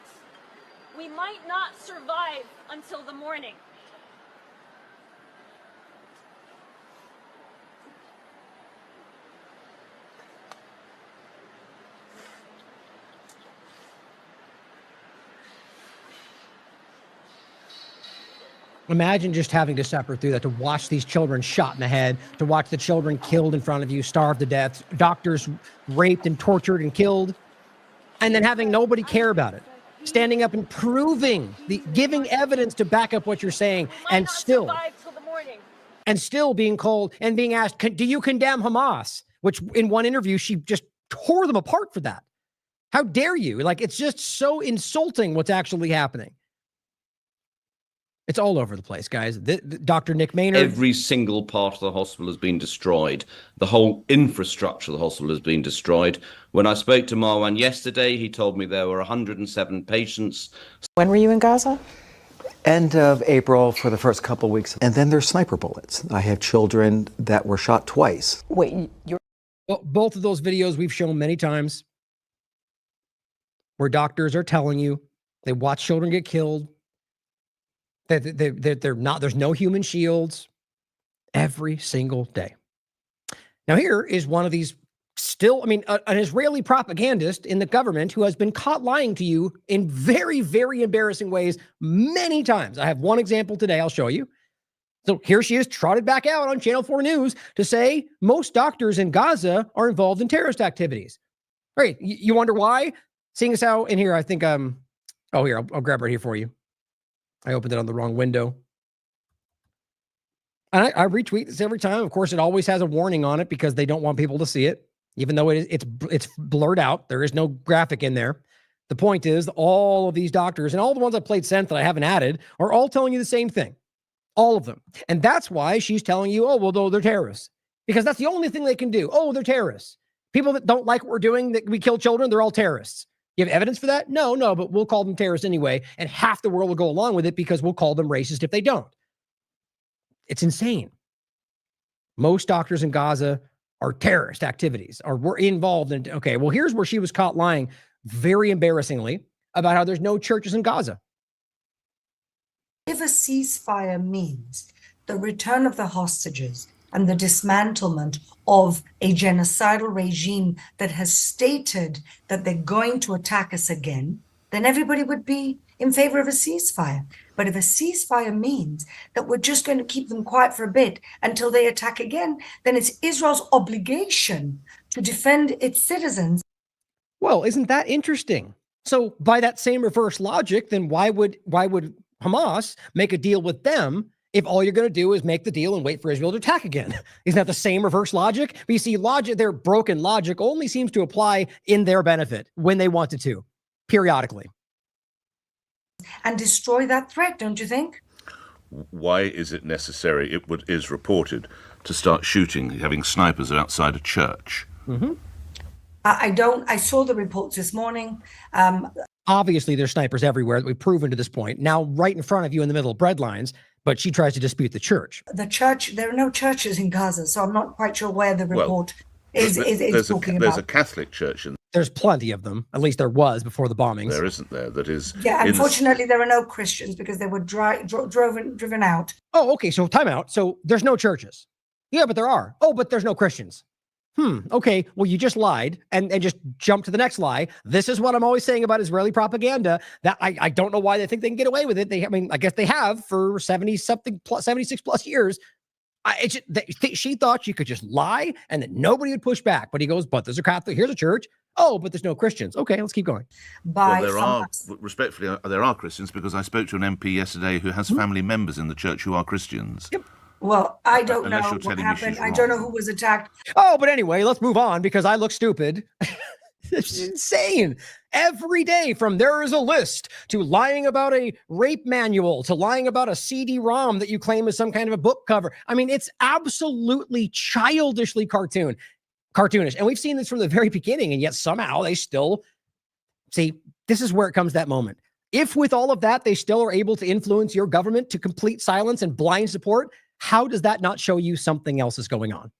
We might not survive until the morning. Imagine just having to suffer through that, to watch these children shot in the head, to watch the children killed in front of you, starved to death, doctors raped and tortured and killed, and then having nobody care about it. Standing up and giving evidence to back up what you're saying, and still being called and being asked, do you condemn Hamas? Which in one interview, she just tore them apart for that. How dare you? Like, it's just so insulting what's actually happening. It's all over the place, guys. Dr. Nick Maynard. Every single part of the hospital has been destroyed. The whole infrastructure of the hospital has been destroyed. When I spoke to Marwan yesterday, he told me there were 107 patients. When were you in Gaza? End of April for the first couple of weeks. And then there's sniper bullets. I have children that were shot twice. Wait, well, both of those videos we've shown many times where doctors are telling you they watch children get killed. They're not, there's no human shields every single day. Now, here is one of these an Israeli propagandist in the government who has been caught lying to you in very, very embarrassing ways many times. I have one example today. I'll show you. So here she is trotted back out on Channel 4 News to say most doctors in Gaza are involved in terrorist activities. Right. You wonder why? Seeing as how in here, I think, here, I'll grab right here for you. I opened it on the wrong window. And I retweet this every time. Of course, it always has a warning on it because they don't want people to see it, even though it's blurred out. There is no graphic in there. The point is, all of these doctors and all the ones I played sent that I haven't added are all telling you the same thing. All of them. And that's why she's telling you, no, they're terrorists. Because that's the only thing they can do. Oh, they're terrorists. People that don't like what we're doing, that we kill children, they're all terrorists. You have evidence for that? No, but we'll call them terrorists anyway, and half the world will go along with it because we'll call them racist if they don't. It's insane. Most doctors in Gaza are terrorist activities, or were involved in. Okay, well, here's where she was caught lying very embarrassingly about how there's no churches in Gaza. If a ceasefire means the return of the hostages and the dismantlement of a genocidal regime that has stated that they're going to attack us again, then everybody would be in favor of a ceasefire. But if a ceasefire means that we're just going to keep them quiet for a bit until they attack again, then it's Israel's obligation to defend its citizens. Well, isn't that interesting? So by that same reverse logic, then why would Hamas make a deal with them if all you're going to do is make the deal and wait for Israel to attack again? Isn't that the same reverse logic? But you see, their broken logic only seems to apply in their benefit when they wanted to, periodically. And destroy that threat, don't you think? Why is it necessary, is reported, to start shooting, having snipers outside a church? Mm-hmm. I saw the reports this morning. Obviously, there's snipers everywhere that we've proven to this point. Now, right in front of you in the middle of bread lines, but she tries to dispute the church. The church, there are no churches in Gaza, so I'm not quite sure where the report is talking about. There's a Catholic church in. There's plenty of them. At least there was before the bombings. There isn't there. That is. Yeah, unfortunately, there are no Christians because they were driven out. Oh, okay. So time out. So there's no churches. Yeah, but there are. Oh, but there's no Christians. Okay. Well, you just lied and just jumped to the next lie. This is what I'm always saying about Israeli propaganda, that I don't know why they think they can get away with it. I guess they have for 76 plus years. She thought she could just lie and that nobody would push back. But he goes, but there's a Catholic, here's a church. Oh, but there's no Christians. Okay, let's keep going. Respectfully, there are Christians, because I spoke to an MP yesterday who has family members in the church who are Christians. Yep. Well, I don't know what happened. I don't know who was attacked. Oh, but anyway, let's move on because I look stupid. It's insane. Every day, from there is a list to lying about a rape manual to lying about a CD-ROM that you claim is some kind of a book cover. I mean, it's absolutely childishly cartoonish. And we've seen this from the very beginning, and yet somehow they still see, this is where it comes that moment. If with all of that, they still are able to influence your government to complete silence and blind support, how does that not show you something else is going on?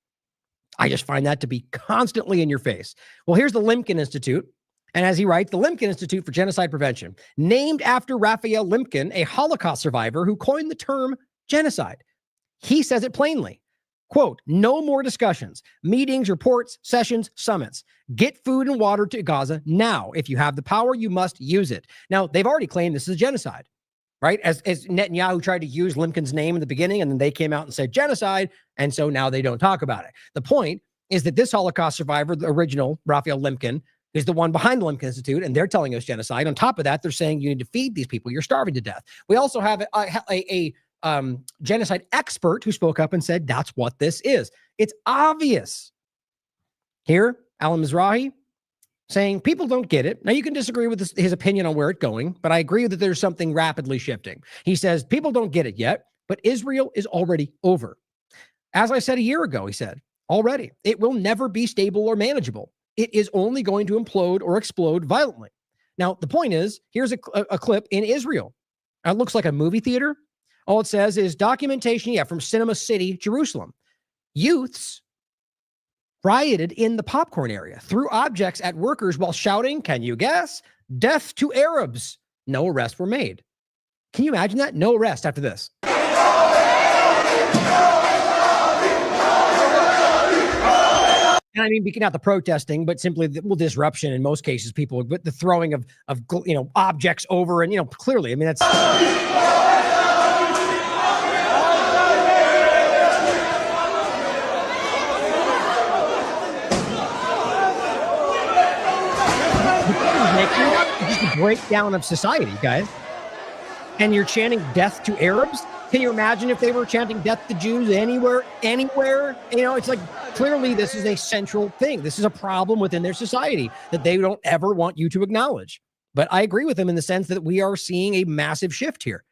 I just find that to be constantly in your face. Well, here's the Lemkin Institute. And as he writes, the Lemkin Institute for Genocide Prevention, named after Raphael Lemkin, a Holocaust survivor who coined the term genocide. He says it plainly. Quote, no more discussions, meetings, reports, sessions, summits. Get food and water to Gaza now. If you have the power, you must use it. Now, they've already claimed this is a genocide, right? As Netanyahu tried to use Limken's name in the beginning, and then they came out and said genocide, and so now they don't talk about it. The point is that this Holocaust survivor, the original Raphael Limken, is the one behind the Limken Institute, and they're telling us genocide. On top of that, they're saying you need to feed these people. You're starving to death. We also have a genocide expert who spoke up and said that's what this is. It's obvious. Here, Alan Mizrahi saying people don't get it. Now, you can disagree with his opinion on where it's going, but I agree that there's something rapidly shifting. He says people don't get it yet, but Israel is already over. As I said a year ago, he said, already, it will never be stable or manageable. It is only going to implode or explode violently. Now, the point is, here's a clip in Israel. It looks like a movie theater. All it says is documentation, from Cinema City, Jerusalem. Youths rioted in the popcorn area, threw objects at workers while shouting, can you guess? Death to Arabs. No arrests were made. Can you imagine that? No arrest after this. And I mean, not the protesting, but simply the disruption in most cases, people, but the throwing of objects over, and clearly, I mean, that's. Just a breakdown of society, guys. And you're chanting death to Arabs? Can you imagine if they were chanting death to Jews anywhere? It's like, clearly this is a central thing. This is a problem within their society that they don't ever want you to acknowledge. But I agree with them in the sense that we are seeing a massive shift here.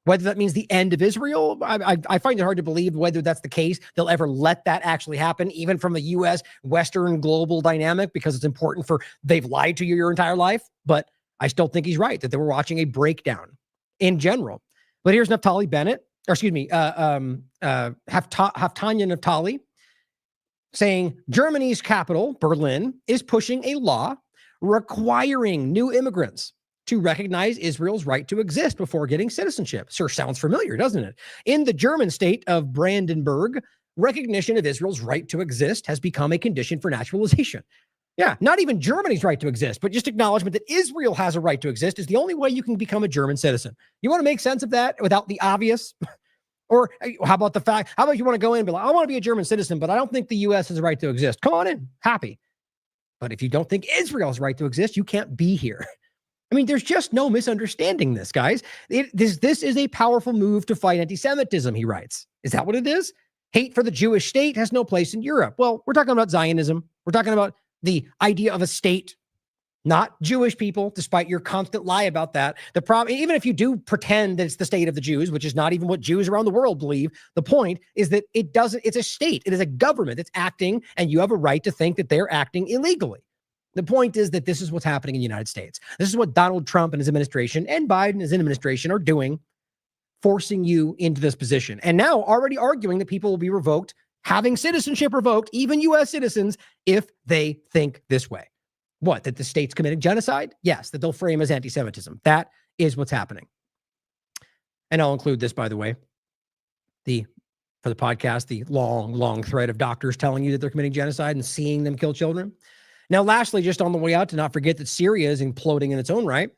Whether that means the end of Israel, I find it hard to believe whether that's the case. They'll ever let that actually happen, even from a U.S. Western global dynamic, because it's important they've lied to you your entire life. But I still think he's right that they were watching a breakdown in general. But here's Naftali Bennett, Haftanya Naftali, saying Germany's capital, Berlin, is pushing a law requiring new immigrants to recognize Israel's right to exist before getting citizenship. Sure, sounds familiar, doesn't it? In the German state of Brandenburg, recognition of Israel's right to exist has become a condition for naturalization. Yeah, not even Germany's right to exist, but just acknowledgement that Israel has a right to exist is the only way you can become a German citizen. You want to make sense of that without the obvious? Or how about you want to go in and be like, I want to be a German citizen, but I don't think the U.S. has a right to exist. Come on in, happy. But if you don't think Israel has a right to exist, you can't be here. I mean, there's just no misunderstanding this, guys. This is a powerful move to fight anti-Semitism, he writes. Is that what it is? Hate for the Jewish state has no place in Europe. Well, we're talking about Zionism. We're talking about the idea of a state, not Jewish people, despite your constant lie about that. The problem, even if you do pretend that it's the state of the Jews, which is not even what Jews around the world believe, the point is that it's a state. It is a government that's acting, and you have a right to think that they're acting illegally. The point is that this is what's happening in the United States. This is what Donald Trump and his administration and Biden and his administration are doing, forcing you into this position. And now already arguing that people will be revoked, having citizenship revoked, even U.S. citizens, if they think this way. What, that the state's committing genocide? Yes, that they'll frame as anti-Semitism. That is what's happening. And I'll include this, by the way, for the podcast, the long thread of doctors telling you that they're committing genocide and seeing them kill children. Now, lastly, just on the way out, to not forget that Syria is imploding in its own right,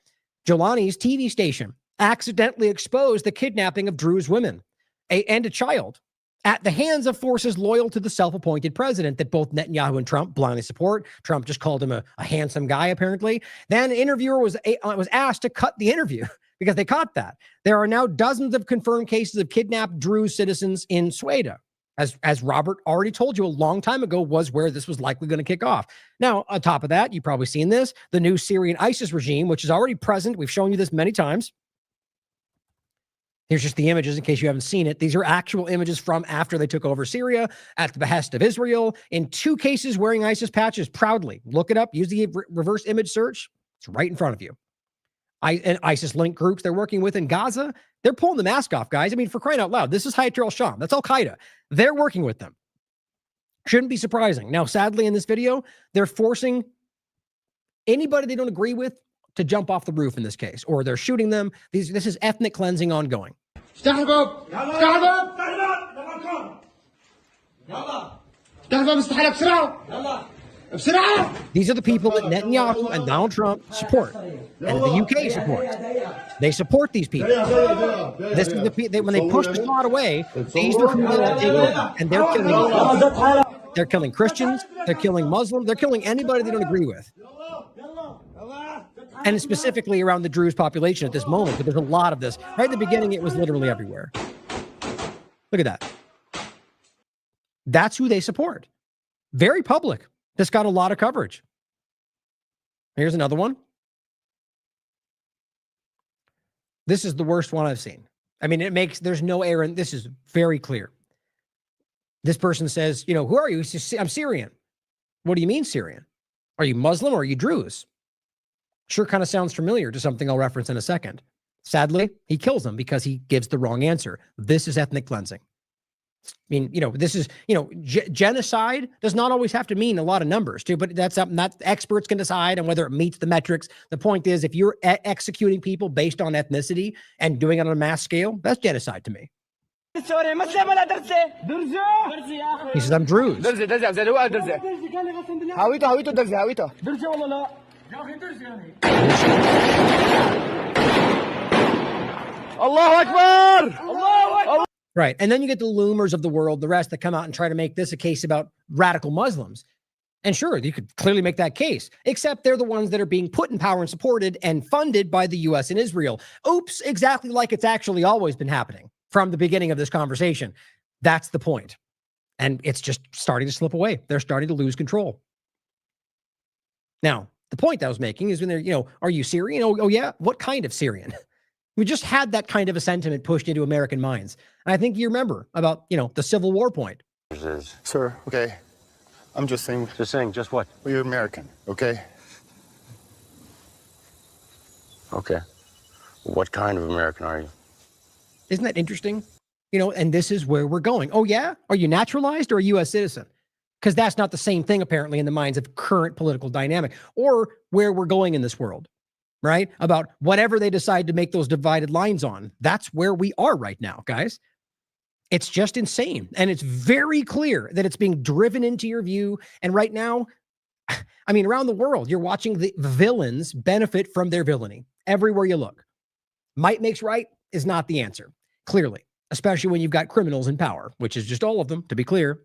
Jolani's TV station accidentally exposed the kidnapping of Druze women and a child at the hands of forces loyal to the self-appointed president that both Netanyahu and Trump blindly support. Trump just called him a handsome guy, apparently. Then an interviewer was asked to cut the interview because they caught that. There are now dozens of confirmed cases of kidnapped Druze citizens in Sweden. As Robert already told you a long time ago, was where this was likely going to kick off. Now, on top of that, you've probably seen this, the new Syrian ISIS regime, which is already present. We've shown you this many times. Here's just the images in case you haven't seen it. These are actual images from after they took over Syria at the behest of Israel. In 2 cases wearing ISIS patches proudly. Look it up. Use the reverse image search. It's right in front of you. And ISIS-linked groups they're working with in Gaza, they're pulling the mask off, guys. I mean, for crying out loud, this is Hayat al-Sham. That's Al-Qaeda. They're working with them. Shouldn't be surprising. Now, sadly, in this video, they're forcing anybody they don't agree with to jump off the roof in this case, or they're shooting them. This is ethnic cleansing ongoing. These are the people that Netanyahu and Donald Trump support, and the UK supports. They support these people. This is the people when they push the plot away. These are who they let take over, and they're killing. They're killing Christians. They're killing Muslims. They're killing anybody they don't agree with. And it's specifically around the Druze population at this moment, but there's a lot of this. Right at the beginning, it was literally everywhere. Look at that. That's who they support. Very public. This got a lot of coverage. Here's another one. This is the worst one I've seen. I mean, there's no error, and this is very clear. This person says, who are you? I'm Syrian. What do you mean Syrian? Are you Muslim or are you Druze? Sure kind of sounds familiar to something I'll reference in a second. Sadly, he kills them because he gives the wrong answer. This is ethnic cleansing. I mean, this is, genocide does not always have to mean a lot of numbers too, but that's something that experts can decide on whether it meets the metrics. The point is, if you're executing people based on ethnicity and doing it on a mass scale, that's genocide to me. He says, I'm Druze. Allahu Akbar! Right. And then you get the Loomers of the world, the rest that come out and try to make this a case about radical Muslims. And sure, you could clearly make that case, except they're the ones that are being put in power and supported and funded by the US and Israel. Oops, exactly like it's actually always been happening from the beginning of this conversation. That's the point. And it's just starting to slip away. They're starting to lose control. Now, the point I was making is when they're, are you Syrian? Oh, yeah. What kind of Syrian? We just had that kind of a sentiment pushed into American minds. And I think you remember about, the Civil War point. Sir, okay. I'm just saying. Just what? Well, you're American, okay? Okay. What kind of American are you? Isn't that interesting? And this is where we're going. Oh, yeah? Are you naturalized or a U.S. citizen? Because that's not the same thing, apparently, in the minds of current political dynamic or where we're going in this world, right? About whatever they decide to make those divided lines on. That's where we are right now, guys. It's just insane. And it's very clear that it's being driven into your view. And right now, I mean, around the world, you're watching the villains benefit from their villainy everywhere you look. Might makes right is not the answer, clearly, especially when you've got criminals in power, which is just all of them, to be clear.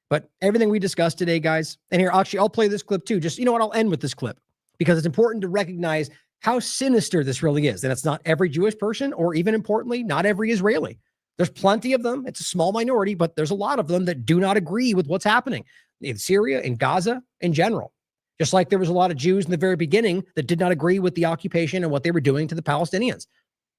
But everything we discussed today, guys, and here, actually, I'll play this clip too. Just, I'll end with this clip because it's important to recognize how sinister this really is. And it's not every Jewish person, or even importantly, not every Israeli. There's plenty of them. It's a small minority, but there's a lot of them that do not agree with what's happening in Syria, in Gaza, in general. Just like there was a lot of Jews in the very beginning that did not agree with the occupation and what they were doing to the Palestinians.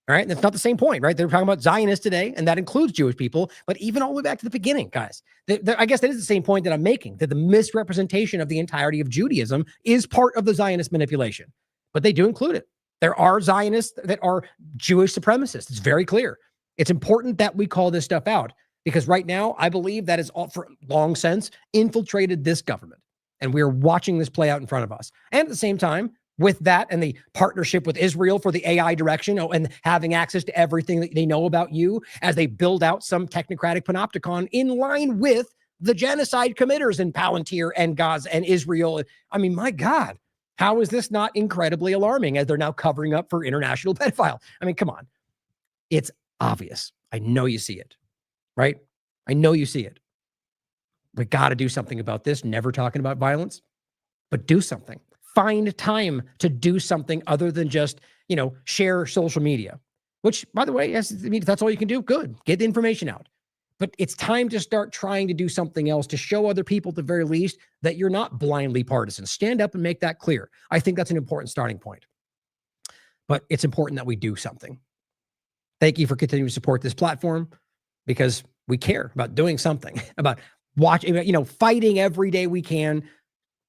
All right. And that's not the same point, right? They're talking about Zionists today, and that includes Jewish people. But even all the way back to the beginning, guys, I guess that is the same point that I'm making, that the misrepresentation of the entirety of Judaism is part of the Zionist manipulation. But they do include it. There are Zionists that are Jewish supremacists. It's very clear. It's important that we call this stuff out because right now, I believe that is all for long since infiltrated this government. And we're watching this play out in front of us. And at the same time, with that and the partnership with Israel for the AI direction and having access to everything that they know about you as they build out some technocratic panopticon in line with the genocide committers in Palantir and Gaza and Israel. I mean, my God, how is this not incredibly alarming as they're now covering up for international pedophile? I mean, come on. It's obvious. I know you see it, right? I know you see it. We got to do something about this. Never talking about violence, but do something. Find time to do something other than just, share social media, which, by the way, if that's all you can do, good. Get the information out. But it's time to start trying to do something else to show other people, at the very least, that you're not blindly partisan. Stand up and make that clear. I think that's an important starting point. But it's important that we do something. Thank you for continuing to support this platform because we care about doing something, about watching, fighting every day we can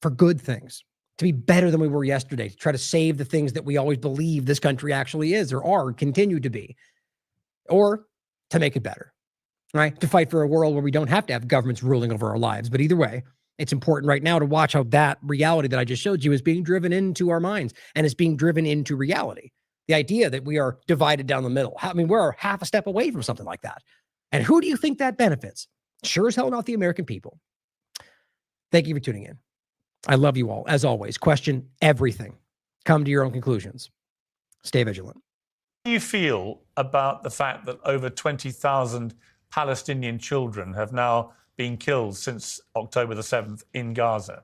for good things, to be better than we were yesterday, to try to save the things that we always believe this country actually is or are, continue to be, or to make it better, right? To fight for a world where we don't have to have governments ruling over our lives. But either way, it's important right now to watch how that reality that I just showed you is being driven into our minds and it's being driven into reality. The idea that we are divided down the middle. I mean, we're half a step away from something like that. And who do you think that benefits? Sure as hell not the American people. Thank you for tuning in. I love you all. As always, question everything. Come to your own conclusions. Stay vigilant. How do you feel about the fact that over 20,000 Palestinian children have now been killed since October the 7th in Gaza?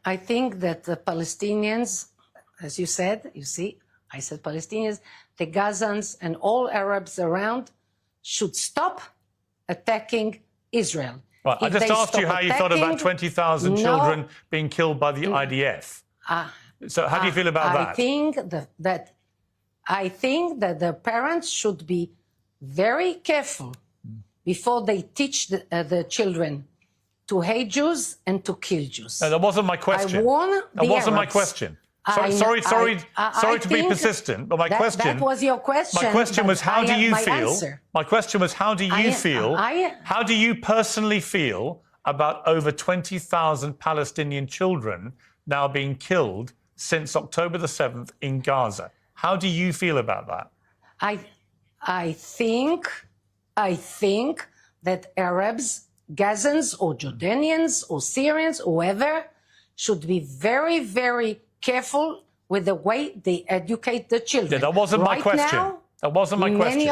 I think that the Palestinians, as you said, you see, I said Palestinians, the Gazans and all Arabs around should stop attacking Israel. Right, I just asked you how you felt about 20,000 children being killed by the IDF. So how do you feel about that? I think that the parents should be very careful before they teach the children to hate Jews and to kill Jews. No, that wasn't my question. I warn that wasn't Arabs. My question. Sorry to be persistent, but my question. That was your question. My question was, how do you feel? Answer. My question was, how do you feel? How do you personally feel about over 20,000 Palestinian children now being killed since October the 7th in Gaza? How do you feel about that? I think that Arabs, Gazans or Jordanians or Syrians, whoever, should be very, very careful with the way they educate the children. Yeah, that wasn't my question. Now, that wasn't my question. Many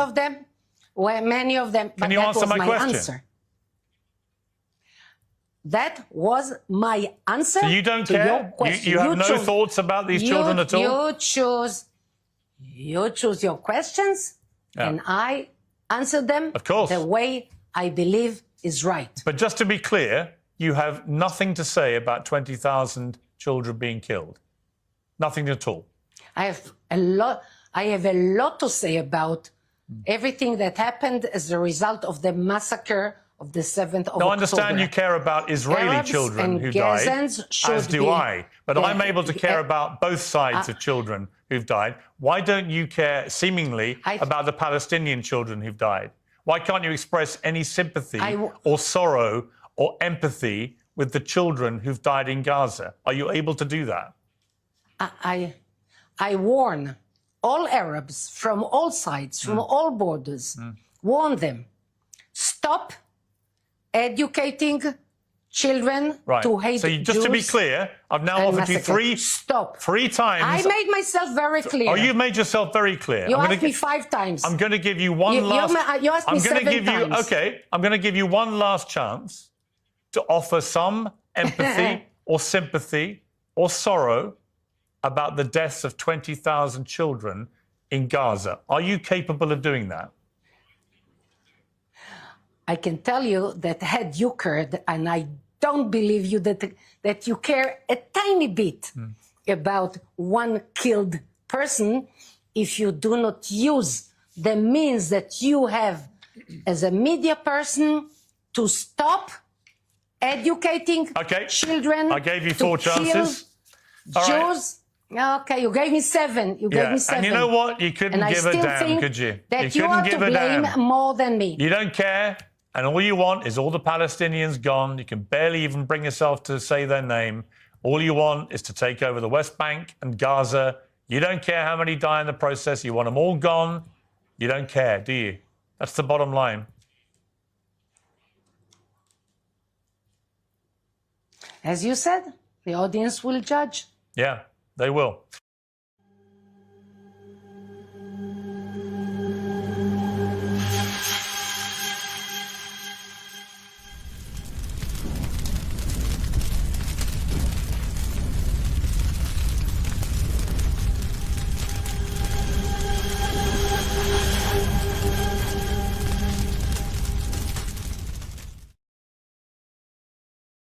of them. Can you answer my question? Answer. That was my answer. So you don't care? Your question. You have no thoughts about these children at all? You choose your questions, and I answer them the way I believe is right. But just to be clear, you have nothing to say about 20,000 children being killed. Nothing at all. I have a lot to say about everything that happened as a result of the massacre of the 7th of October. I understand you care about Israeli children who died, as do I. But I'm able to care about both sides of children who've died. Why don't you care, seemingly, about the Palestinian children who've died? Why can't you express any sympathy or sorrow or empathy with the children who've died in Gaza? Are you able to do that? I warn all Arabs from all sides, from all borders, warn them, stop educating children to hate Jews. So just to be clear, I've now offered you three times. I made myself very clear. Oh, you've made yourself very clear. You asked me 5 times. I'm going to give you one last... You asked me 7 times. Okay, I'm going to give you one last chance to offer some empathy or sympathy or sorrow about the deaths of 20,000 children in Gaza. Are you capable of doing that? I can tell you that had you cared, and I don't believe you that you care a tiny bit about one killed person, if you do not use the means that you have as a media person to stop educating children. I gave you 4 chances. Jews. Okay, you gave me 7. You gave me 7. And you know what? You couldn't give a damn, could you? That you are to blame more than me. You don't care, and all you want is all the Palestinians gone. You can barely even bring yourself to say their name. All you want is to take over the West Bank and Gaza. You don't care how many die in the process. You want them all gone. You don't care, do you? That's the bottom line. As you said, the audience will judge. Yeah, they will.